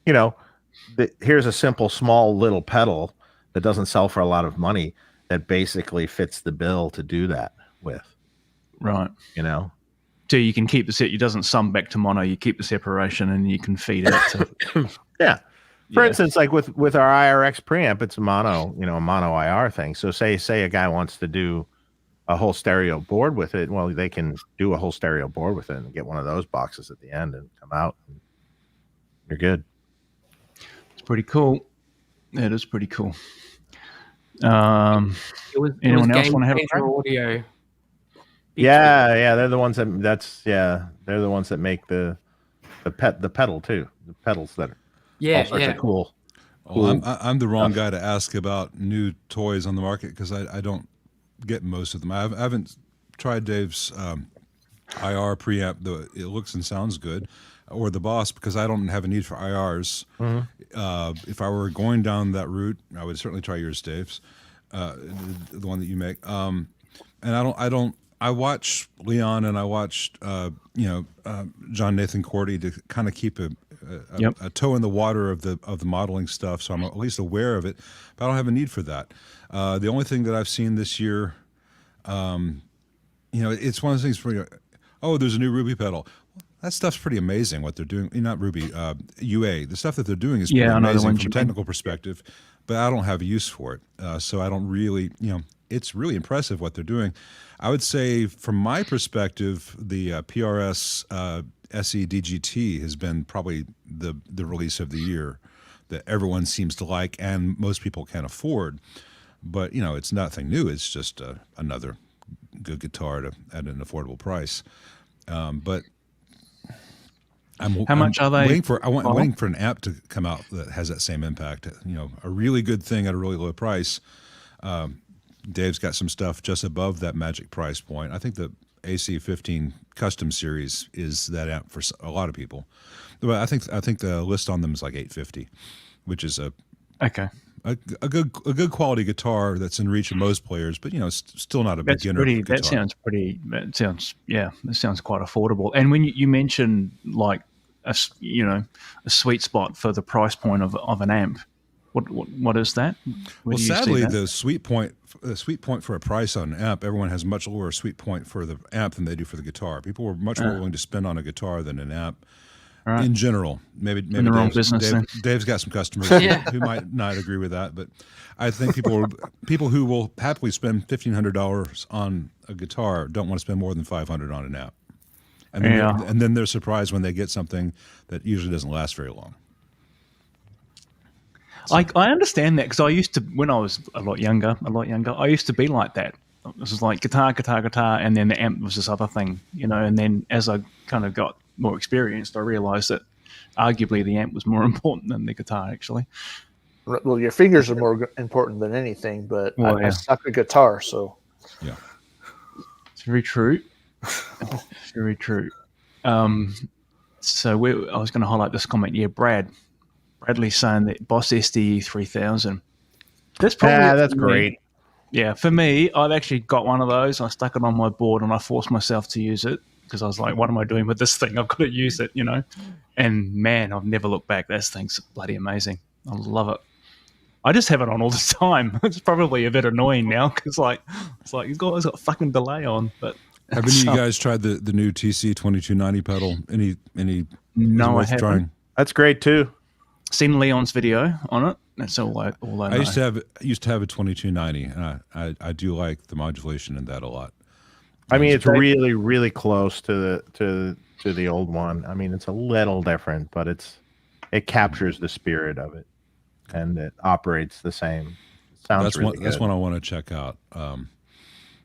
here's a simple, small little pedal that doesn't sell for a lot of money that basically fits the bill to do that with. Right. So you can keep the set. It doesn't sum back to mono. You keep the separation and you can feed it to. Yeah. For instance, like with our IRX preamp, it's a mono IR thing. So say a guy wants to do a whole stereo board with it. Well, they can do a whole stereo board with it and get one of those boxes at the end and come out. And you're good. It's pretty cool. It is pretty cool. Anyone else want to have a crack? audio? Yeah, they're the ones they're the ones that make the pedal too. The pedals that are all sorts of cool. Well, I'm the wrong guy to ask about new toys on the market because I don't get most of them. I haven't tried Dave's IR preamp. It looks and sounds good, or the Boss, because I don't have a need for IRs. Mm-hmm. If I were going down that route, I would certainly try yours, Dave's, the one that you make. And I watch Leon and I watched John Nathan Cordy to kind of keep a toe in the water of the modeling stuff, so I'm at least aware of it, but I don't have a need for that. The only thing that I've seen this year, it's one of those things where there's a new Ruby pedal. That stuff's pretty amazing what they're doing. Not Ruby, UA. The stuff that they're doing is pretty amazing from a technical perspective, but I don't have a use for it. So I don't really, it's really impressive what they're doing. I would say from my perspective, the PRS SE DGT has been probably the release of the year that everyone seems to like and most people can afford. But, it's nothing new. It's just another good guitar at an affordable price. But how much are they? I'm waiting for an amp to come out that has that same impact. A really good thing at a really low price. Dave's got some stuff just above that magic price point. I think the AC15 Custom Series is that amp for a lot of people. But I think the list on them is like $850, which is a good quality guitar that's in reach of most players. But still not a beginner guitar. That sounds quite affordable. And when you mentioned like a sweet spot for the price point of an amp. What is that? Well, sadly, the sweet point for a price on an amp, everyone has much lower sweet point for the amp than they do for the guitar. People are much more willing to spend on a guitar than an amp. Right. In general, maybe in the wrong business. Dave's got some customers who might not agree with that, but I think people who will happily spend $1,500 on a guitar don't want to spend more than $500 on an amp, and then they're surprised when they get something that usually doesn't last very long. I understand that because I used to, when I was a lot younger, I used to be like that. It was like guitar, and then the amp was this other thing, and then as I kind of got more experienced, I realized that arguably the amp was more important than the guitar, actually. Well, your fingers are more important than anything, but Well, I yeah. suck at guitar, so Yeah. It's very true. Very true. So I was going to highlight this comment. Yeah, Bradley's saying that Boss SDE 3000. That's probably that's great. Yeah, for me, I've actually got one of those. I stuck it on my board and I forced myself to use it because I was like, what am I doing with this thing? I've got to use it, you know? And man, I've never looked back. This thing's bloody amazing. I love it. I just have it on all the time. It's probably a bit annoying now because it's like he's got fucking delay on. But Have any of you guys tried the new TC 2290 pedal? Any? No, I worth haven't. That's great too. Seen Leon's video on it. That's all I know. I used to have a 2290, and I do like the modulation in that a lot. I mean, it's really, really close to the old one. I mean, it's a little different, but it captures the spirit of it, and it operates the same. Sounds really good. That's one I want to check out.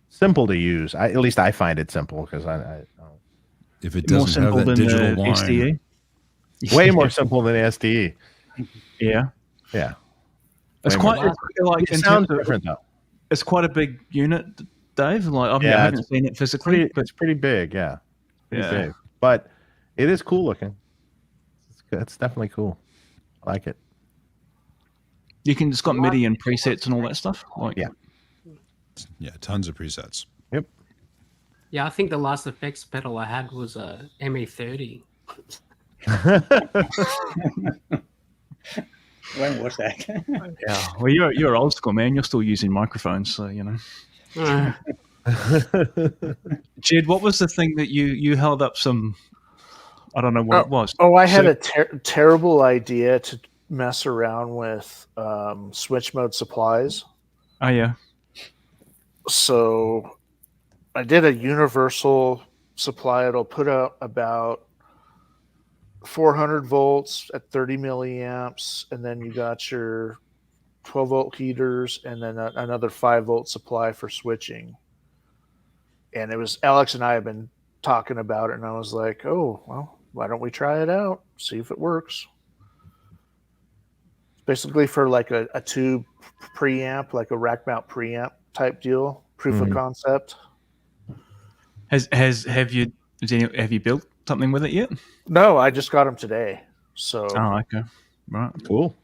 Simple to use. At least I find it simple because I if it More doesn't have simple that than digital the line, SDE. way more simple than SDE. Yeah. Yeah, It's Way more. quite like It sounds different though. It's quite a big unit, Dave. Like I Yeah, haven't seen it physically, but It's pretty big. Yeah, pretty yeah. big. But it is cool looking. It's definitely cool. I like it. You can just got MIDI and presets and all that stuff. Like Yeah. yeah, tons of presets. Yep. Yeah, I think the last effects pedal I had was a ME30. When was that? Yeah. Well, you're old school, man. You're still using microphones, so you know. Jed, what was the thing that you held up some? I don't know what it was. Oh, I had a terrible idea to mess around with switch mode supplies. Oh yeah. So I did a universal supply. It'll put out about 400 volts at 30 milliamps, and then you got your 12 volt heaters, and then another 5 volt supply for switching. And it was Alex and I have been talking about it, and I was like, oh, well, why don't we try it out, see if it works? Basically for like a tube preamp, like a rack mount preamp type deal, proof of concept. Have you built something with it yet? No, I just got them today. So okay, right, Cool.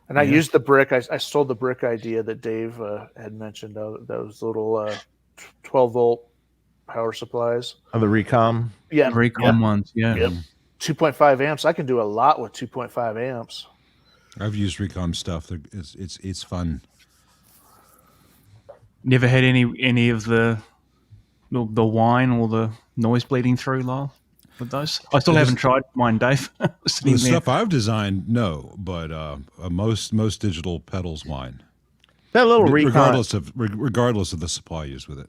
And I used the brick. I stole the brick idea that Dave had mentioned. Those little 12 volt power supplies. Oh, the Recom. Yeah, Recon ones. Yeah. Yep. 2.5 amps. I can do a lot with 2.5 amps. I've used Recom stuff. It's fun. Never had any of the whine or the noise bleeding through, Lyle, with those. I still haven't tried mine, Dave. The stuff I've designed, no, but most digital pedals whine. That little Recon, regardless of the supply used with it.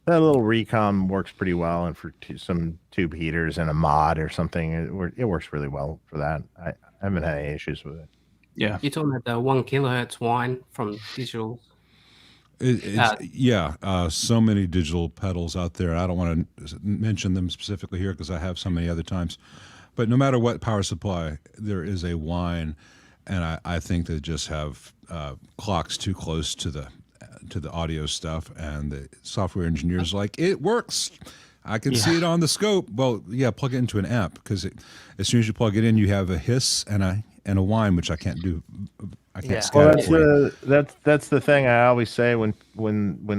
that little Recon works pretty well, and for some tube heaters and a mod or something, it works really well for that. I haven't had any issues with it. Yeah. You're talking about the 1 kilohertz whine from digital. So many digital pedals out there. I don't want to mention them specifically here because I have so many other times. But no matter what power supply, there is a whine, and I think they just have clocks too close to the audio stuff, and the software engineers like, it works. I can see it on the scope. Well, yeah, plug it into an amp, because as soon as you plug it in, you have a hiss and a whine, which I can't do. I can't scat. Well, that's the thing I always say when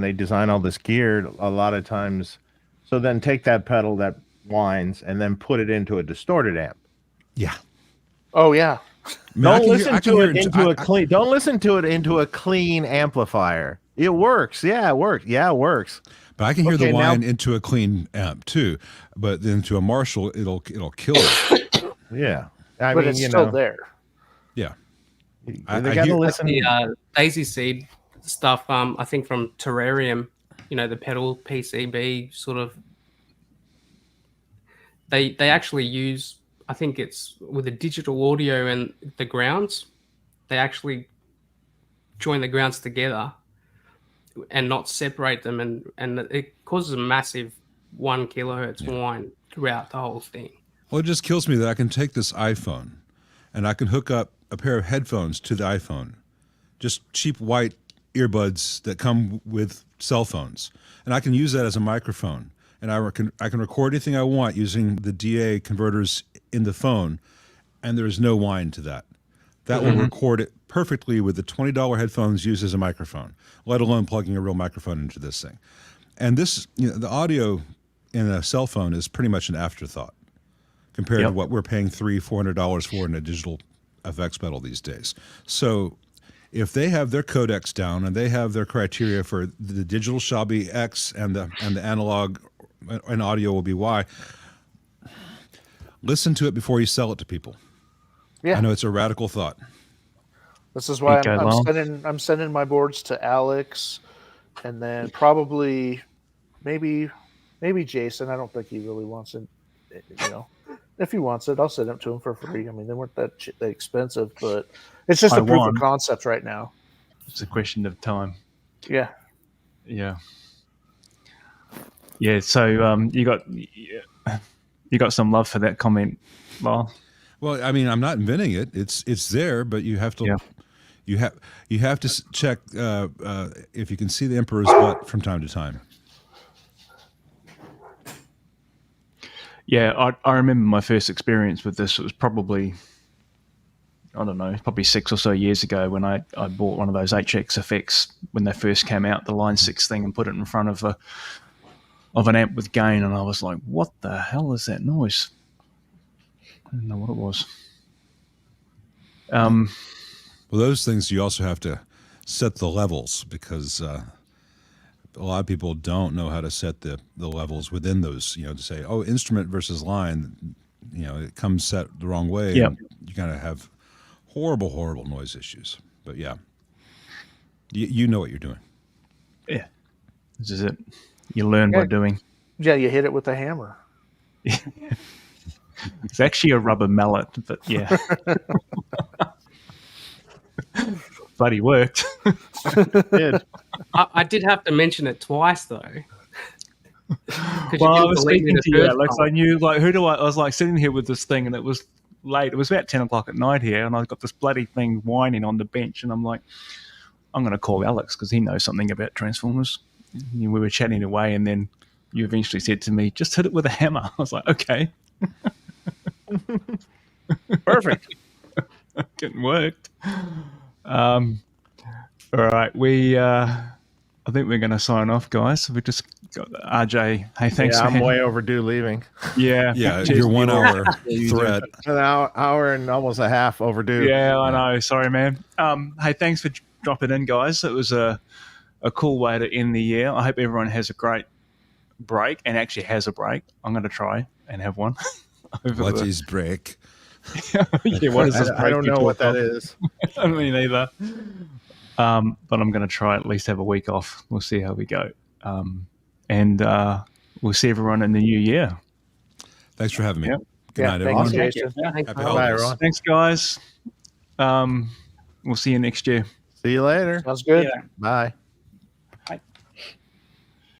they design all this gear. A lot of times, so then take that pedal that whines and then put it into a distorted amp. Yeah. Oh yeah. Don't listen to it into a clean amplifier. It works. Yeah, it works. Yeah, it works. But I can hear the whine into a clean amp too. But then to a Marshall, it'll kill it. Yeah, but it's still there. Yeah. They got to listen. The Daisy Seed stuff, I think from Terrarium, the pedal PCB sort of. They actually use, I think it's with the digital audio and the grounds, they actually join the grounds together and not separate them, and it causes a massive 1 kilohertz whine throughout the whole thing. Well, it just kills me that I can take this iPhone and I can hook up a pair of headphones to the iPhone, just cheap white earbuds that come with cell phones, and I can use that as a microphone. And I can record anything I want using the DA converters in the phone, and there's no whine to that. That will record it perfectly with the $20 headphones used as a microphone, let alone plugging a real microphone into this thing. And this, the audio in a cell phone is pretty much an afterthought compared to what we're paying $300-$400 for in a digital FX pedal these days. So if they have their codecs down and they have their criteria for the digital shall be X and the analog and audio will be Y, listen to it before you sell it to people. Yeah. I know it's a radical thought. This is why I'm sending my boards to Alex, and then probably maybe Jason. I don't think he really wants it. If he wants it, I'll send it to him for free. I mean, they weren't that expensive, but it's just a proof of concept right now. It's a question of time. Yeah. So you got some love for that comment, Lyle? Well, I mean, I'm not inventing it. It's there, but you have to you have to check if you can see the emperor's butt from time to time. Yeah, I remember my first experience with this. It was probably, I don't know, probably 6 or so years ago when I bought one of those HX effects when they first came out, the Line 6 thing, and put it in front of an amp with gain, and I was like, what the hell is that noise? I don't know what it was. Well, those things you also have to set the levels because a lot of people don't know how to set the levels within those, to say, oh, instrument versus line, it comes set the wrong way. Yeah. And you kind of have horrible noise issues. But yeah, you know what you're doing. Yeah. This is it. You learn by doing. Yeah, you hit it with a hammer. It's actually a rubber mallet, but yeah. Bloody worked. Did. I did have to mention it twice though. Well, I was speaking to you, Alex. I knew, I was like sitting here with this thing, and it was late. It was about 10 o'clock at night here, and I got this bloody thing whining on the bench, and I'm like, I'm going to call Alex because he knows something about transformers. And we were chatting away, and then you eventually said to me, just hit it with a hammer. I was like, okay. Perfect. It worked. All right, I think we're going to sign off, guys. We just got RJ. Hey, thanks. I'm way overdue leaving. Yeah, your 1 hour thread. An hour and almost a half overdue. Yeah, I know. Sorry, man. Hey, thanks for dropping in, guys. It was a cool way to end the year. I hope everyone has a great break and actually has a break. I'm going to try and have one. What is break? Yeah, what is this break? I don't know what that is. I mean, either. But I'm going to try at least have a week off. We'll see how we go. And we'll see everyone in the new year. Thanks for having me. Yep. Good night, everyone. Thanks, Jason. Happy Bye, holidays. everyone. Thanks, guys. We'll see you next year. See you later. Sounds good. Yeah. Bye.